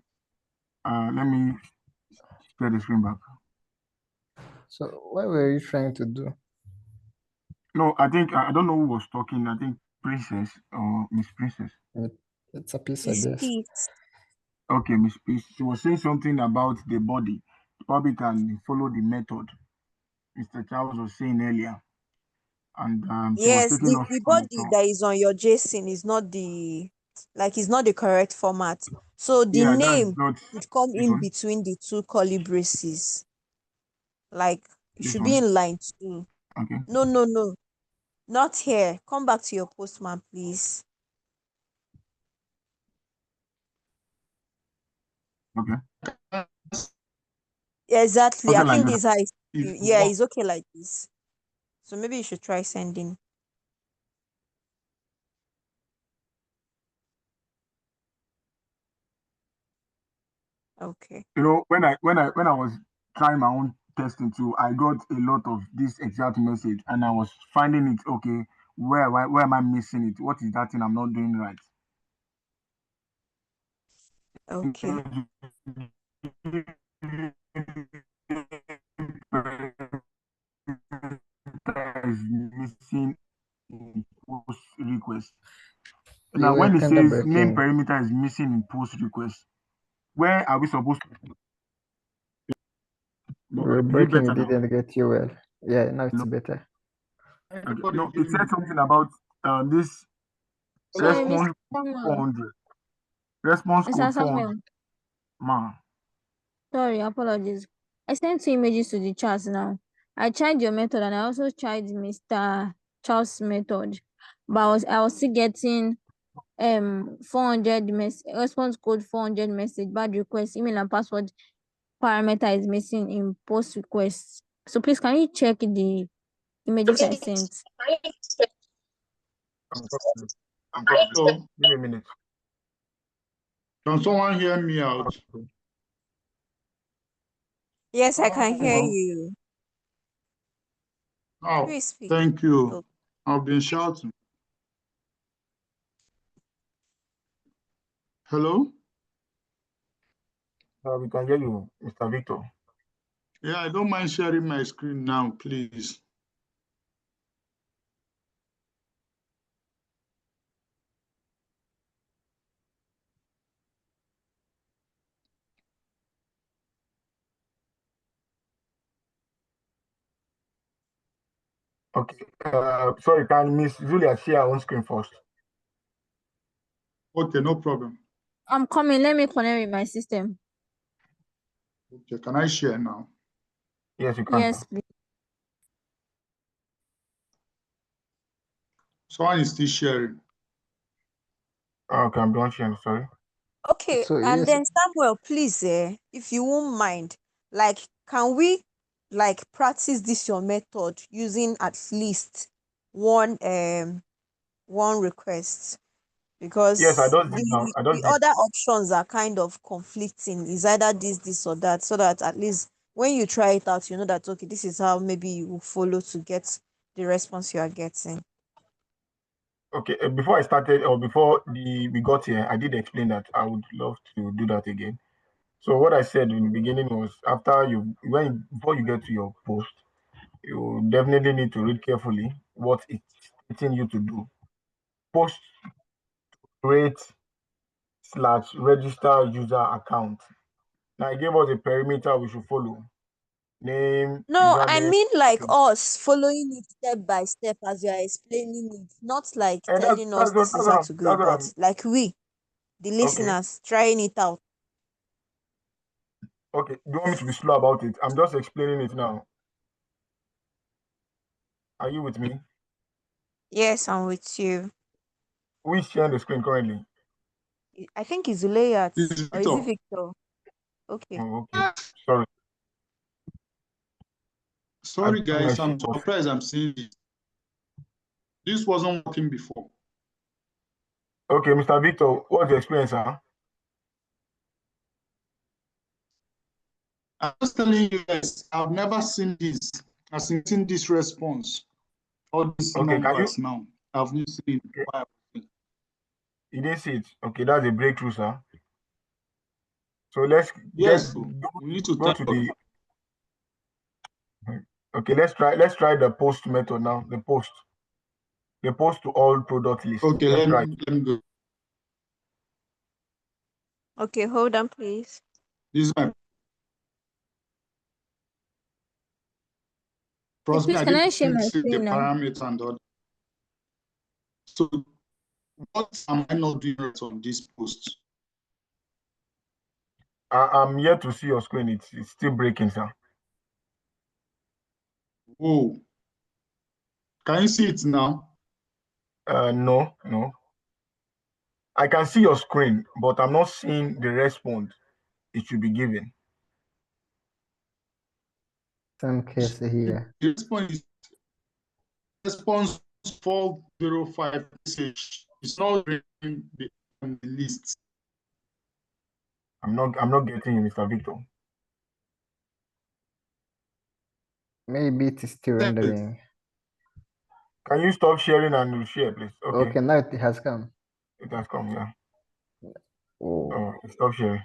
E: Let me share the screen back.
B: So what were you trying to do?
E: No, I think I don't know who was talking. I think Princess or Miss Princess.
B: It's a piece, I
H: It's
B: guess.
H: peace.
E: Okay, Miss Princess. She was saying something about the body. Probably can follow the method Mr. Charles was saying earlier, and she was
H: Yes,
E: taking us
H: the
E: on a
H: body
E: tour.
H: that is on your JSON is not the correct format. So the
E: Yeah, that's
H: name
E: not
H: should come
E: this
H: in
E: one.
H: between the two curly braces. Like it
E: This
H: should be
E: one.
H: in line 2.
E: Okay.
H: No, no, no. Not here. Come back to your postman, please.
E: Okay.
H: Exactly. I
E: Something like
H: think
E: that.
H: this is
F: If you
H: yeah,
F: want,
H: it's okay like this. So maybe you should try sending. Okay.
E: You know, when I was trying my own testing too, I got a lot of this exact message, and I was finding it. Okay, where am I missing it? What is that thing I'm not doing right?
H: Okay.
E: Is missing in post request.
B: You
E: Now,
B: were
E: when it
B: kind of
E: says name
B: breaking.
E: perimeter is missing in post request, where are we supposed to?
B: You were
E: Is it
B: breaking, it
E: better now?
B: didn't get you well. Yeah, now it's
E: No.
B: better.
E: Okay.
F: everybody
E: No,
F: hear
E: it
F: me.
E: said something about this
C: Sorry,
F: Hello?
C: Mr.
E: response
C: Samuel.
E: 400. Response
C: Mr.
E: code 400.
C: Samuel.
E: Man,
C: Sorry, apologies. I sent 2 images to the chat now. I tried your method and I also tried Mr. Charles' method, but I was still getting 400 response code 400 message bad request email and password parameter is missing in post request. So please can you check the images I sent?
E: I'm coming. I'm coming.
F: Hello?
E: Give me a minute.
F: Can someone hear me out?
H: Yes, I can hear
F: Hello?
H: you. Who
F: Oh,
H: is speaking?
F: thank you.
H: Oh,
F: I've been shouting. Hello?
E: We can hear you, Mr. Victor.
F: Yeah, I don't mind sharing my screen now, please.
E: Okay. Sorry, can Miss Julia share her own screen first?
F: Okay, no problem.
C: I'm coming. Let me connect with my system.
F: Okay, can I share now?
E: Yes, you can.
C: Yes, please.
F: Someone is still sharing.
E: Okay, I'm done sharing. Sorry.
H: okay.
B: So
H: And
B: yes,
H: then Samuel, please, if you won't mind, like, can we like practice this your method using at least one request,
E: Yes, I
H: because
E: just did now. I
H: the
E: just did.
H: other options are kind of conflicting. It's either this or that, so that at least when you try it out, you know that okay, this is how maybe you will follow to get the response you are getting.
E: Okay, before I started or before we got here, I did explain that I would love to do that again. So what I said in the beginning was before you get to your post, you definitely need to read carefully what it's telling you to do. Post create / register user account. Now it gave us a perimeter we should follow. Name,
H: No, I
E: username.
H: mean like us following it step by step as you are explaining it, not like
E: And
H: telling us this is how to go
E: that's what
H: about.
E: I'm
H: Like we, the
E: okay.
H: listeners, trying it out.
E: Okay. Do you want me to be slow about it? I'm just explaining it now. Are you with me?
H: Yes, I'm with you.
E: Who is sharing the screen currently?
H: I think it's Zulayat,
F: It's
H: or is it
F: Victor.
H: Victor? Okay.
E: Oh, okay. Sorry. I
F: Sorry,
E: thought my
F: guys,
E: share
F: I'm
E: was
F: surprised I'm seeing this. This wasn't working before.
E: okay, Mr. Victor. What's the experience, huh?
F: I'm just telling you guys, I've never seen this. I've seen this response, all these
E: Okay, can you
F: numbers now. I've not seen
E: okay,
F: it.
E: you didn't see it? Okay, that's a breakthrough, sir. So let's
F: Yes, so you need to
E: go
F: tell
E: to
F: us.
E: the okay, let's try the post method now. The post to all product list.
F: Okay,
E: Let's
F: let
E: try.
F: me let me go.
H: Okay, hold on, please.
F: This is my
C: Okay,
F: trust me,
C: please,
F: I
C: can I
F: didn't
C: share my
F: see the
C: screen now?
F: parameter and all. So what am I not doing right on this post?
E: I'm yet to see your screen. It's still breaking, sir.
F: Oh, can you see it now?
E: No, no. I can see your screen, but I'm not seeing the response it should be given.
B: Same case here.
F: The response 405 message. It's not reading on the list.
E: I'm not getting you, Mr. Victor.
B: Maybe it is still rendering.
E: Can you stop sharing and share, please? Okay.
B: Okay, now it has come.
E: It has come, yeah.
B: Oh,
E: Stop sharing.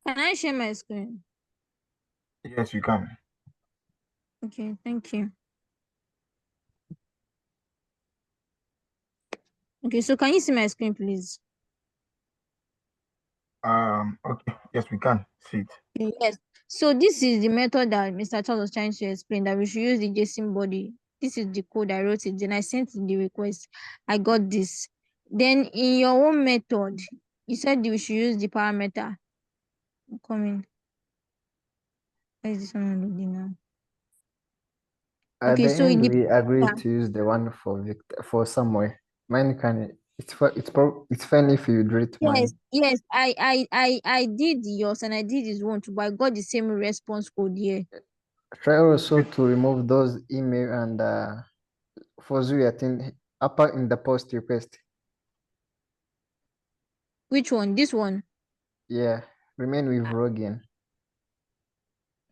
C: Can I share my screen?
E: Yes, you can.
C: Okay, thank you. Okay, so can you see my screen, please?
E: Okay. Yes, we can see it.
C: Yes. So this is the method that Mr. Charles was trying to explain, that we should use the JSON body. This is the code I wrote it. Then I sent the request. I got this. Then in your own method, you said we should use the parameter. I'm coming. Where is this one loading now?
B: at
C: Okay,
B: the
C: so in
B: end
C: the
B: we agreed
C: parameter,
B: to use the one for Victor for somewhere. Mine can it's fine if you do it
C: yes,
B: mine.
C: yes, I did yours and I did his one too, but I got the same response code here.
B: Try also to remove those email and for Zui, I think upper in the post request.
C: Which one? This one?
B: Yeah, remain with login.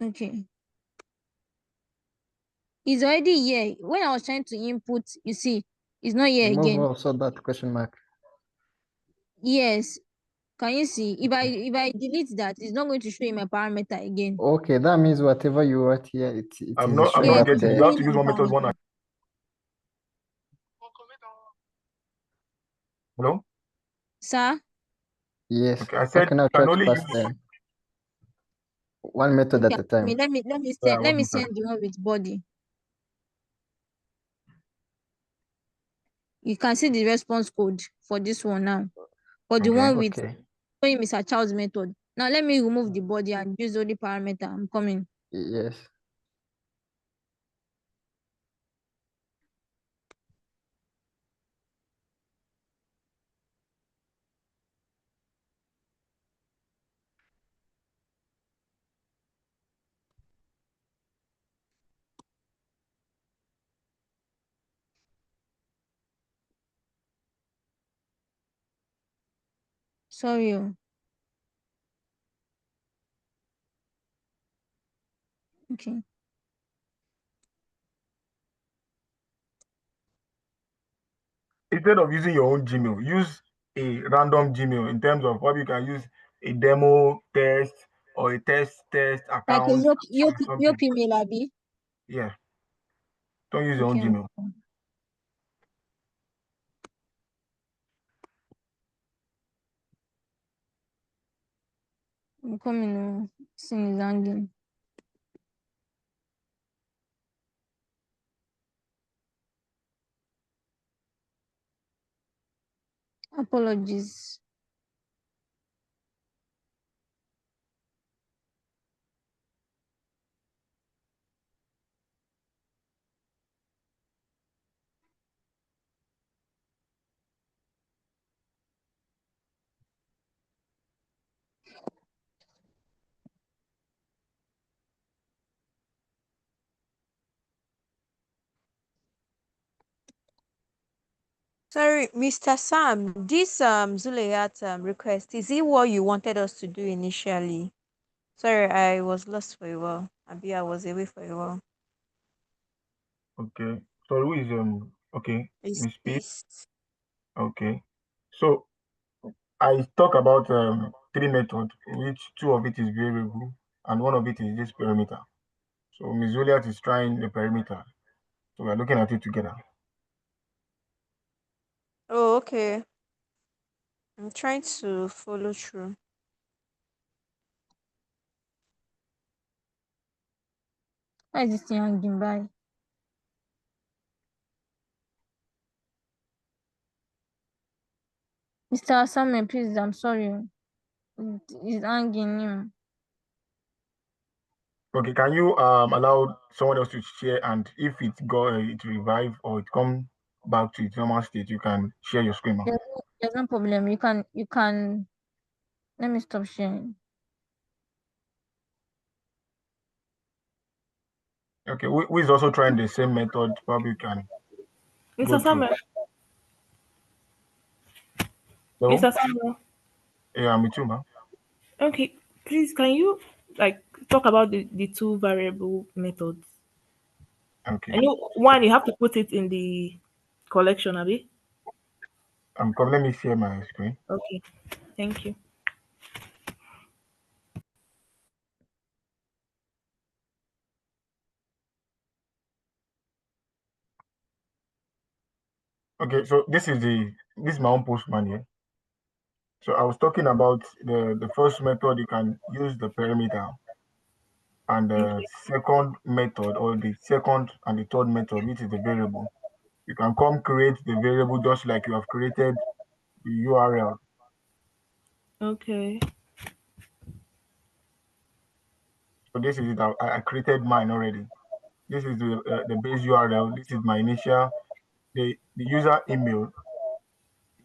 C: Okay. It's already here. When I was trying to input, you see, it's not here
B: Remove
C: again.
B: also that question mark.
C: Yes. Can you see? If I delete that, it's not going to show in my parameter again.
B: Okay, that means whatever you write here, it
E: I'm
B: is
E: not
B: showing
C: Yes,
B: up
E: getting.
C: it's
E: You
B: there.
E: have
C: showing
E: to
C: in
E: use
C: the
E: one method one.
C: parameter.
E: Hello?
C: Sir?
B: Yes.
E: Okay, I said
B: Okay, now
E: you
B: try
E: can
B: to
E: only
B: pass
E: use
B: them one method
C: Okay,
B: at a time.
C: let me send the one with body. You can see the response code for this one now. For the
E: Okay.
C: one with
B: Okay.
C: showing Mr. Charles method. Now let me remove the body and use only parameter. I'm coming.
B: Yes.
C: Sorry. Oh. Okay.
E: Instead of using your own Gmail, use a random Gmail in terms of what you can use a demo test or a test
C: Like a
E: account or
C: your
E: something.
C: email, Abby.
E: Yeah, don't use your own
C: Okay.
E: Gmail.
C: I'm coming. Oh. Sin is hanging. Apologies.
H: Sorry, Mr. Sam, this Zuleyat request, is it what you wanted us to do initially? Sorry, I was lost for a while. Abi, I was away for a while.
E: Okay. So who is okay,
H: It's
E: Miss P.
H: East.
E: Okay. So I talk about three methods, which two of it is variable and one of it is this perimeter. So Miss Juliet is trying the perimeter. So we're looking at it together.
H: Oh, okay. I'm trying to follow through.
C: Why is this thing hanging by? Mr. Samuel, please, I'm sorry. It's hanging him.
E: Okay, can you allow someone else to share, and if it revive or it come back to its normal state, you can share your screen now.
C: There's no problem. You can let me stop sharing.
E: Okay, who is also trying the same method? Probably you can go
I: Mr.
E: through.
I: Samuel.
E: So
I: Mr. Samuel.
E: yeah, me too, man.
I: Okay, please can you like talk about the two variable methods? I
E: Okay,
I: know one you have to put it in the collection, Abby.
E: come. Let me share my screen.
I: Okay, thank you.
E: Okay, so this is my own postman here. So I was talking about the first method. You can use the perimeter, and the second method, or the second and the third method, which is the variable. You can come create the variable just like you have created the URL.
I: Okay,
E: So this is it. I created mine already. This is the base URL. This is my initial the user email.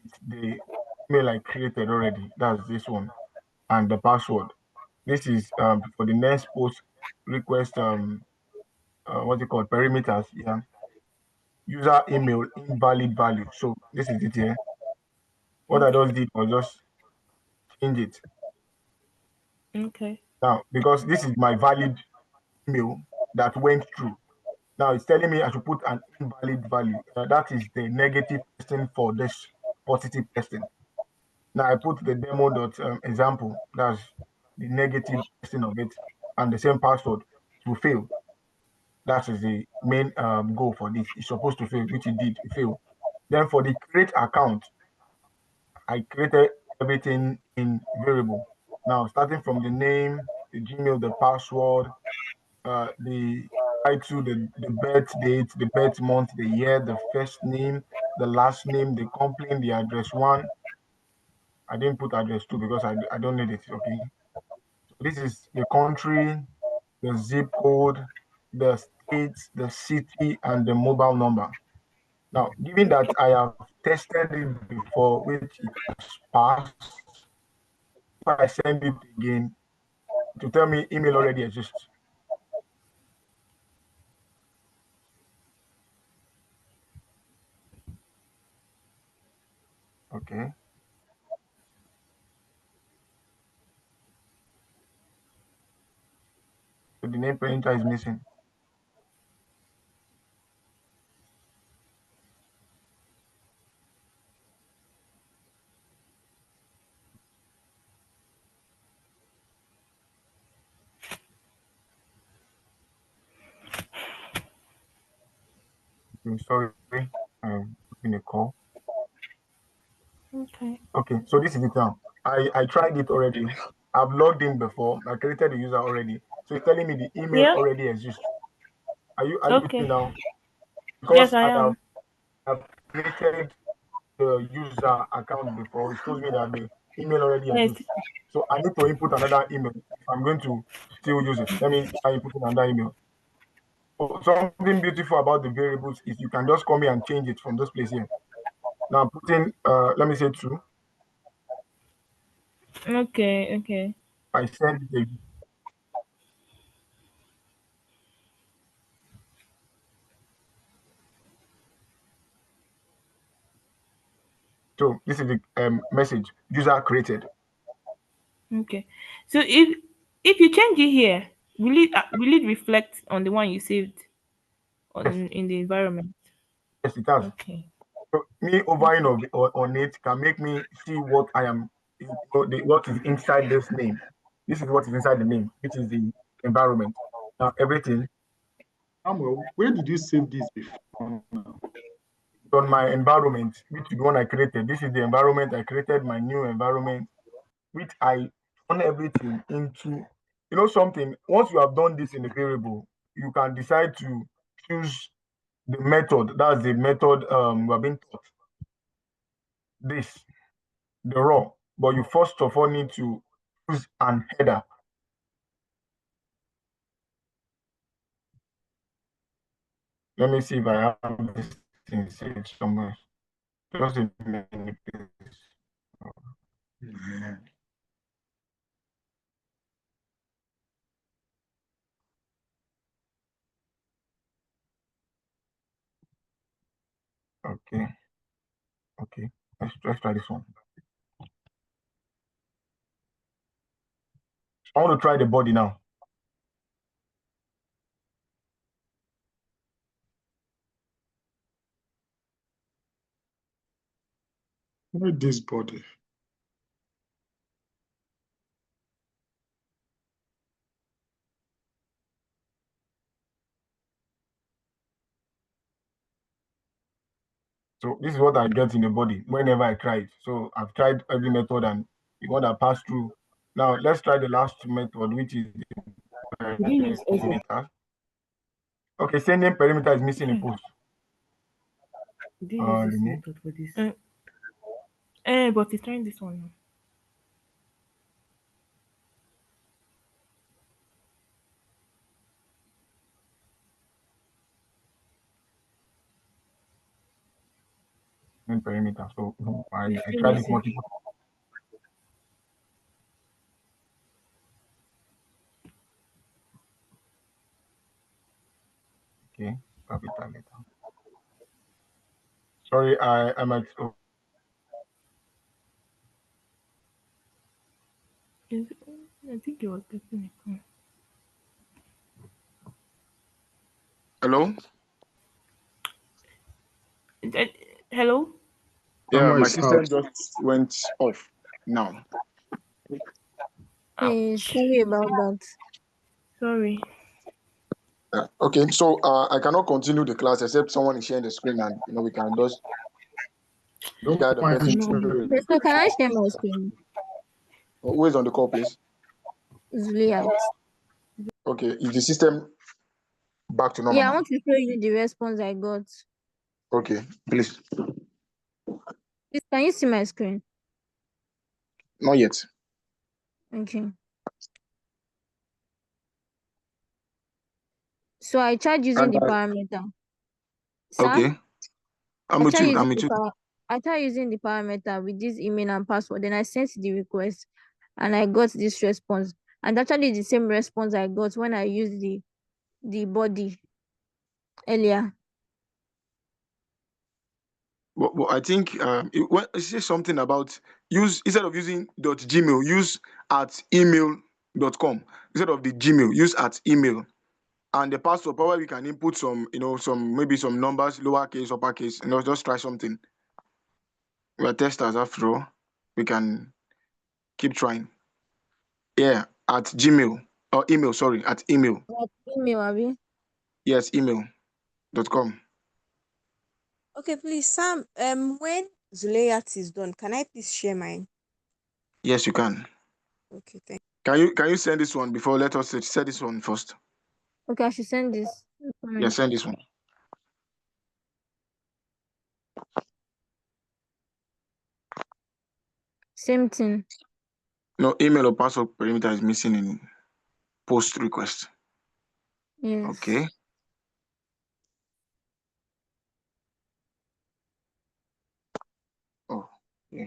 E: It's the email I created already. That's this one, and the password. This is for the next post request what's it called, perimeters. Yeah, user email invalid value. So this is it here. What I
I: okay,
E: just did was just change it
I: okay,
E: now because this is my valid email that went through. Now it's telling me I should put an invalid value. That is the negative person for this positive person. Now I put the demo dot example. That's the negative person of it, and the same password to fail. That is the main goal for this. It's supposed to fail, which it did. It failed. Then for the create account, I created everything in variable. Now starting from the name, the Gmail, the password, the title, the birth date, the birth month, the year, the first name, the last name, the complaint, the address one. I didn't put address two because I don't need it. Okay. So this is the country, the zip code, the state, the city, and the mobile number. Now, given that I have tested it before, which it has passed, if I send it again, to tell me email already exists. Okay. So the name parameter is missing. Okay, sorry, in a call.
I: Okay.
E: Okay, so this is it now. I tried it already. I've logged in before. I created the user already. So it's telling me the email
I: Yeah.
E: already exists. Are you with me
I: Okay.
E: now?
I: Yes,
E: Because
I: I
E: I
I: am.
E: have created the user account before, it shows me that the email already
I: Yes.
E: exists. So I need to input another email if I'm going to still use it. Let me try inputting another email. So something beautiful about the variables is you can just come here and change it from this place here. Now I'm putting let me say 2.
I: Okay. Okay.
E: I send it again. So this is the message user created.
I: Okay. So if you change it here, will it reflect on the one you saved
E: Yes,
I: in the environment?
E: yes, it has.
I: Okay.
E: So me hovering on it can make me see what I am, what is inside this name. This is what is inside the name, which is the environment. Now everything
K: Samuel, where did you save this before now?
E: on my environment, which is the one I created. This is the environment I created, my new environment, which I turn everything into. You know something. Once you have done this in a variable, you can decide to choose the method. That's the method we have been taught. This the raw, but you first of all need to use an header. Let me see if I have this thing saved somewhere. Just a minute, please. Okay, okay. Let's try this one. I want to try the body now.
F: Where this body?
E: So this is what I get in the body whenever I try it. So I've tried every method and the one that passed through. Now let's try the last method, which is the
G: Did you use SS?
E: perimeter. Okay, sending perimeter is missing a post.
G: Did you use this
E: The name.
G: method for this?
I: But he's trying this one now.
E: Perimeter. So I
G: It's still
E: tried it
G: missing.
E: multiple. Okay, capital letter. Sorry, I might. Oh,
I: I think he was getting a call.
E: hello.
I: Hello.
E: Yeah,
F: Samuel
E: my
F: is
E: system
F: out.
E: just went off now.
C: Hey, sorry about that.
I: Sorry.
E: Okay, so I cannot continue the class except someone is sharing the screen and we can just
K: Don't
E: guide the
K: mind
E: person
I: No.
E: through it.
C: Okay, so can I share my screen?
E: Who is on the call, please?
C: It's layout.
E: Okay, is the system back to normal
C: Yeah, I
E: now?
C: want to show you the response I got.
E: Okay, please.
C: Please, can you see my screen?
E: Not yet.
C: Okay. So I tried using
E: And
C: the parameter. Sir,
E: okay, I'm
C: I
E: with
C: tried
E: you.
C: using
E: I'm with
C: the
E: you.
C: I tried using the parameter with this email and password. Then I sent the request, and I got this response. And actually, the same response I got when I used the body earlier.
E: Well, I think it says something about use instead of using .gmail, use at email gmail.com instead of the Gmail. Use at email. And the password, probably we can input some, maybe some numbers, lowercase, uppercase, just try something. We are testers after all. We can keep trying. Yeah, at Gmail or email, sorry, at email.
C: Like email, Abi.
E: Yes, email.com.
H: Okay, please, Sam. When Zulayat is done, can I please share mine?
E: Yes, you can.
H: Okay, thank.
E: Can you send this one before? Let us set this one first.
C: Okay, I should send this.
E: Yeah, send this one.
C: Same thing.
E: No, email or password perimeter is missing in post request.
C: Yes.
E: Okay. Oh, yeah.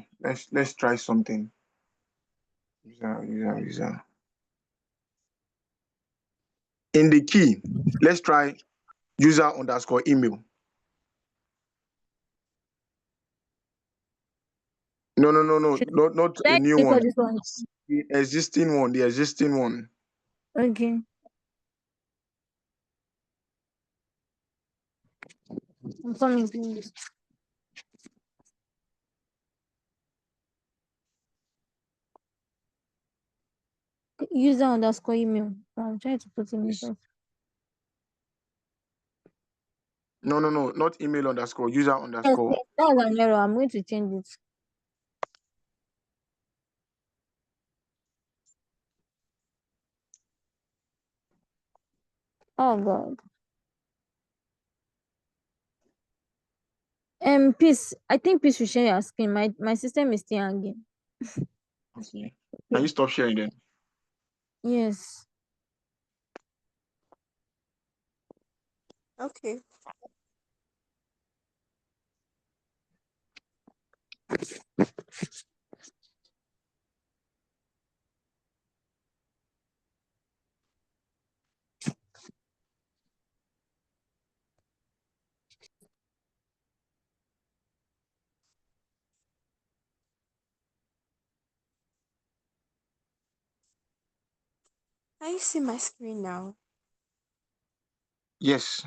E: Let's try something. User. In the key, let's try user_email. No, not a
C: Thank
E: new
C: you for
E: one.
C: this one.
E: The existing one.
C: Okay. I'm coming, please. User_email. I'm trying to put in
E: Yes.
C: first.
E: No, not email underscore, user
C: Yes,
E: underscore.
C: that was an error. I'm going to change it. Oh God. Peace. I think Peace should share your screen. My system is still hanging.
E: Okay. Can you stop sharing then?
C: Yes.
H: Okay. Can you see my screen now?
E: Yes.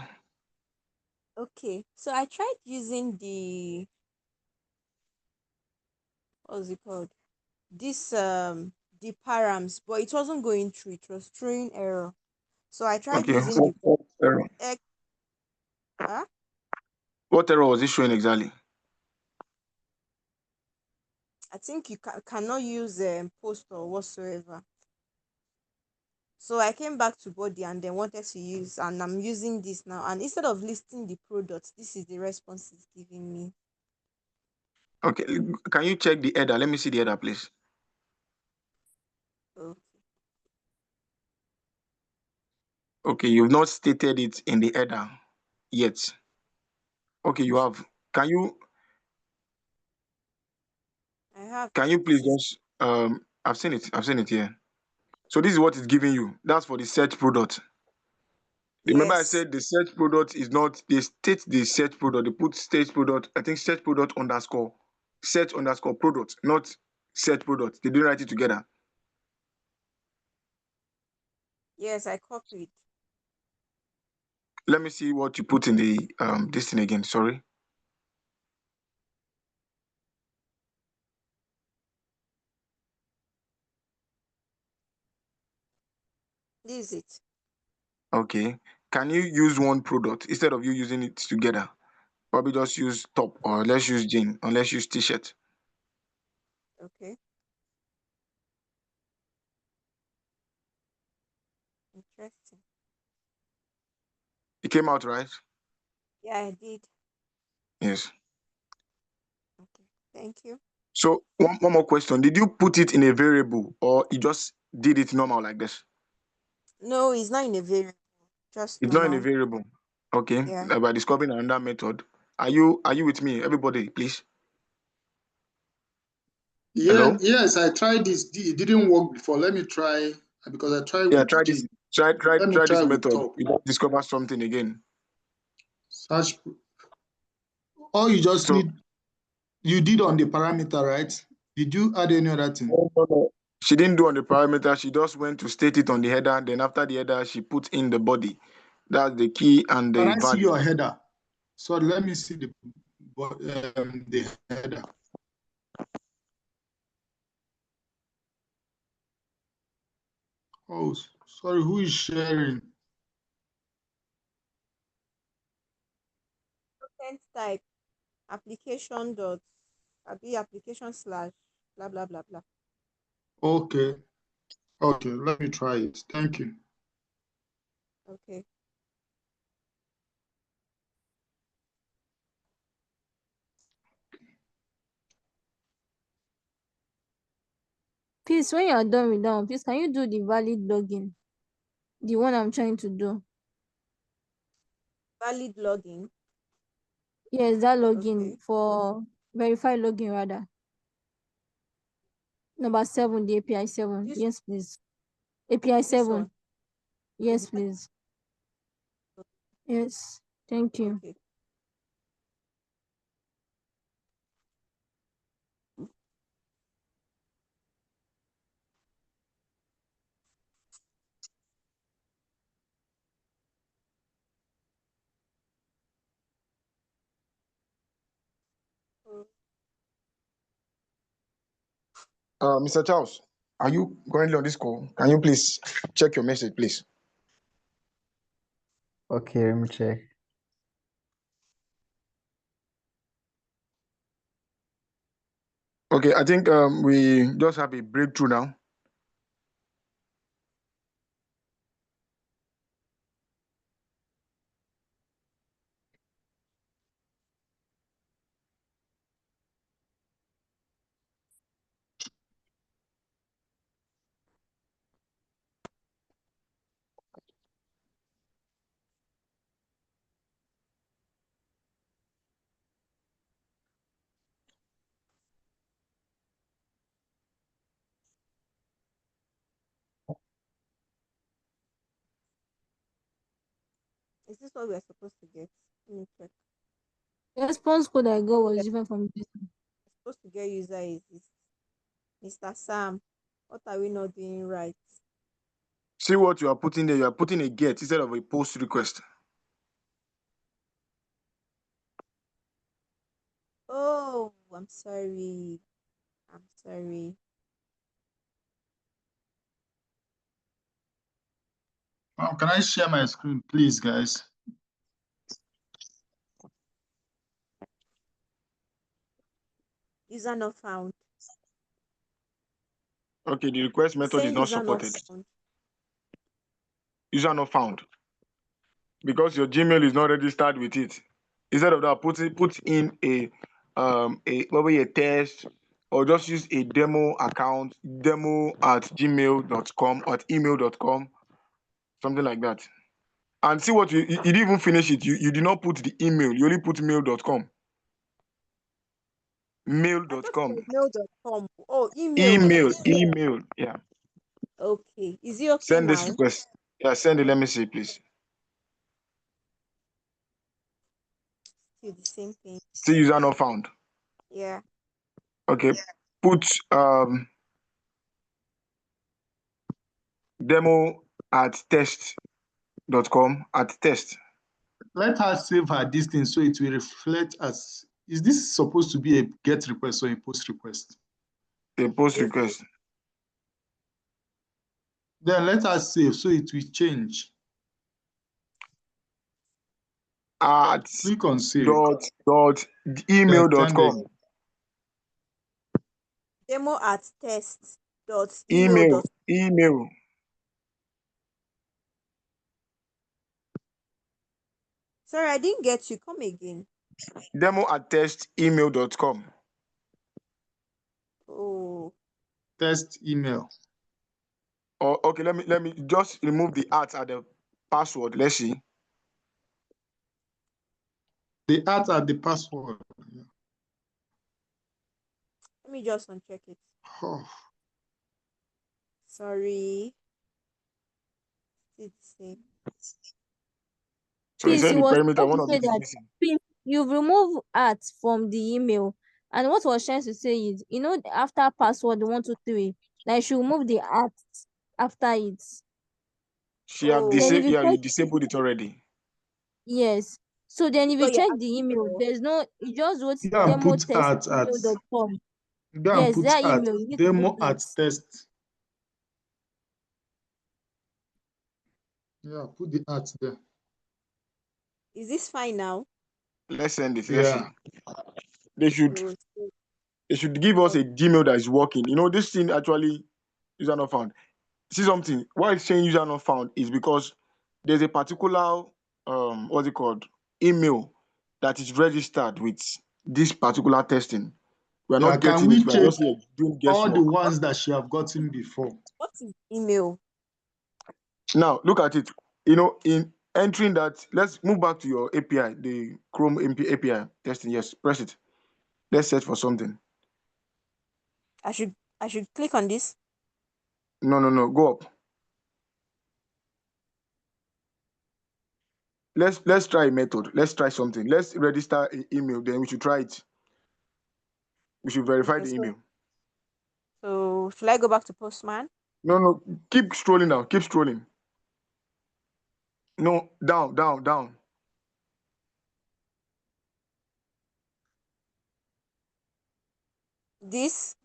H: Okay. So I tried using what's it called? This the params, but it wasn't going through. It was throwing error. So I tried
E: Okay.
H: using the
E: What error?
H: X. Huh?
E: What error was it showing exactly?
H: I think you cannot use post or whatsoever. So I came back to body and then wanted to use, and I'm using this now. And instead of listing the products, this is the response it's giving me.
E: Okay. Can you check the header? Let me see the header, please.
H: Okay.
E: Okay, you've not stated it in the header yet. Okay, you have. Can you
H: I have.
E: please just I've seen it here. So this is what it's giving you. That's for the search product. Remember I
H: Yes.
E: said the search product is not, they state the search product, they put search product, I think search product underscore search underscore product, not search product. They didn't write it together.
H: Yes, I copied.
E: Let me see what you put in the this thing again. Sorry.
H: This is it.
E: Okay. Can you use one product instead of you using it together? Probably just use top, or let's use jean, or let's use t-shirt.
H: Okay. Interesting.
E: It came out right?
H: Yeah, I did.
E: Yes.
H: Okay. Thank you.
E: So one more question. Did you put it in a variable or you just did it normal like this?
H: No, it's not in a variable. Just
E: It's not in a
H: normal.
E: variable. Okay.
H: Yeah.
E: By discovering another method. Are you with me? Everybody, please. Hello?
F: Yes, I tried this. It didn't work before. Let me try because I tried
E: Yeah,
F: with
E: try this.
F: Jane. Let me
E: Try
F: try
E: this
F: with
E: method.
F: top.
E: You don't discover something again.
F: Search. All you just
E: So
F: need, you did on the parameter, right? Did you add any other thing?
E: no. She didn't do on the parameter. She just went to state it on the header. Then after the header, she put in the body. That's the key and
K: Can
E: the
K: I see
E: value.
K: your header? Sorry, let me see the header. Oh, sorry, who is sharing?
H: Content type application dot application slash blah blah blah blah.
K: Okay. Okay, let me try it. Thank you.
H: Okay.
C: Please, when you are done with that one, please can you do the valid login? The one I'm trying to do.
H: Valid login.
C: Yes, that login
H: Okay.
C: for verify login rather. Number 7, the API 7.
H: This
C: Yes, please. API
H: this
C: 7.
H: one.
C: Yes, please. Yes. Thank you.
H: Okay.
E: Mr. Charles, are you currently on this call? Can you please check your message, please?
B: Okay, let me check.
E: Okay, I think we just have a breakthrough now.
H: Is this what we're supposed to get? Let me check.
C: The response code I got was different from this.
H: We're supposed to get user is this. Mr. Sam, what are we not doing right?
E: See what you are putting there. You are putting a get instead of a post request.
H: Oh, I'm sorry. I'm sorry.
K: Can I share my screen, please, guys?
H: User not found.
E: Okay, the request
H: It's
E: method is
H: saying
E: not
H: user not
E: supported.
H: found.
E: User not found. Because your Gmail is not registered with it. Instead of that, put in a maybe a test, or just use a demo account, demo@gmail.com or at email.com, something like that. And see what you didn't even finish it. You did not put the email, you only put mail.com.
H: I thought it
E: Mail.com.
H: was mail.com. Oh, email.
E: Email. Yeah.
H: Okay. Is it okay
E: Send this
H: now?
E: request. Yeah, send it. Let me see, please.
H: Still the same thing.
E: Still user not found.
H: Yeah.
E: Okay. Put demo@test.com at test.
K: Let her save her distance so it will reflect as. Is this supposed to be a get request or a post request?
E: A post
H: It's
E: request.
K: Then let her save so it will change.
E: At
K: Click on save.
E: dot email.com.
H: demo@test.email.com.
E: Email.
H: Sorry, I didn't get you. Come again.
E: Demo@test.email.com.
H: Oh,
K: Test email.
E: Or okay, let me just remove the at the password. Let's see.
K: The at the password.
H: let me just uncheck it.
K: Oh.
H: Sorry. It's the same.
E: So you
C: Please,
E: said
C: it
E: the
C: was
E: perimeter,
C: trying
E: one
C: to
E: of
C: say
E: it is
C: that
E: missing.
C: you've removed @ from the email. And what was trying to say is, after password 123, Like she will remove the at after it.
E: She have
C: Then if
H: Oh,
C: you
E: yeah, you
C: check,
E: disabled it already.
C: yes. So then if
H: so
C: you
H: you're
C: check the
H: asking
C: email,
H: for
C: there's no, it just wrote
F: Go and
C: demo
F: put
C: test email.com.
F: go and
C: Yes,
F: put
C: that email, you need to put
F: demo
C: it.
F: test. Yeah, put the at there.
H: is this fine now?
E: Let's send it. Let's see.
F: Yeah.
E: They should
H: So, so-
E: they should give us a Gmail that is working. You know, this thing actually user not found. See something. Why it's saying user not found is because there's a particular what's it called email that is registered with this particular testing. We are
F: Yeah.
E: not
F: Can
E: getting it.
F: we
E: We are
F: check
E: just here doing
F: all the
E: guesswork.
F: ones that she have gotten before?
H: what is email?
E: Now look at it. You know, in entering that, let's move back to your API, the Chrome API testing. Yes, press it. Let's search for something.
H: I should click on this.
E: No, no, no. Go up. Let's try a method. Let's try something. Let's register an email. Then we should try it. We should verify
H: Okay,
E: the
H: so
E: email.
H: should I go back to Postman?
E: No, no. Keep scrolling down. Keep scrolling. No, down, down, down.
H: This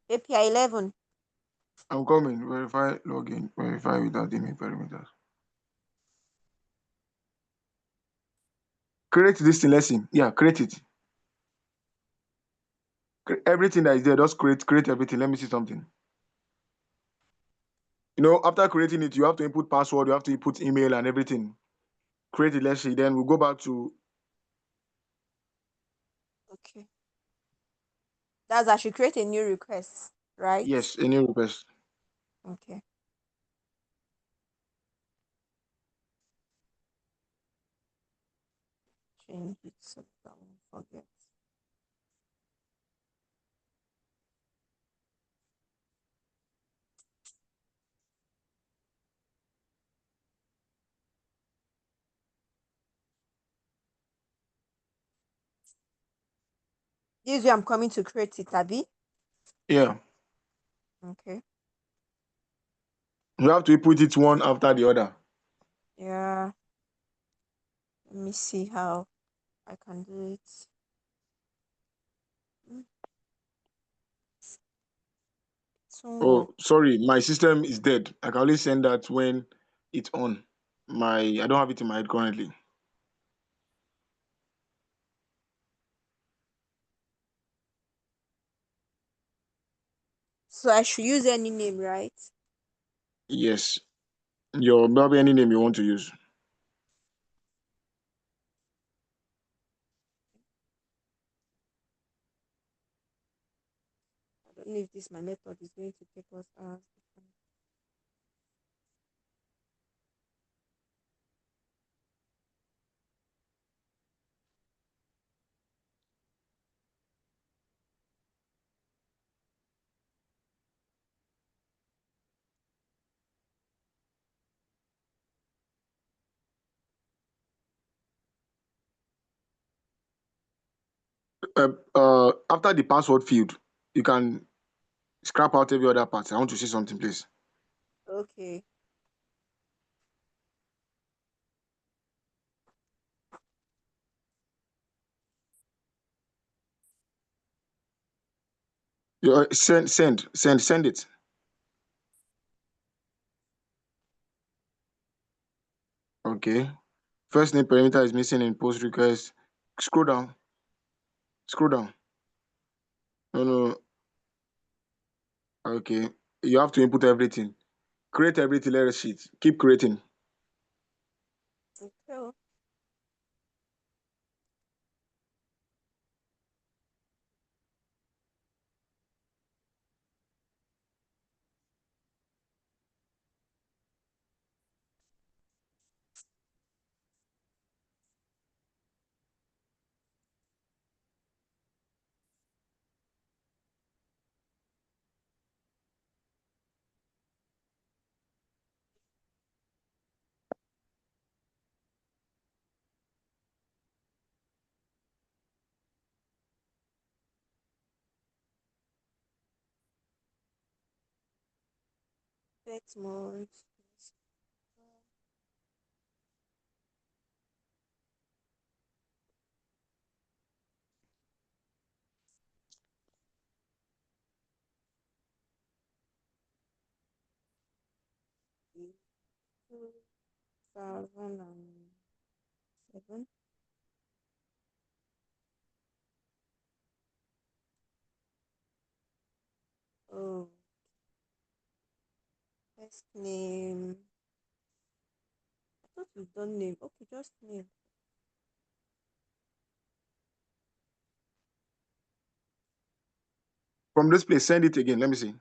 H: API 11.
E: I'm coming. Verify login. Verify without email perimeters. Create this thing. Lesson. Yeah, create it. Everything that is there, just create everything. Let me see something. You know, after creating it, you have to input password, you have to input email and everything. Create it, let's see. Then we'll go back to
H: Okay. I should create a new request, right?
E: yes, a new request.
H: Okay. Change it so that I won't forget. This way I'm coming to create it, Abby.
E: Yeah.
H: Okay.
E: You have to put it one after the other.
H: Yeah. Let me see how I can do it. Mm, It won't work.
E: Oh, sorry, my system is dead. I can only send that when it's on. I don't have it in my head currently.
H: So I should use any name, right?
E: Yes. Your maybe any name you want to use.
H: I don't know if this my method is going to take us as.
E: After the password field, you can scrap out every other part. I want to see something, please.
H: Okay.
E: Send it. Okay. First name perimeter is missing in post request. Scroll down. Scroll down. No, no. Okay. You have to input everything. Create everything. Let us sheet. Keep creating.
H: Okay. Next month. Two thousand and seven. Oh, first name. I thought we've done name. Okay, just name.
E: From this place, send it again. Let me see.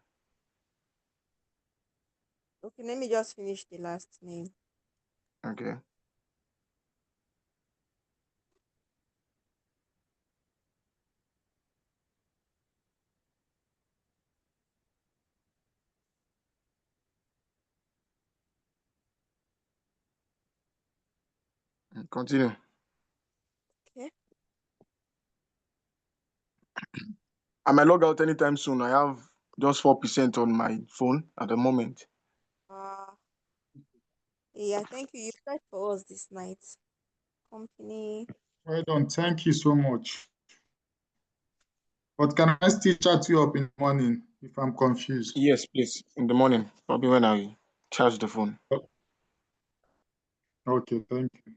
H: Okay, let me just finish the last name.
E: Okay. Continue.
H: Okay.
E: I might log out anytime soon. I have just 4% on my phone at the moment.
H: Yeah, thank you. You tried for us this night. Company.
F: Well done. Thank you so much. But can I still chat you up in the morning if I'm confused?
E: Yes, please. In the morning, probably when I charge the phone.
F: Okay, thank you.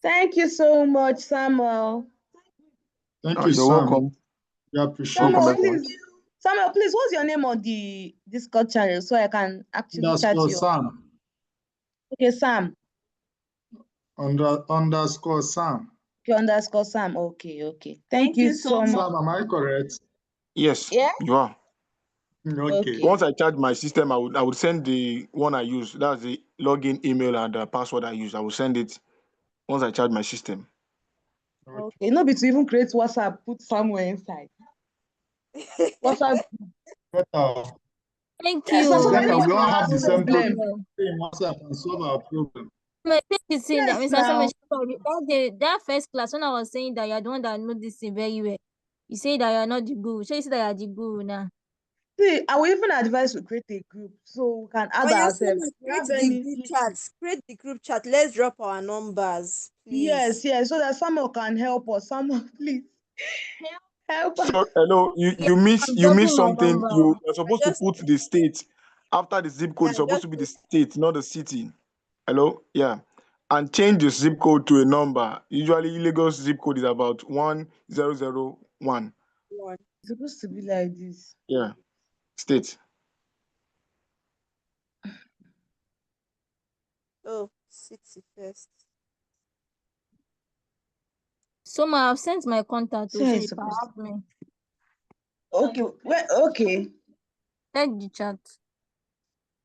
G: Thank you so much, Samuel.
F: Thank you,
E: You're
F: Sam.
E: welcome.
F: We appreciate
E: Welcome,
G: Samuel,
F: it.
E: everyone.
G: please. Samuel, please, what's your name on the Discord channel so I can actually chat
F: Underscore
G: you?
F: Sam.
G: Okay, Sam.
F: Underscore Sam.
G: Okay, underscore Sam. Okay. Thank you so much.
F: Sam, am I correct?
E: Yes,
G: Yeah?
E: you are.
F: Okay.
E: Once I charge my system, I would send the one I use. That's the login email and the password I use. I will send it once I charge my system.
G: Okay. No be to even create WhatsApp, put somewhere inside. WhatsApp.
F: Better.
C: Thank
G: Yes,
C: you.
G: now
F: It's
G: somebody
F: better.
G: needs
F: We
G: to
F: all
G: have
F: have the
G: this
F: same
G: problem.
F: problem in WhatsApp and solve our problem.
C: I think you saying that,
G: Yes,
C: Mr. Samuel,
G: now.
C: sorry, that day, that first class, when I was saying that you're the one that know this thing very well, you say that you're not the guru. So you say that you're the guru now.
G: See, I will even advise to create a group so we can add
H: Oh, yeah,
G: ourselves.
H: Sama,
G: If you
H: create
G: have
H: the
G: any
H: group
G: issue.
H: chat. Create the group chat. Let's drop our numbers, please.
G: Yes, so that someone can help us. Someone, please help us.
E: So hello, you
C: Yeah,
E: you miss
C: I'm
E: you miss
C: dropping my
E: something.
C: number.
E: You're
H: I
E: supposed to
H: just,
E: put the state after the zip code.
H: yeah,
E: It's supposed
H: just
E: to be the state, not the city. Hello, yeah, and change the zip code to a number. Usually, Lagos zip code is about 1001.
H: one.
G: It's supposed to be like this.
E: Yeah, state.
H: Oh, city first.
C: So I've sent my contact
G: See
C: to
G: how
C: so
G: it's
C: you can
G: supposed to.
C: have me.
G: Okay, well, okay.
C: Check the chat.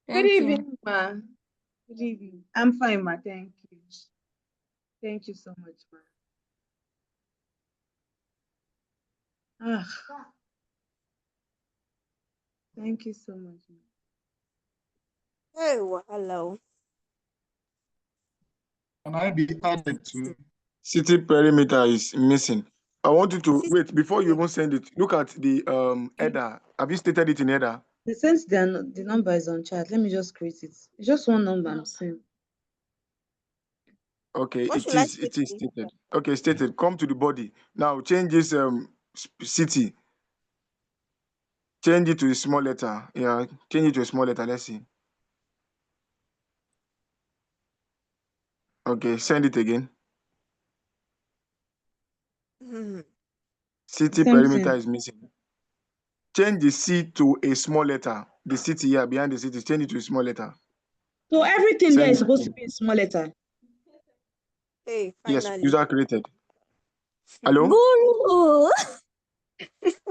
G: Good
C: Thank you.
G: evening, ma. Good evening. I'm fine, ma. Thank you. Thank you so much, ma. Ah, thank you so much, ma.
H: Hey, hello.
F: Can I be added to?
E: City perimeter is missing. I want you to
H: City.
E: wait before you even send it. Look at the header. Have you stated it in header?
G: Since the number is on chat, let me just create it. It's just one number I'm saying.
E: Okay,
H: What
E: it
H: should I
E: is
H: say?
E: it is stated. Okay, stated. Come to the body. Now change this city. Change it to a small letter. Yeah, change it to a small letter. Let's see. Okay, send it again.
H: Mhm.
E: City
G: Same
E: perimeter
G: thing.
E: is missing. Change the C to a small letter. The city here behind the city, change it to a small letter.
G: So everything there
E: Send
G: is
E: it
G: supposed to
E: again.
G: be in small letter.
H: Hey,
E: Yes,
H: finally.
E: user created. Hello?
C: Guru.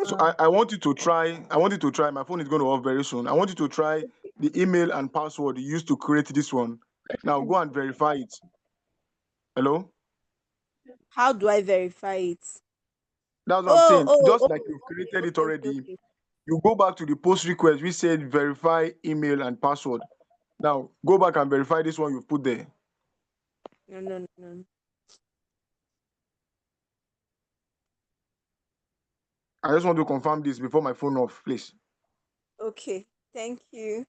E: So
G: Wow.
E: I want you to try. I want you to try. My phone is going to off very soon. I want you to try the email and password you used to create this one. Now go and verify it. Hello?
H: How do I verify it?
E: That's what I'm
H: Oh,
E: saying.
H: oh,
E: Just like you've created it
H: okay.
E: already, you go back to the post request. We said verify email and password. Now go back and verify this one you've put there.
H: No.
E: I just want to confirm this before my phone off, please.
H: Okay, thank you.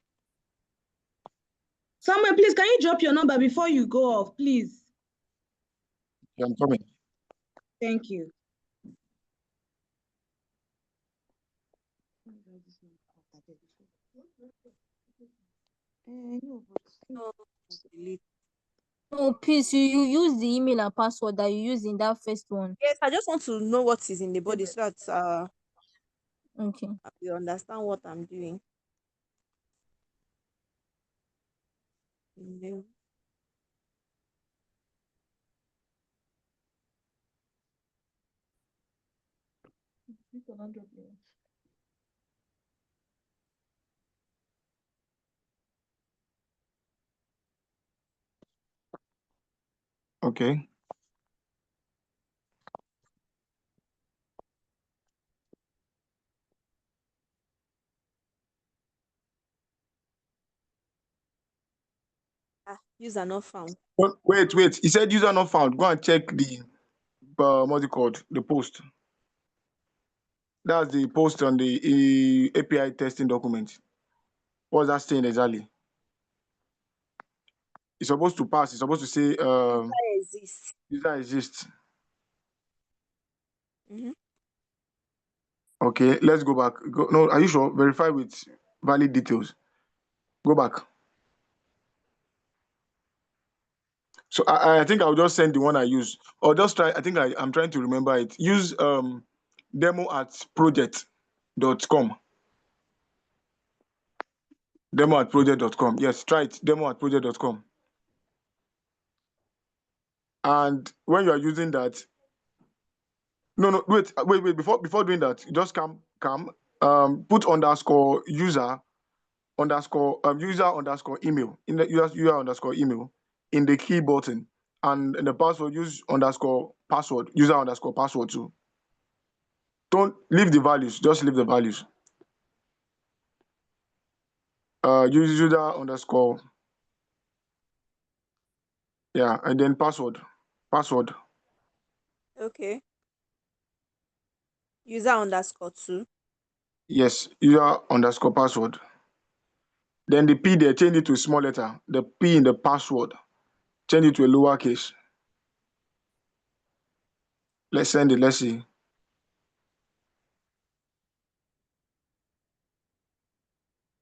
G: Samuel, please, can you drop your number before you go off, please?
E: Yeah, I'm coming.
G: Thank you.
C: Oh, please, you use the email and password that you use in that first one.
H: Yes, I just want to know what is in the body so that
C: Okay.
H: you understand what I'm doing. No.
E: Okay.
H: User not found.
E: Wait. He said user not found. Go and check the what's it called? The post. That's the post on the API testing document. What's that saying exactly? It's supposed to pass. It's supposed to say
H: Exists.
E: user exists.
H: Mm-hmm.
E: Okay, let's go back. No, are you sure? Verify with valid details. Go back. So I think I'll just send the one I use. Or just try, I think I'm trying to remember it. Use demo at project.com. Demo at project.com. Yes, try it. Demo at project.com. And when you are using that, no, wait. Before doing that, just put underscore user underscore email in the user underscore email in the key button, and in the password use underscore password user underscore password too. Don't leave the values, just leave the values. Use user underscore, yeah, and then password.
H: Okay. User underscore 2.
E: Yes, user underscore password. Then the P there, change it to a small letter. The P in the password, change it to a lowercase. Let's send it. Let's see.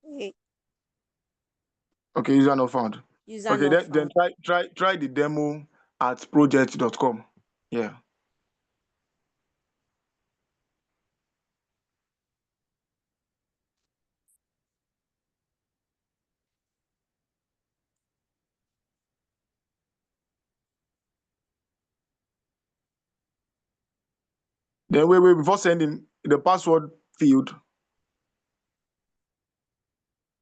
H: Okay.
E: Okay, user not found.
H: User
E: Okay,
H: not
E: then
H: found.
E: try the demo at project.com. Yeah. Then wait, before sending the password field.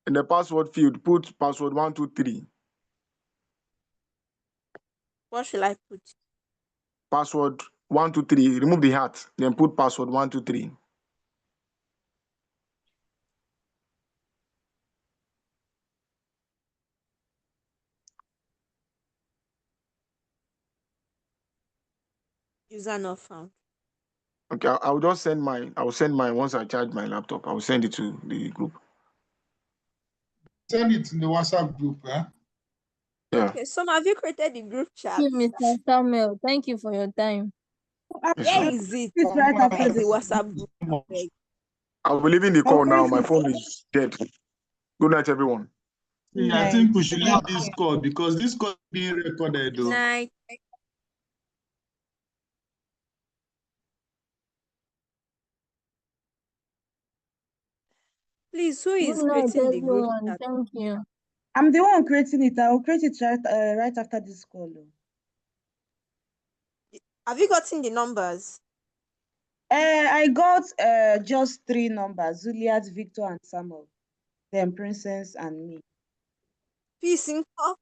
E: In the password field, put password 123.
H: What should I put?
E: Password 123. Remove the hat. Then put password 123.
H: User not found.
E: Okay, I'll just send mine. I'll send mine once I charge my laptop. I'll send it to the group.
K: Send it in the WhatsApp group, eh?
E: Yeah.
H: Okay, so have you created the group chat?
C: Thank you, Mr. Samuel. Thank you for your time.
E: Yes,
H: Where
E: ma'am.
H: is it?
G: It's right after
H: Where's the
G: this.
H: WhatsApp group? Abeg?
E: I'll be leaving the
G: I'll
E: call now.
G: create
E: My
G: it.
E: phone is dead. Good night, everyone.
K: See, I think we should leave this call because this call is being recorded
H: Good
K: though.
H: night. Please, who
C: Good
H: is
C: night,
H: creating the group
C: everyone.
H: chat?
C: Thank you.
G: I'm the one creating it. I'll create it right after this call.
H: Have you gotten the numbers?
G: I got just 3 numbers: Juliet, Victor, and Samuel. Then Princess and me.
H: Peace inko.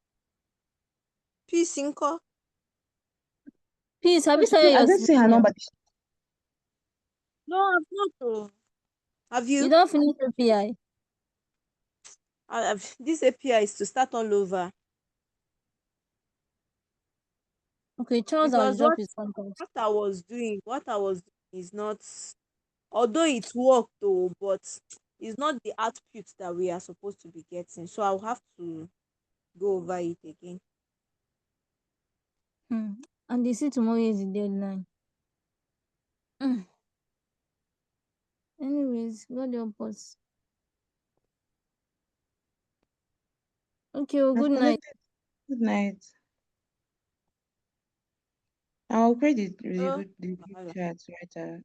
H: Peace inko.
C: Please, have you started
G: I
C: your
G: didn't see her
C: semester?
G: number.
H: No, I've not. Have
C: You
H: you?
C: don't finish API.
H: This API is to start all over
C: Okay, Charles, I'll
H: because
C: drop his contact.
H: what I was doing is not although it worked though, but it's not the output that we are supposed to be getting. So I'll have to go over it again.
C: And they say tomorrow is the deadline. Anyways, God help us. Okay, well,
G: I've
C: good night.
G: collected. Good night. I'll create the
H: Oh,
G: good
H: wahala.
G: chat right